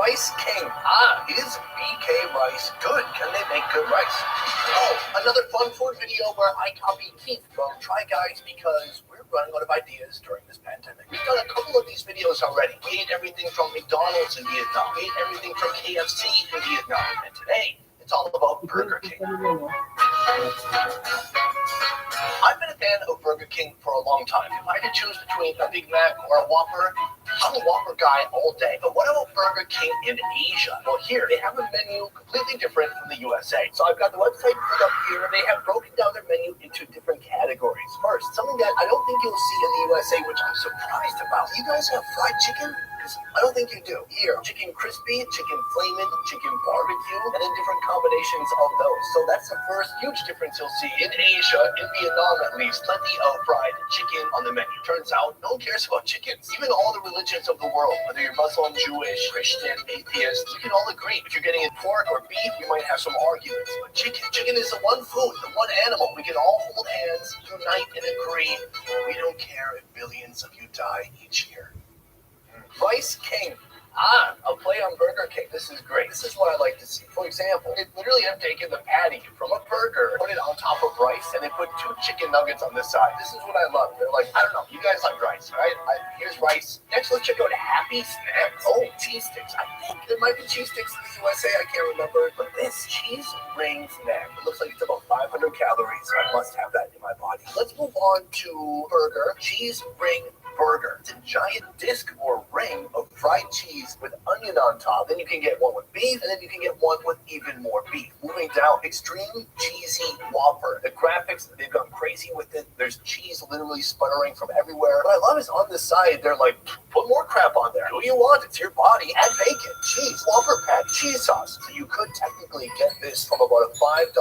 Rice King. Ah, is BK Rice good? Can they make good rice? Oh, another fun food video where I copied Keith from Try Guys because we're running out of ideas during this pandemic. We've done a couple of these videos already. We ate everything from McDonald's in Vietnam. We ate everything from KFC in Vietnam. And today, It's all about Burger King. I've been a fan of Burger King for a long time. If I had to choose between a Big Mac or a Whopper, I'm a Whopper guy all day. But what about Burger King in Asia? Well, here, they have a menu completely different from the USA. So I've got the website put up here, and they have broken down their menu into different categories. First, something that I don't think you'll see in the USA, which I'm surprised about. You guys have fried chicken? I don't think you do. Here, chicken crispy, chicken flamin', chicken barbecue, and then different combinations of those. So that's the first huge difference you'll see in Asia, in Vietnam at least. Plenty of fried chicken on the menu. Turns out, no one cares about chickens. Even all the religions of the world, whether you're Muslim, Jewish, Christian, atheist, we can all agree. If you're getting in pork or beef, we might have some arguments. But chicken is the one food, the one animal. We can all hold hands, unite, and agree. We don't care if billions of you die each year. Rice King. A play on Burger King. This is great. This is what I like to see. For example, they literally have taken the patty from a burger, put it on top of rice, and they put 2 chicken nuggets on the side. This is what I love. They're like, I don't know, you guys like rice, right? Here's rice. Next, let's check out Happy Snacks. Oh, cheese sticks. I think there might be cheese sticks in the USA. I can't remember. But this cheese ring snack, it looks like it's about 500 calories. So I must have that in my body. Let's move on to burger. Cheese ring burger. It's a giant disc or ring of fried cheese with onion on top. Then you can get one with beef, and then you can get one with even more beef. Moving down, extreme cheesy Whopper. The graphics, they've gone crazy with it. There's cheese literally sputtering from everywhere. What I love is on the side, they're like, put more crap on there. Do what you want. It's your body. Add bacon, cheese, Whopper patty, cheese sauce. So you could technically get this from about a $5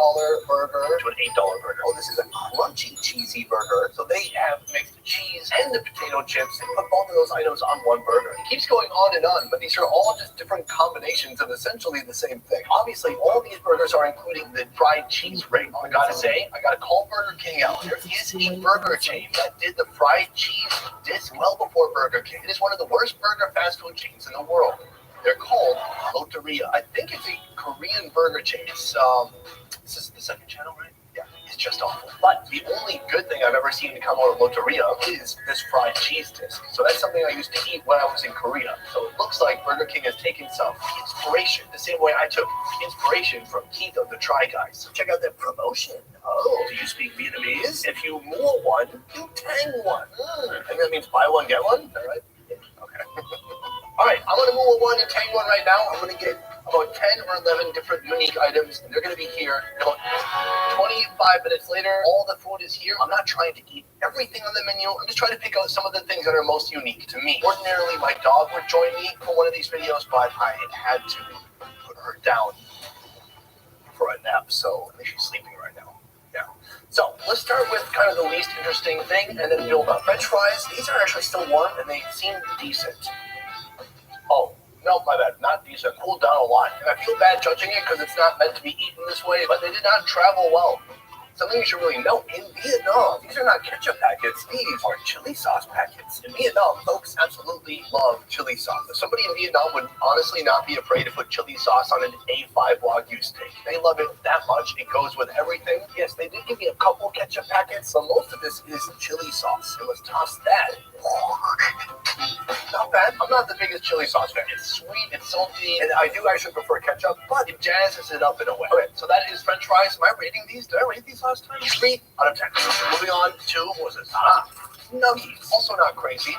burger to an $8 burger. Oh, this is a crunchy cheesy burger. So they have mixed the cheese and the potato chips and put both of those items on one burger. It keeps going on and on, but these are all just different combinations of essentially the same thing. Obviously, all these burgers are including the fried cheese ring. I gotta say, I gotta call Burger King out. There is a burger chain that did the fried cheese disc well before Burger King. It is one of the worst burger fast food chains in the world. They're called Loteria. I think it's a Korean burger chain. It's this is the second channel, right? Yeah, it's just awful. But the only good thing I've ever seen to come out of Loteria is this fried cheese disc. So that's something I used to eat when I was in Korea. So it looks like Burger King has taken some inspiration, the same way I took inspiration from Keith of the Try Guys. So check out their promotion. Oh, do you speak Vietnamese? If you mua one, you tang one. And that means buy one, get one? Is that right? Yeah. Okay. All right, I'm going to move one and tang one right now. I'm going to get about 10 or 11 different unique items, and they're going to be here about 25 minutes later. All the food is here. I'm not trying to eat everything on the menu. I'm just trying to pick out some of the things that are most unique to me. Ordinarily, my dog would join me for one of these videos, but I had to put her down for a nap, so I think she's sleeping right now. Yeah. So let's start with kind of the least interesting thing, and then build up. French fries, these are actually still warm, and they seem decent. Oh, no, my bad. Not decent. Cooled down a lot. And I feel bad judging it because it's not meant to be eaten this way, but they did not travel well. Something you should really know, in Vietnam, these are not ketchup packets, these are chili sauce packets. In Vietnam, folks absolutely love chili sauce. Somebody in Vietnam would honestly not be afraid to put chili sauce on an A5 Wagyu steak. They love it that much, it goes with everything. Yes, they did give me a couple ketchup packets, but most of this is chili sauce. And let's toss that. Not bad. I'm not the biggest chili sauce fan. It's sweet, it's salty, and I do actually prefer ketchup, but it jazzes it up in a way. Okay, so that is French fries. Am I rating these? Did I rate these last time? 3 out of 10. Moving on to, what was this? Nuggies. Also not crazy.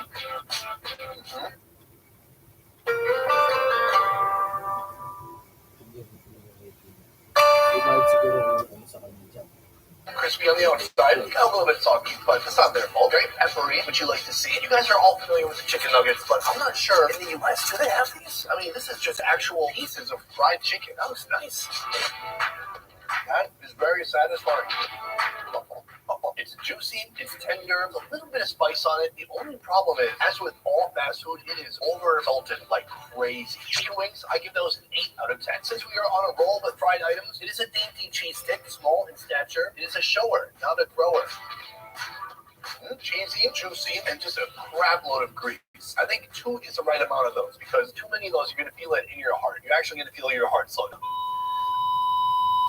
Crispy on the outside, got a little bit soggy, but it's not their fault. Very peppery, which you like to see. You guys are all familiar with the chicken nuggets, but I'm not sure in the US, do they have these? I mean, this is just actual pieces of fried chicken. That looks nice. That is very satisfying. It's juicy, it's tender, a little bit of spice on it. The only problem is, as with all fast food, it is over salted like crazy. Chicken wings, I give those an 8 out of 10. Since we are on a roll with fried items, it is a dainty cheese stick, small in stature. It is a shower, not a grower. Cheesy, juicy, and just a crap load of grease. I think 2 is the right amount of those, because too many of those, you're going to feel it in your heart. You're actually going to feel your heart slow down.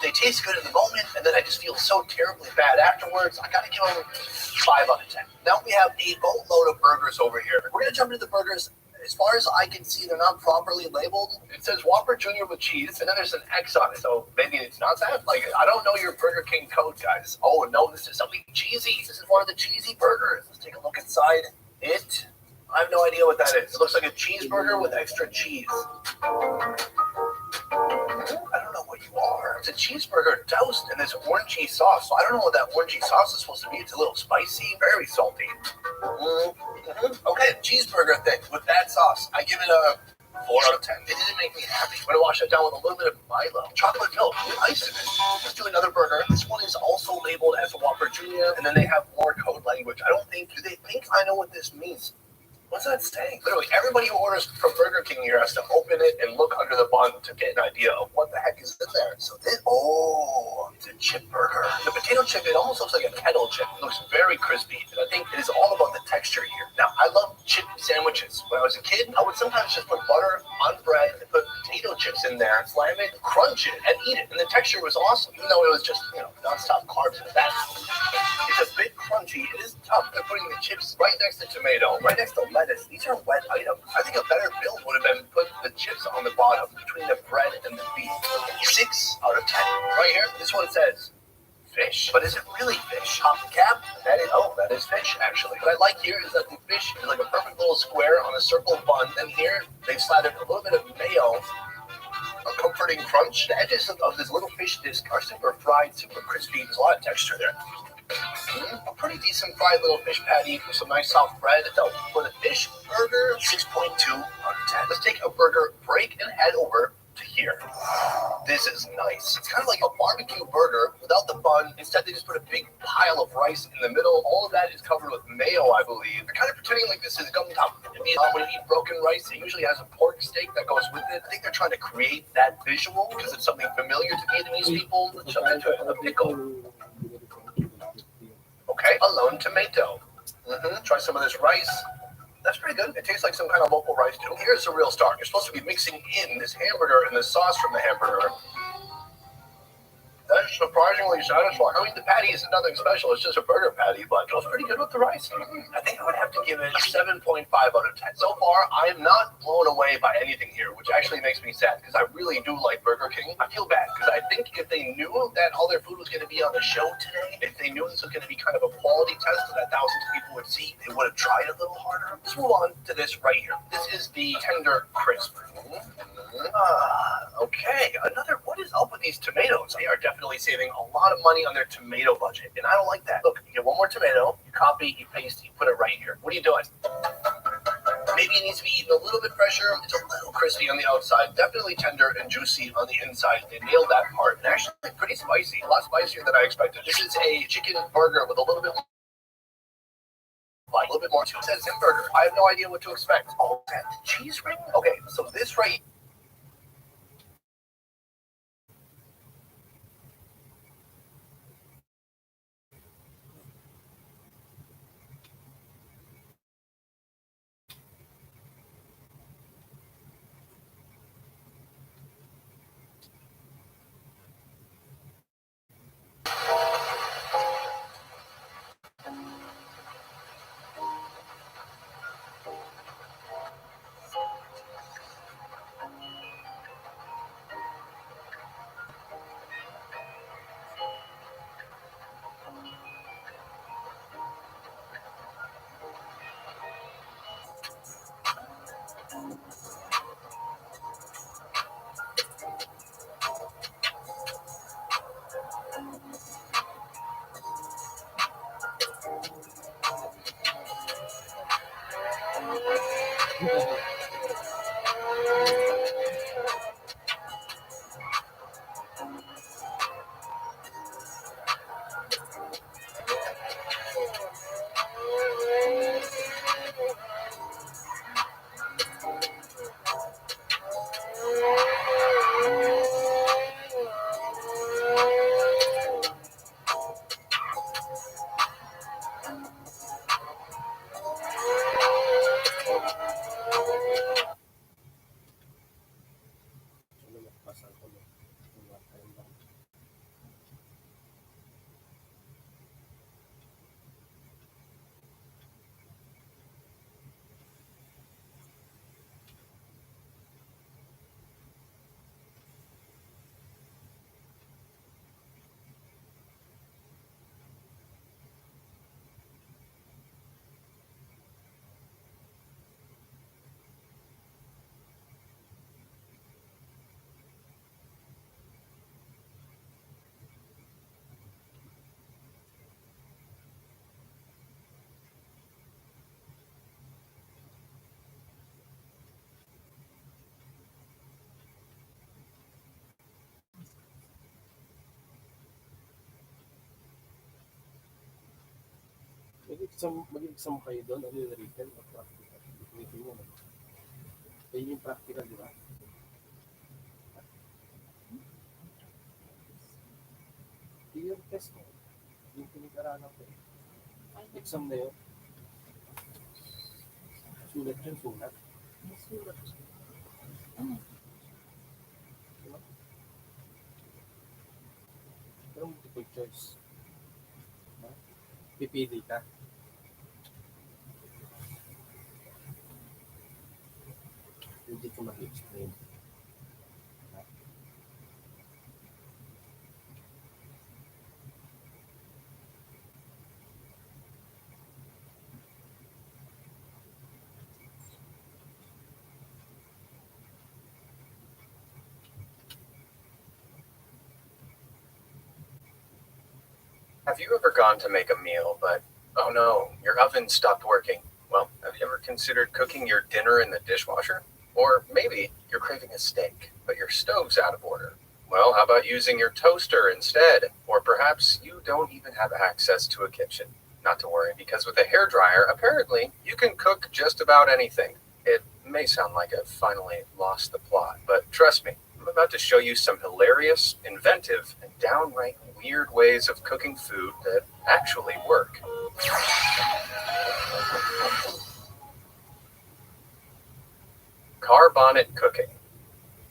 They taste good in the moment, and then I just feel so terribly bad afterwards. I gotta give them 5 out of 10. Now we have a boatload of burgers over here. We're gonna jump into the burgers As far as I can see, they're not properly labeled. It says Whopper Jr. with cheese, and then there's an X on it. So maybe it's not that. Like, I don't know your Burger King code, guys. Oh, no, this is something cheesy. This is one of the cheesy burgers. Let's take a look inside it. I have no idea what that is. It looks like a cheeseburger with extra cheese. I don't know what you are. It's a cheeseburger doused in this orangey sauce. So I don't know what that orangey sauce is supposed to be. It's a little spicy, very salty. Okay, cheeseburger thing with that sauce. I give it a 4 out of 10. It didn't make me happy. I'm gonna wash it down with a little bit of Milo, chocolate milk, with ice in it. Let's do another burger. This one is also labeled as a Whopper Jr. And then they have more code language. I don't think. Do they think I know what this means? What's that saying? Literally, everybody who orders from Burger King here has to open it and look under the bun to get an idea of what the heck is in there. So this, it's a chip burger. The potato chip, it almost looks like a kettle chip. It looks very crispy, and I think it is all about the texture here. Now, I love chip sandwiches. When I was a kid, I would sometimes just put butter on bread and put potato chips in there, slam it, crunch it, and eat it. And the texture was awesome, even though it was just, nonstop carbs in the back. It's a bit crunchy. It is tough. They're putting the chips right next to tomato, right next to lettuce. These are wet items. I think a better build would have been put the chips on the bottom between the bread and the beef. 6 out of 10. Right here, this one says fish. But is it really fish? Top cap? That is fish, actually. What I like here is that the fish is like a perfect little square on a circle bun. And here, they've slathered a little bit of mayo. A comforting crunch. The edges of this little fish disc are super fried, super crispy. There's a lot of texture there. A pretty decent fried little fish patty with some nice soft bread. So for the fish burger, 6.2 out of 10. Let's take a burger break and head over to here. This is nice. It's kind of like a barbecue burger without the bun. Instead, they just put a big pile of rice in the middle. All of that is covered with mayo, I believe. They're kind of pretending like this is gum top. When you eat broken rice, it usually has a pork steak that goes with it. I think they're trying to create that visual because it's something familiar to Vietnamese people. Let's jump into it. A pickle. Okay, a lone tomato. Try some of this rice. That's pretty good. It tastes like some kind of local rice too. Here's the real star. You're supposed to be mixing in this hamburger and the sauce from the hamburger. That is surprisingly satisfying. I mean, the patty isn't nothing special. It's just a burger patty, but it goes pretty good with the rice. I think I would have to give it a 7.5 out of 10. So far, I am not blown away by anything here, which actually makes me sad because I really do like Burger King. I feel bad because I think if they knew that all their food was going to be on the show today, if they knew this was going to be kind of a quality test that thousands of people would see, they would have tried a little harder. Let's move on to this right here. This is the tender crisp. Okay, what is up with these tomatoes? They are definitely saving a lot of money on their tomato budget, and I don't like that. Look, you get one more tomato, you copy, you paste, you put it right here. What are you doing? Maybe it needs to be eaten a little bit fresher. It's a little crispy on the outside, definitely tender and juicy on the inside. They nailed that part, and actually pretty spicy, a lot spicier than I expected. This is a chicken burger with a little bit more. It says Zimburger. I have no idea what to expect. Oh, that cheese ring? Okay, so this right. Mag-exam kayo doon, ano yung written o practical? Written mo, ano? Ayun yung practical, di ba? Yung test mo, yung pinag-aralan ko. Exam na yun. Sulat yun, sulat. Diba? Pero multiple choice. Diba? Pipili ka. Hindi ko mag-explain. Have you ever gone to make a meal, but oh no, your oven stopped working? Well, have you ever considered cooking your dinner in the dishwasher? Or maybe you're craving a steak, but your stove's out of order. Well, how about using your toaster instead? Or perhaps you don't even have access to a kitchen. Not to worry, because with a hairdryer, apparently you can cook just about anything. It may sound like I've finally lost the plot, but trust me, I'm about to show you some hilarious, inventive, and downright weird ways of cooking food that actually work. Car bonnet cooking.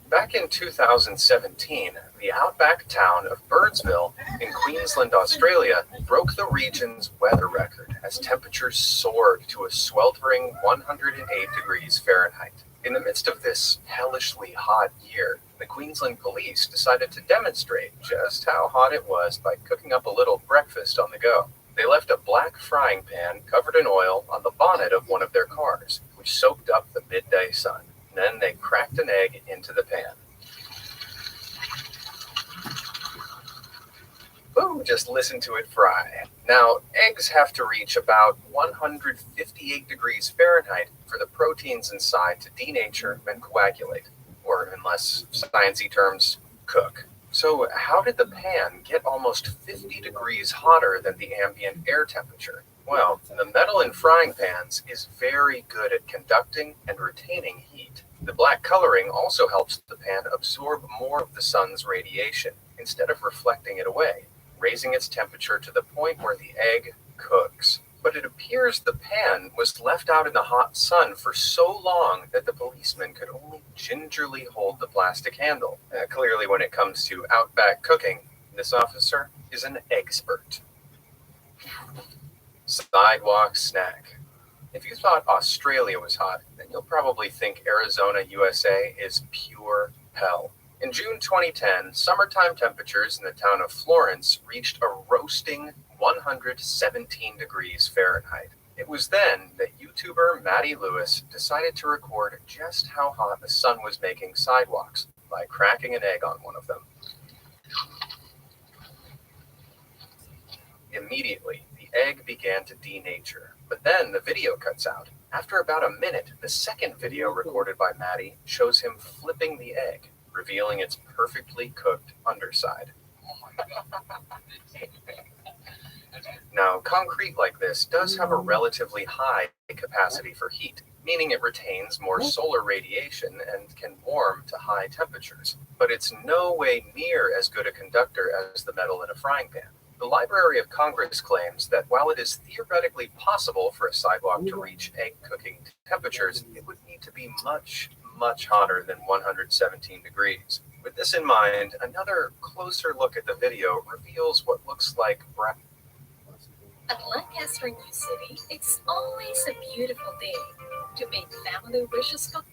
Back in 2017, the outback town of Birdsville in Queensland, Australia, broke the region's weather record as temperatures soared to a sweltering 108 degrees Fahrenheit. In the midst of this hellishly hot year, the Queensland police decided to demonstrate just how hot it was by cooking up a little breakfast on the go. They left a black frying pan covered in oil on the bonnet of one of their cars, which soaked up the midday sun. Then they cracked an egg into the pan. Ooh, just listen to it fry. Now, eggs have to reach about 158 degrees Fahrenheit for the proteins inside to denature and coagulate, or in less sciencey terms, cook. So how did the pan get almost 50 degrees hotter than the ambient air temperature? Well, the metal in frying pans is very good at conducting and retaining heat. The black coloring also helps the pan absorb more of the sun's radiation instead of reflecting it away, raising its temperature to the point where the egg cooks. But it appears the pan was left out in the hot sun for so long that the policeman could only gingerly hold the plastic handle. Clearly, when it comes to outback cooking, this officer is an expert. Sidewalk snack. If you thought Australia was hot, then you'll probably think Arizona, USA is pure hell. In June 2010, summertime temperatures in the town of Florence reached a roasting 117 degrees Fahrenheit. It was then that YouTuber Maddie Lewis decided to record just how hot the sun was making sidewalks by cracking an egg on one of them. Immediately, the egg began to denature, but then the video cuts out. After about a minute, the second video recorded by Maddie shows him flipping the egg, revealing its perfectly cooked underside. Now, concrete like this does have a relatively high capacity for heat, meaning it retains more solar radiation and can warm to high temperatures, but it's no way near as good a conductor as the metal in a frying pan. The Library of Congress claims that while it is theoretically possible for a sidewalk to reach egg cooking temperatures, it would need to be much, much hotter than 117 degrees. With this in mind, another closer look at the video reveals what looks like At Lancaster New City, it's always a beautiful day to make family wishes come.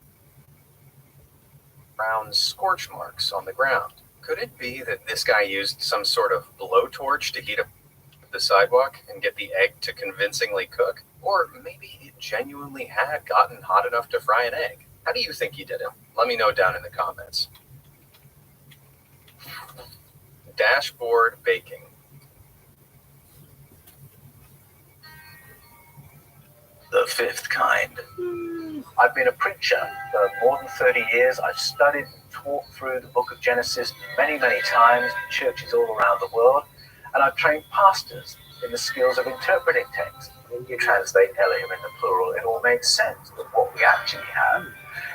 brown scorch marks on the ground. Could it be that this guy used some sort of blowtorch to heat up the sidewalk and get the egg to convincingly cook? Or maybe it genuinely had gotten hot enough to fry an egg? How do you think he did it? Let me know down in the comments. Dashboard baking. The fifth kind. I've been a preacher for more than 30 years. I've studied and taught through the book of Genesis many, many times in churches all around the world. And I've trained pastors in the skills of interpreting text. You translate Elohim in the plural, it all makes sense. But what we actually have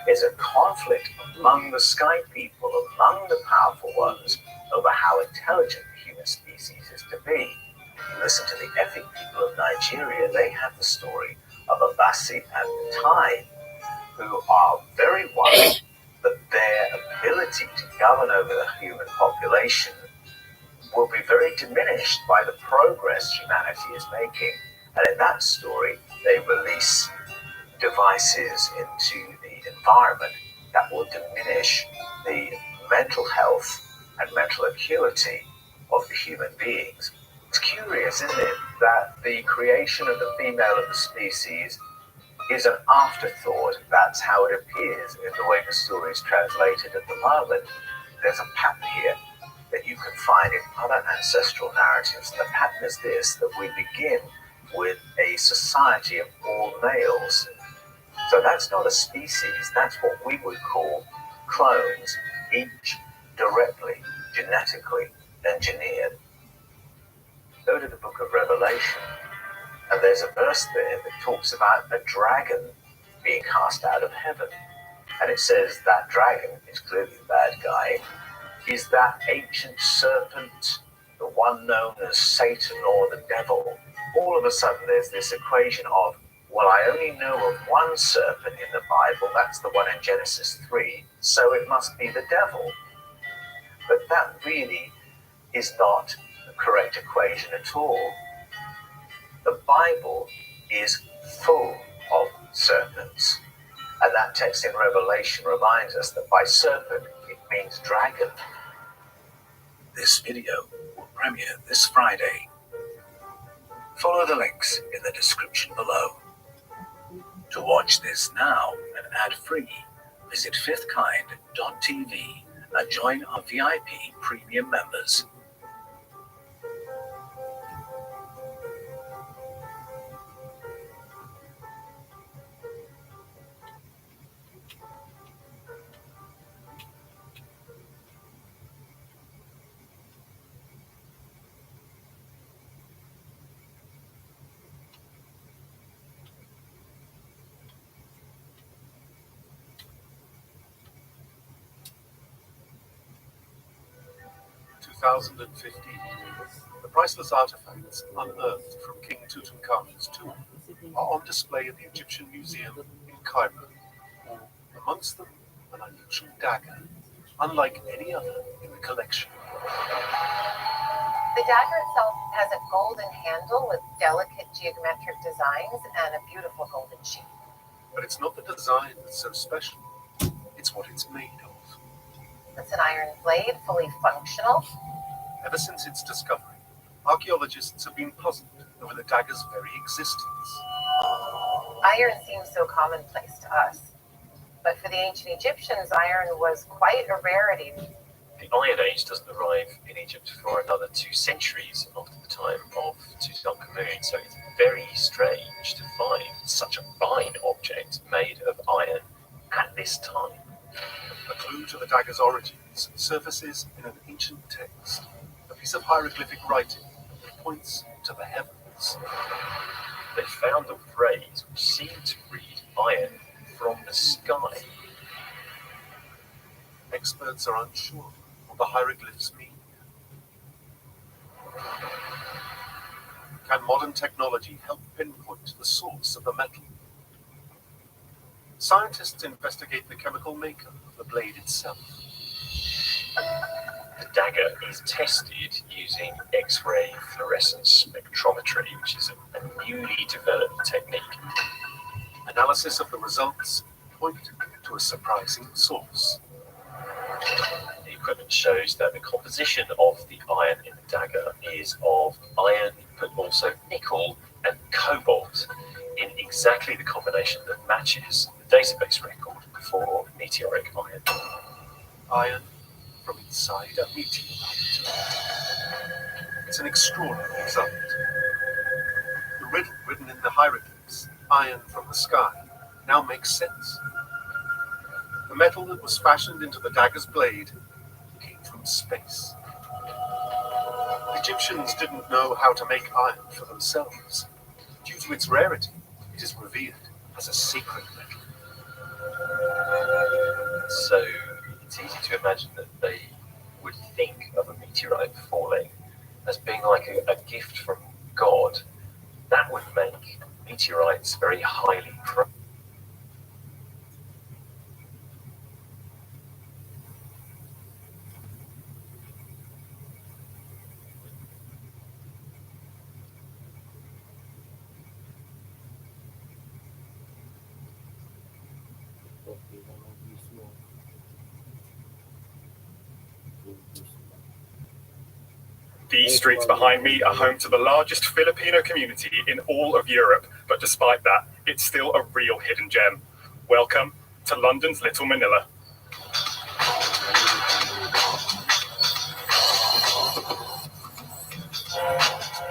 is a conflict among the sky people, among the powerful ones, over how intelligent the human species is to be. Listen to the Efik people of Nigeria. They have the story of Abasi and Tai, who are very worried that their ability to govern over the human population will be very diminished by the progress humanity is making. And in that story, they release devices into the environment that will diminish the mental health and mental acuity of the human beings. It's curious, isn't it, that the creation of the female of the species is an afterthought. That's how it appears in the way the story is translated at the moment. There's a pattern here that you can find in other ancestral narratives. The pattern is this, that we begin with a society of all males. So that's not a species, that's what we would call clones, each directly, genetically engineered. Go to the book of Revelation, and there's a verse there that talks about a dragon being cast out of heaven. And it says that dragon is clearly the bad guy. Is that ancient serpent, the one known as Satan or the devil? All of a sudden there's this equation of, well, I only know of one serpent in the Bible, that's the one in Genesis 3, so it must be the devil. But that really is not the correct equation at all. The Bible is full of serpents. And that text in Revelation reminds us that by serpent, it means dragon. This video will premiere this Friday. Follow the links in the description below. To watch this now and ad-free, visit fifthkind.tv and join our VIP premium members. The priceless artifacts unearthed from King Tutankhamun's tomb are on display at the Egyptian Museum in Cairo. Amongst them, an unusual dagger, unlike any other in the collection. The dagger itself has a golden handle with delicate geometric designs and a beautiful golden sheath. But it's not the design that's so special, it's what it's made of. It's an iron blade, fully functional. Ever since its discovery, archaeologists have been puzzled over the dagger's very existence. Iron seems so commonplace to us, but for the ancient Egyptians, iron was quite a rarity. The Iron Age doesn't arrive in Egypt for another 2 centuries after the time of Tutankhamun, so it's very strange to find such a fine object made of iron at this time. A clue to the dagger's origins surfaces in an ancient text, a piece of hieroglyphic writing that points to the heavens. They found a phrase which seemed to read iron from the sky. Experts are unsure what the hieroglyphs mean. Can modern technology help pinpoint the source of the metal? Scientists investigate the chemical makeup of the blade itself. The dagger is tested using X-ray fluorescence spectrometry, which is a newly developed technique. Analysis of the results point to a surprising source. The equipment shows that the composition of the iron in the dagger is of iron, but also nickel and cobalt, in exactly the combination that matches the database record for meteoric iron. Iron from inside a meteorite. It's an extraordinary result. The riddle written in the hieroglyphs, iron from the sky, now makes sense. The metal that was fashioned into the dagger's blade came from space. The Egyptians didn't know how to make iron for themselves. Due to its rarity, it is revered as a sacred metal. So it's easy to imagine that they would think of a meteorite falling as being like a gift from God. That would make meteorites very highly prized. These streets behind me are home to the largest Filipino community in all of Europe, but despite that, it's still a real hidden gem. Welcome to London's Little Manila.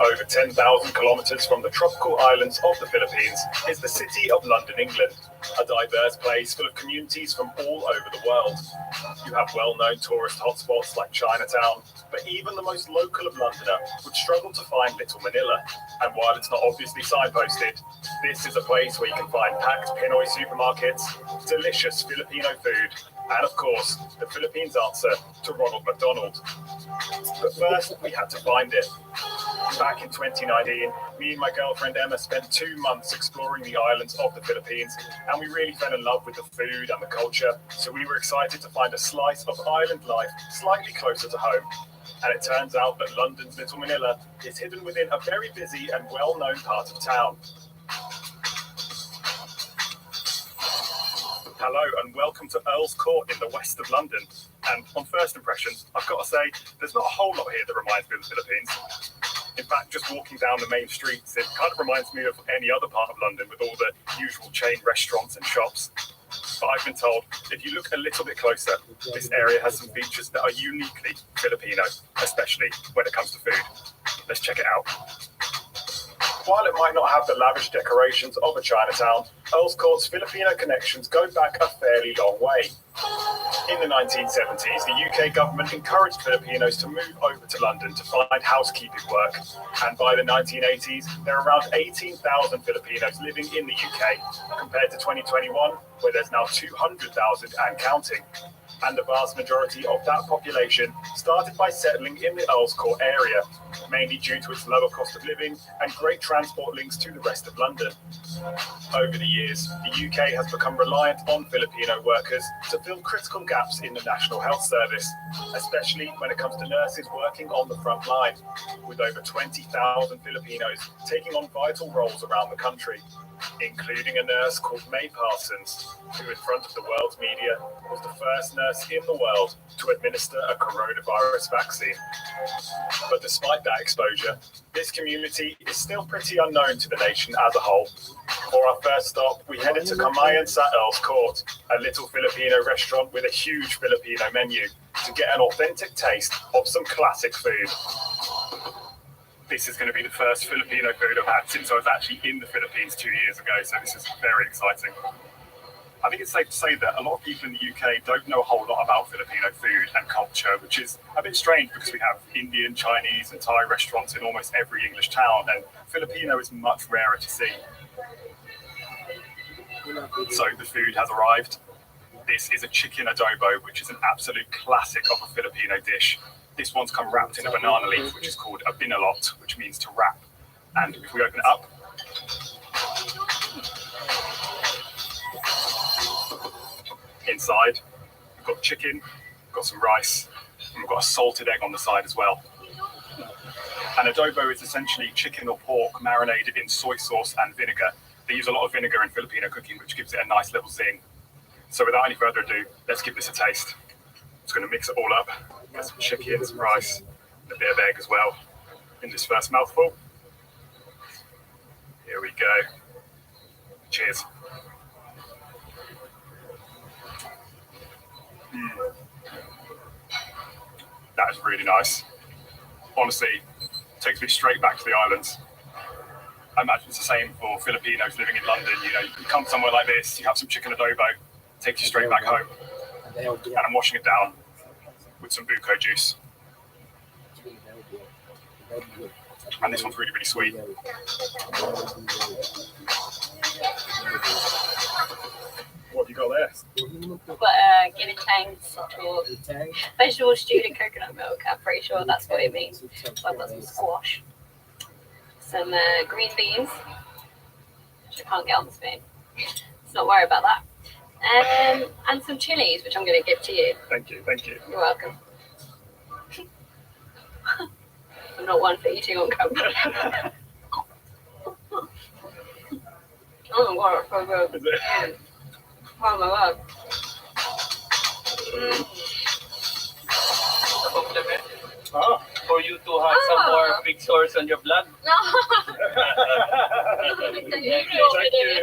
Over 10,000 kilometers from the tropical islands of the Philippines is the city of London, England, a diverse place full of communities from all over the world. You have well-known tourist hotspots like Chinatown, but even the most local of Londoner would struggle to find Little Manila. And while it's not obviously signposted, this is a place where you can find packed Pinoy supermarkets, delicious Filipino food, and of course, the Philippines' answer to Ronald McDonald. But first, we had to find it. Back in 2019, me and my girlfriend Emma spent 2 months exploring the islands of the Philippines, and we really fell in love with the food and the culture, so we were excited to find a slice of island life slightly closer to home. And it turns out that London's Little Manila is hidden within a very busy and well-known part of town. Hello and welcome to Earl's Court in the west of London. And on first impressions, I've got to say, there's not a whole lot here that reminds me of the Philippines. In fact, just walking down the main streets, it kind of reminds me of any other part of London with all the usual chain restaurants and shops. But I've been told, if you look a little bit closer, this area has some features that are uniquely Filipino, especially when it comes to food. Let's check it out. While it might not have the lavish decorations of a Chinatown, Earl's Court's Filipino connections go back a fairly long way. In the 1970s, the UK government encouraged Filipinos to move over to London to find housekeeping work, and by the 1980s, there are around 18,000 Filipinos living in the UK, compared to 2021, where there's now 200,000 and counting. And the vast majority of that population started by settling in the Earl's Court area, mainly due to its lower cost of living and great transport links to the rest of London. Over the years, the UK has become reliant on Filipino workers to fill critical gaps in the National Health Service, especially when it comes to nurses working on the front line, with over 20,000 Filipinos taking on vital roles around the country, including a nurse called May Parsons, who in front of the world's media was the first nurse in the world to administer a coronavirus vaccine. But despite that exposure, this community is still pretty unknown to the nation as a whole. For our first stop, we headed to Kamayan sa Earl's Court, a little Filipino restaurant with a huge Filipino menu, to get an authentic taste of some classic food. This is going to be the first Filipino food I've had since I was actually in the Philippines 2 years ago, so this is very exciting. I think it's safe to say that a lot of people in the UK don't know a whole lot about Filipino food and culture, which is a bit strange because we have Indian, Chinese and Thai restaurants in almost every English town, and Filipino is much rarer to see. So the food has arrived. This is a chicken adobo, which is an absolute classic of a Filipino dish. This one's come wrapped in a banana leaf, which is called a binalot, which means to wrap. And if we open it up, inside, we've got chicken, we've got some rice, and we've got a salted egg on the side as well. An adobo is essentially chicken or pork marinated in soy sauce and vinegar. They use a lot of vinegar in Filipino cooking, which gives it a nice little zing. So without any further ado, let's give this a taste. I'm just going to mix it all up. Get some chicken, some rice, and a bit of egg as well in this first mouthful. Here we go. Cheers. That is really nice. Honestly, takes me straight back to the islands. I imagine it's the same for Filipinos living in London. You know, you can come somewhere like this, you have some chicken adobo, takes you straight back home. And I'm washing it down with some buko juice. And this one's really, really sweet. What have you got there? But guinea tangs or vegetable stewed in coconut milk. I'm pretty sure that's what it means. So I've got some squash, some green beans, which I can't get on the spoon. Let's not worry about that. And some chilies, which I'm going to give to you. Thank you, thank you. You're welcome. I'm not one for eating on camera. Oh my god, it's so good. Is it? Oh my god. A compliment Oh. for you to have some more pictures on your blog. No. Thank you. Thank you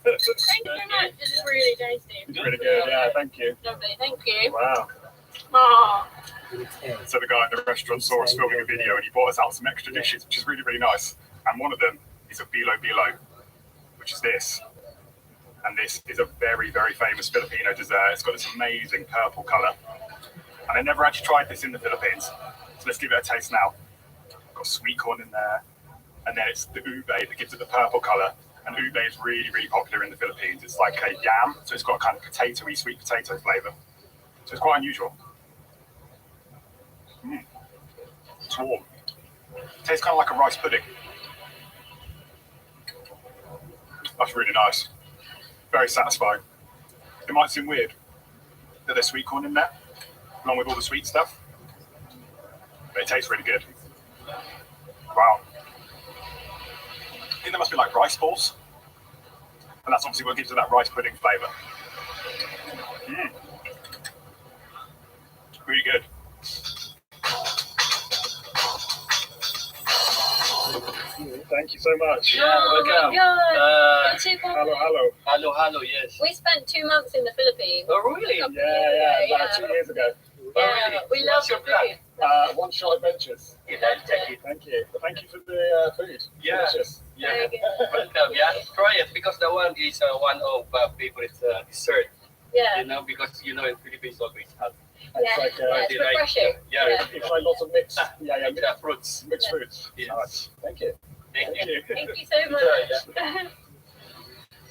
so much. This is really tasty. It's really good, yeah, thank you. Lovely, thank you. Wow. Oh. So the guy in the restaurant saw us filming a video and he brought us out some extra dishes, which is really, really nice. And one of them is a bilo bilo, which is this. And this is a very, very famous Filipino dessert. It's got this amazing purple colour. And I never actually tried this in the Philippines. So let's give it a taste now. Got sweet corn in there. And then it's the ube that gives it the purple colour. And ube is really, really popular in the Philippines. It's like a yam, so it's got a kind of potatoey, sweet potato flavour. So it's quite unusual. It's warm. It tastes kind of like a rice pudding. That's really nice. Very satisfying. It might seem weird that there's sweet corn in there, along with all the sweet stuff, but it tastes really good. Wow. I think there must be like rice balls, and that's obviously what gives it that rice pudding flavour. Really good. Thank you so much. Yeah, welcome. Hello, hello. Hello, hello, yes. We spent 2 months in the Philippines. Oh, really? Yeah, about 2 years ago. Yeah, we love What's your plan? One Shot Adventures. Yeah, check it. Thank you. Thank you for the food. Yeah. Delicious. Yeah, welcome. Yeah, try it because that one is one of favorite dessert. Yeah. You know, because you know in Philippines always have. Yeah, It's like, it's refreshing. It's like lots of mixed, fruits. mixed fruits. Yes. Nice. Thank you. Thank you. Thank you so much.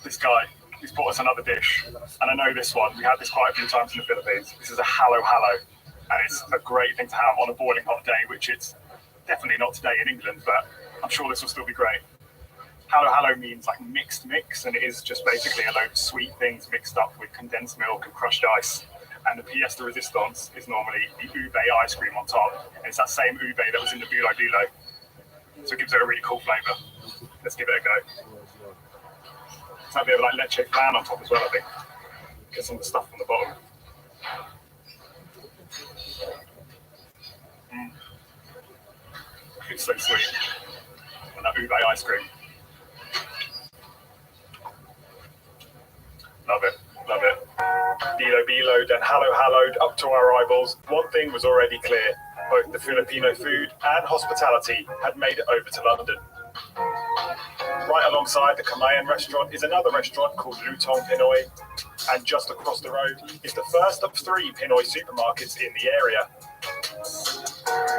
This guy, he's brought us another dish, and I know this one. We had this quite a few times in the Philippines. This is a halo halo, and it's a great thing to have on a boiling hot day, which it's definitely not today in England, but I'm sure this will still be great. Halo halo means like mixed mix, and it is just basically a load of sweet things mixed up with condensed milk and crushed ice. And the pièce de résistance is normally the ube ice cream on top, and it's that same ube that was in the bilo bilo. So it gives it a really cool flavour. Let's give it a go. It's like a bit of like leche flan on top as well, I think. Get some of the stuff on the bottom. It's so sweet. And that ube ice cream. Love it, love it. Bilo biloed and halo haloed up to our eyeballs. One thing was already clear. Both the Filipino food and hospitality had made it over to London. Right alongside the Kamayan restaurant is another restaurant called Lutong Pinoy, and just across the road is the first of 3 Pinoy supermarkets in the area.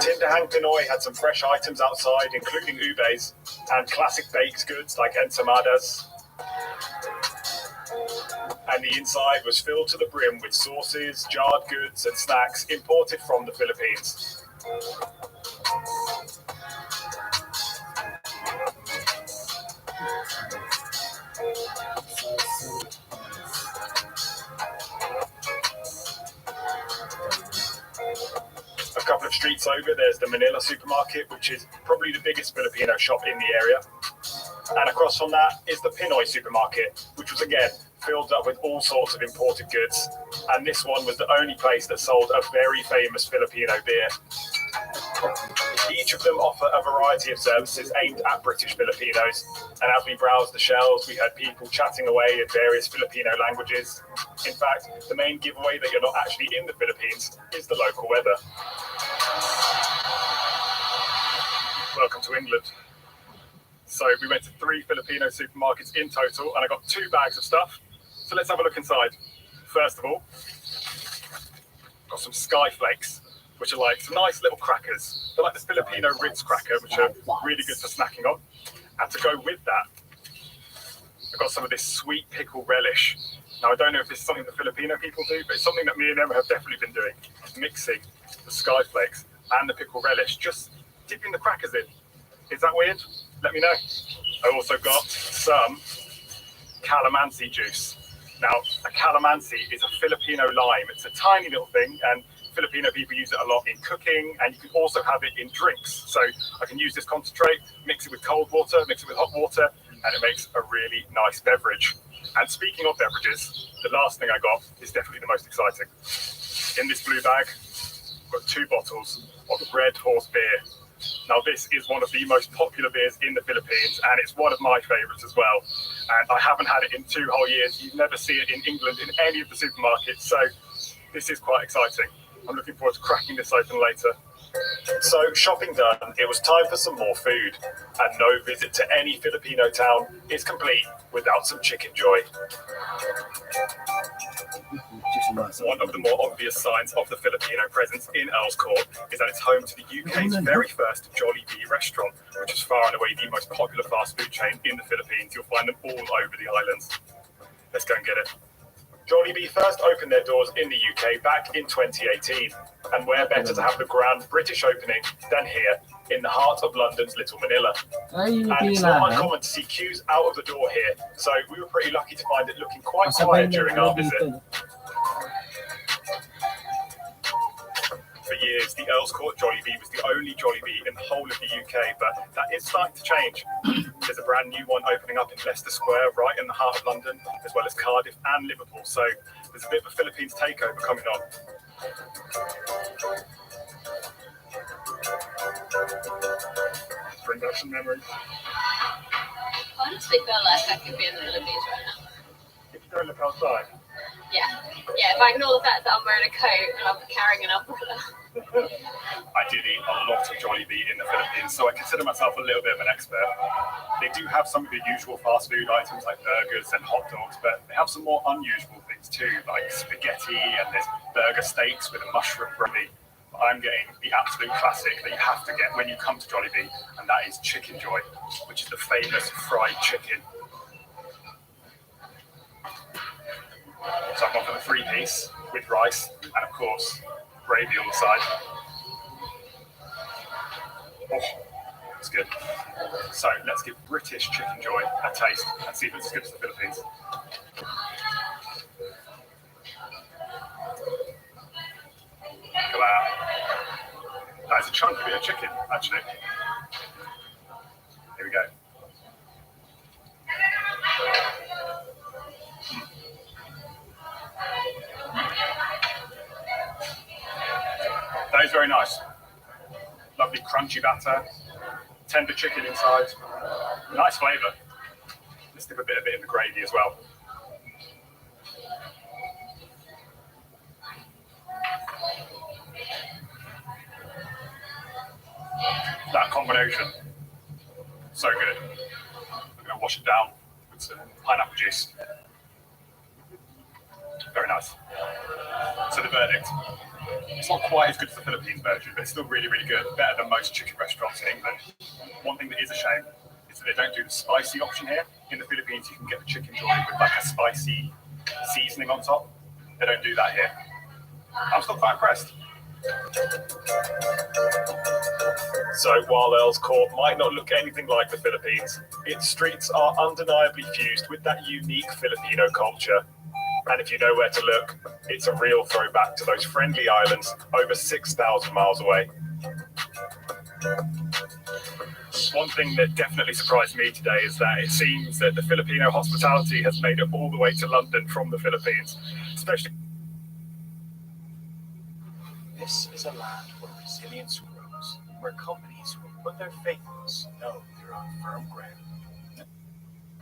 Tindahang Pinoy had some fresh items outside, including ubes, and classic baked goods like ensamadas. And the inside was filled to the brim with sauces, jarred goods, and snacks imported from the Philippines. A couple of streets over, there's the Manila supermarket, which is probably the biggest Filipino shop in the area. And across from that is the Pinoy supermarket, which was again filled up with all sorts of imported goods. And this one was the only place that sold a very famous Filipino beer. Each of them offer a variety of services aimed at British Filipinos. And as we browsed the shelves, we heard people chatting away in various Filipino languages. In fact, the main giveaway that you're not actually in the Philippines is the local weather. Welcome to England. So we went to 3 Filipino supermarkets in total, and I got 2 bags of stuff. So let's have a look inside. First of all, got some Sky Flakes. which are like some nice little crackers. They're like the Filipino Ritz cracker, which are really good for snacking on. And to go with that, I've got some of this sweet pickle relish. Now, I don't know if this is something that Filipino people do, but it's something that me and Emma have definitely been doing, mixing the sky flakes and the pickle relish, just dipping the crackers in. Is that weird? Let me know. I also got some calamansi juice. Now, a calamansi is a Filipino lime. It's a tiny little thing, and Filipino people use it a lot in cooking, and you can also have it in drinks. So I can use this concentrate, mix it with cold water, mix it with hot water, and it makes a really nice beverage. And speaking of beverages, the last thing I got is definitely the most exciting. In this blue bag, I've got 2 bottles of Red Horse beer. Now, this is one of the most popular beers in the Philippines, and it's one of my favorites as well. And I haven't had it in 2 whole years. You never see it in England in any of the supermarkets, so this is quite exciting. I'm looking forward to cracking this open later. So, shopping done, it was time for some more food. And no visit to any Filipino town is complete without some chicken joy. One of the more obvious signs of the Filipino presence in Earl's Court is that it's home to the UK's very first Jollibee restaurant, which is far and away the most popular fast food chain in the Philippines. You'll find them all over the islands. Let's go and get it. Jollibee first opened their doors in the UK back in 2018, and where better to have the grand British opening than here in the heart of London's Little Manila. And it's not uncommon to see queues out of the door here, so we were pretty lucky to find it looking quite quiet during our visit. For years, the Earl's Court Jollibee was the only Jollibee in the whole of the UK, but that is starting to change. There's a brand new one opening up in Leicester Square, right in the heart of London, as well as Cardiff and Liverpool, so there's a bit of a Philippines takeover coming on. Bring back some memories. I honestly feel like I could be in the Philippines right now. If you don't look outside. Yeah, if I ignore the fact that I'm wearing a coat and I'm carrying an umbrella. I did eat a lot of Jollibee in the Philippines, so I consider myself a little bit of an expert. They do have some of the usual fast food items like burgers and hot dogs, but they have some more unusual things too, like spaghetti, and there's burger steaks with a mushroom gravy. But I'm getting the absolute classic that you have to get when you come to Jollibee, and that is Chicken Joy, which is the famous fried chicken. So I've gone for the 3-piece with rice and, of course, gravy on the side. Oh, it's good. So let's give British Chicken Joy a taste and see if it's as good as the Philippines. Look at that. That is a chunky bit of chicken, actually. Here we go. That is very nice. Lovely crunchy batter, tender chicken inside, nice flavour. Let's dip a bit of it in the gravy as well. That combination, so good. I'm going to wash it down with some pineapple juice. Very nice. So the verdict. It's not quite as good as the Philippines version, but it's still really, really good. Better than most chicken restaurants in England. One thing that is a shame is that they don't do the spicy option here. In the Philippines, you can get the Chicken Joy with like a spicy seasoning on top. They don't do that here. I'm still quite impressed. So while Earl's Court might not look anything like the Philippines, its streets are undeniably fused with that unique Filipino culture. And if you know where to look, it's a real throwback to those friendly islands over 6,000 miles away. One thing that definitely surprised me today is that it seems that the Filipino hospitality has made it all the way to London from the Philippines, especially. This is a land where resilience grows, where companies who have put their faith in us know they're on firm ground.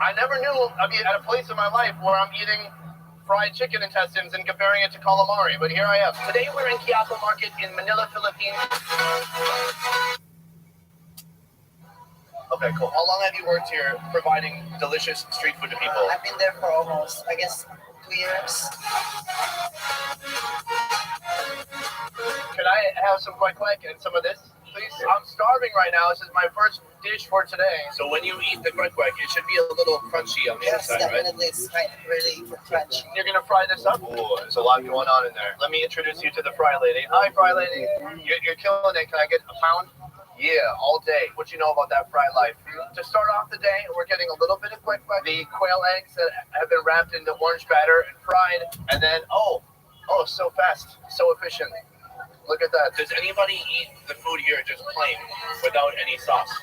I never knew I'd be at a place in my life where I'm eating fried chicken intestines and comparing it to calamari, but here I am. Today we're in Quiapo Market in Manila, Philippines. Okay, cool. How long have you worked here providing delicious street food to people? I've been there for almost, I guess, 2 years. Can I have some quack and some of this, please? I'm starving right now. This is my first dish for today. So when you eat the quack, it should be a little crunchy on the inside, right? Definitely. It's kind of really crunchy. You're gonna fry this up? Oh, there's a lot going on in there. Let me introduce you to the fry lady. Hi, fry lady. You're killing it. Can I get a pound? Yeah, all day. What you know about that fry life? To start off the day, we're getting a little bit of quack. The quail eggs that have been wrapped into orange batter and fried, and then oh, so fast, so efficient. Look at that. Does anybody eat the food here just plain, without any sauce?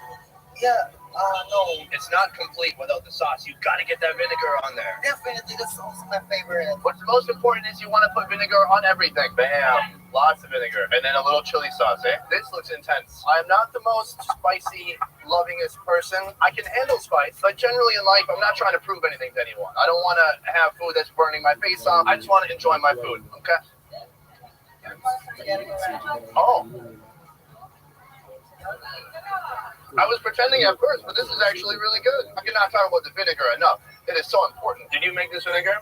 Yeah, no. It's not complete without the sauce. You've got to get that vinegar on there. Definitely, the sauce is my favorite. What's most important is you want to put vinegar on everything. Bam. Lots of vinegar. And then a little chili sauce, eh? This looks intense. I'm not the most spicy, lovingest person. I can handle spice, but generally in life, I'm not trying to prove anything to anyone. I don't want to have food that's burning my face off. I just want to enjoy my food, okay? Oh. I was pretending at first, but this is actually really good. I cannot talk about the vinegar enough. It is so important. Did you make this vinegar?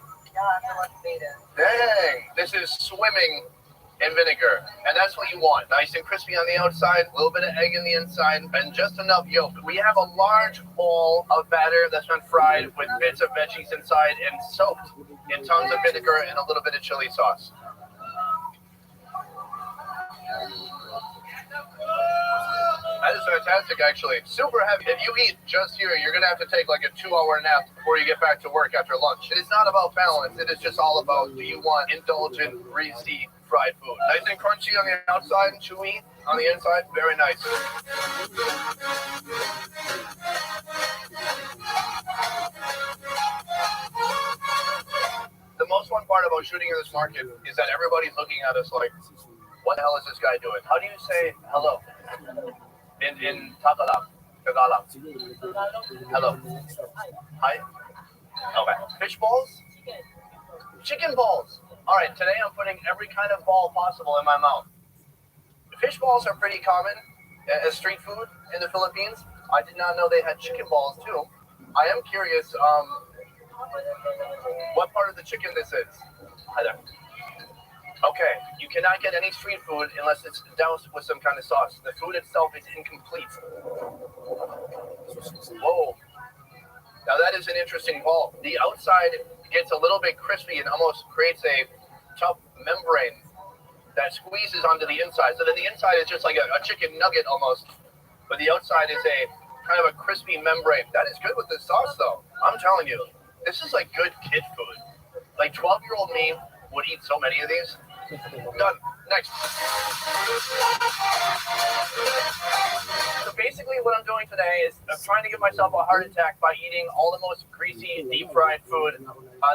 Dang, this is swimming in vinegar. And that's what you want. Nice and crispy on the outside, a little bit of egg in the inside, and just enough yolk. We have a large ball of batter that's been fried with bits of veggies inside and soaked in tons of vinegar and a little bit of chili sauce. That is fantastic, actually. Super heavy. If you eat just here, you're going to have to take like a 2-hour nap before you get back to work after lunch. It is not about balance. It is just all about, do you want indulgent, greasy, fried food? Nice and crunchy on the outside, chewy on the inside. Very nice. The most fun part about shooting in this market is that everybody's looking at us like, what the hell is this guy doing? How do you say hello in Tagalog? Hello. Hi. Okay. Fish balls? Chicken balls. All right, today I'm putting every kind of ball possible in my mouth. Fish balls are pretty common as street food in the Philippines. I did not know they had chicken balls too. I am curious what part of the chicken this is. Hi there. Okay, you cannot get any street food unless it's doused with some kind of sauce. The food itself is incomplete. Whoa. Now that is an interesting ball. The outside gets a little bit crispy and almost creates a tough membrane that squeezes onto the inside. So then the inside is just like a chicken nugget almost, but the outside is a kind of a crispy membrane. That is good with the sauce though. I'm telling you, this is like good kid food. Like 12-year-old me would eat so many of these. Done. Next. So basically what I'm doing today is I'm trying to give myself a heart attack by eating all the most greasy, deep-fried food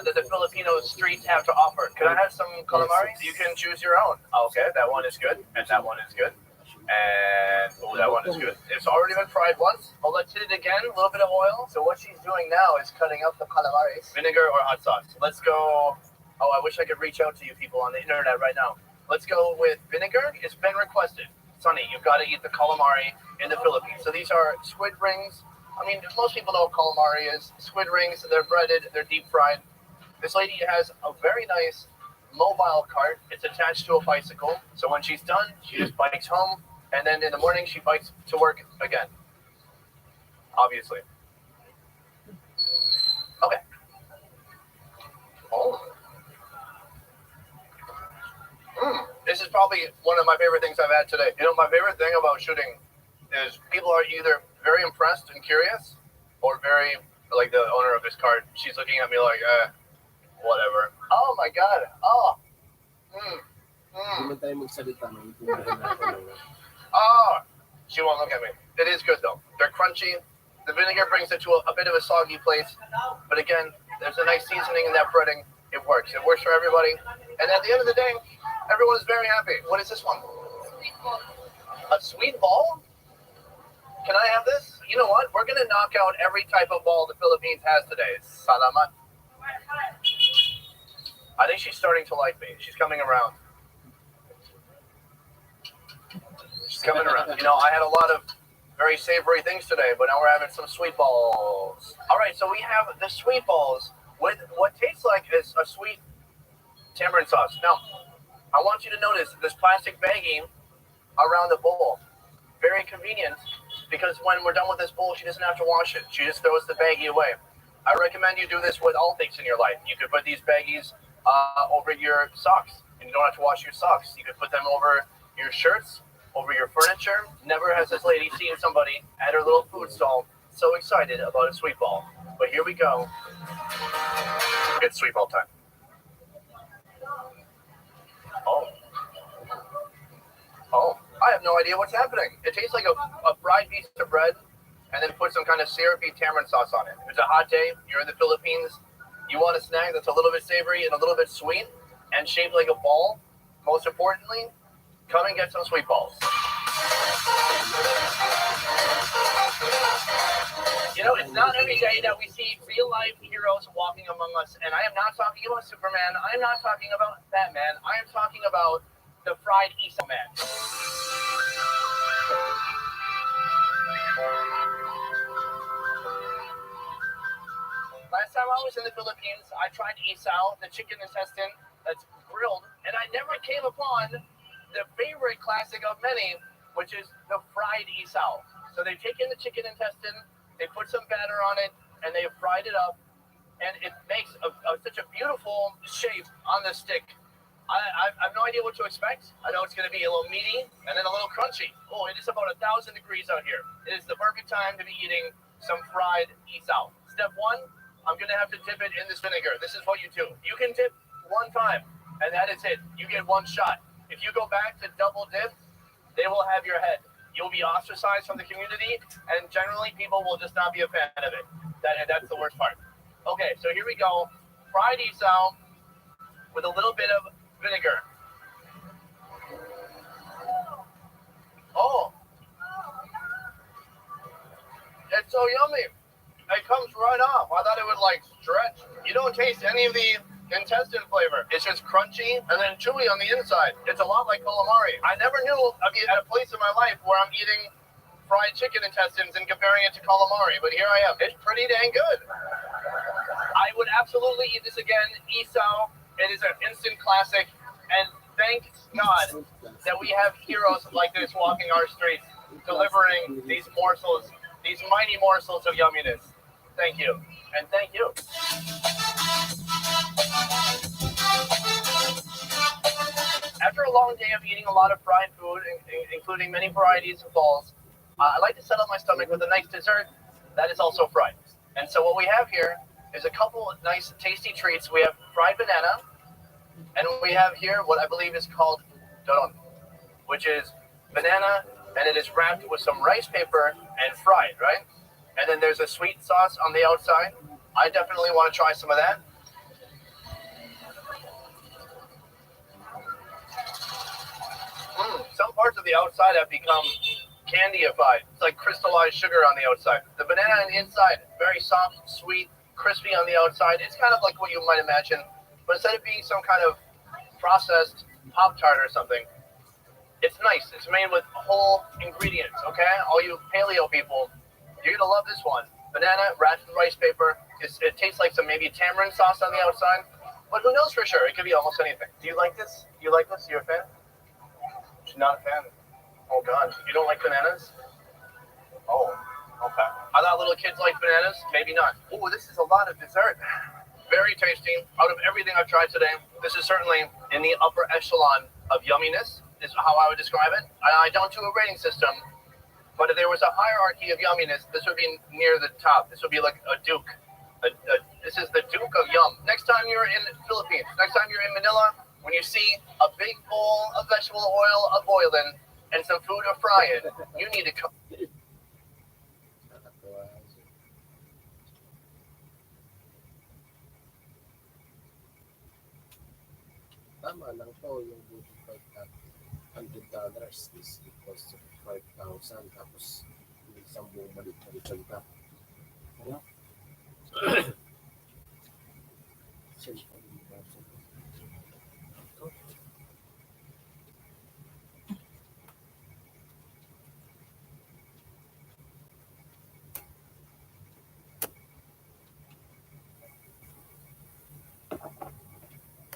that the Filipino streets have to offer. Can I have some calamaris? You can choose your own. Okay, that one is good, and that one is good. And, oh, that one is good. It's already been fried once. Oh, let's hit it again. A little bit of oil. So what she's doing now is cutting up the calamaris. Vinegar or hot sauce. Let's go. Oh, I wish I could reach out to you people on the internet right now. Let's go with vinegar. It's been requested. Sonny, you've got to eat the calamari in the Philippines. So these are squid rings. I mean, most people know what calamari is. Squid rings, they're breaded, they're deep fried. This lady has a very nice mobile cart. It's attached to a bicycle. So when she's done, she just bikes home. And then in the morning, she bikes to work again. Obviously. Okay. Oh. This is probably one of my favorite things I've had today. You know, my favorite thing about shooting is people are either very impressed and curious or very, like the owner of this cart, she's looking at me like, whatever. Oh my God. Oh. Oh. She won't look at me. It is good though. They're crunchy. The vinegar brings it to a bit of a soggy place. But again, there's a nice seasoning in that breading. It works. It works for everybody. And at the end of the day, everyone is very happy. What is this one? A sweet ball? Can I have this? You know what? We're going to knock out every type of ball the Philippines has today. Salamat. I think she's starting to like me. She's coming around. She's coming around. You know, I had a lot of very savory things today, but now we're having some sweet balls. All right, so we have the sweet balls with what tastes like is a sweet tamarind sauce. Now, I want you to notice this plastic baggie around the bowl. Very convenient because when we're done with this bowl, she doesn't have to wash it. She just throws the baggie away. I recommend you do this with all things in your life. You could put these baggies over your socks, and you don't have to wash your socks. You could put them over your shirts, over your furniture. Never has this lady seen somebody at her little food stall so excited about a sweet ball. But here we go. It's sweet ball time. Oh, I have no idea what's happening. It tastes like a fried piece of bread and then put some kind of syrupy tamarind sauce on it. It's a hot day. You're in the Philippines. You want a snack that's a little bit savory and a little bit sweet and shaped like a ball. Most importantly, come and get some sweet balls. You know, it's not every day that we see real-life heroes walking among us, and I am not talking about Superman. I am not talking about Batman. I am talking about the fried Isaw man. Last time I was in the Philippines, I tried isaw, the chicken intestine that's grilled, and I never came upon the favorite classic of many, which is the fried isaw. So they take in the chicken intestine, they put some batter on it, and they fried it up, and it makes such a beautiful shape on the stick. I have no idea what to expect. I know it's going to be a little meaty and then a little crunchy. Oh, it is about 1,000 degrees out here. It is the perfect time to be eating some fried isaw. Step one, I'm going to have to dip it in this vinegar. This is what you do. You can dip one time, and that is it. You get one shot. If you go back to double dip, they will have your head. You'll be ostracized from the community, and generally people will just not be a fan of it. That's the worst part. Okay, so here we go. Fried isaw with a little bit of vinegar. Oh, it's so yummy. It comes right off. I thought it would like stretch. You don't taste any of the intestine flavor. It's just crunchy and then chewy on the inside. It's a lot like calamari. I never knew I'd be at a place in my life where I'm eating fried chicken intestines and comparing it to calamari, but here I am. It's pretty dang good. I would absolutely eat this again. Isaw, it is an instant classic, and thank God that we have heroes like this walking our streets, delivering these morsels, these mighty morsels of yumminess. Thank you, and thank you. After a long day of eating a lot of fried food, including many varieties of balls, I like to settle my stomach with a nice dessert that is also fried. And so what we have here is a couple of nice tasty treats. We have fried banana, and we have here what I believe is called doron, which is banana, and it is wrapped with some rice paper and fried, right? And then there's a sweet sauce on the outside. I definitely want to try some of that. Some parts of the outside have become candyified. It's like crystallized sugar on the outside. The banana on the inside, very soft, sweet, crispy on the outside. It's kind of like what you might imagine, but instead of being some kind of processed Pop-Tart or something, it's nice. It's made with whole ingredients, okay? All you paleo people, you're going to love this one. Banana wrapped in rice paper. It tastes like some maybe tamarind sauce on the outside, but who knows for sure? It could be almost anything. Do you like this? You like this? You're a fan? She's not a fan. Oh, God. You don't like bananas? Oh, okay. I thought little kids like bananas. Maybe not. Oh, this is a lot of dessert. Very tasty. Out of everything I've tried today, this is certainly in the upper echelon of yumminess, is how I would describe it. I don't do a rating system, but if there was a hierarchy of yumminess, this would be near the top. This would be like a duke. This is the Duke of Yum. Next time you're in the Philippines, next time you're in Manila, when you see a big bowl of vegetable oil a-boiling and some food a-frying, you need to come. Tama lang to, yung $100 is equals to 5,000, tapos isang buong balik-balikan ka. Ano? Siyempre.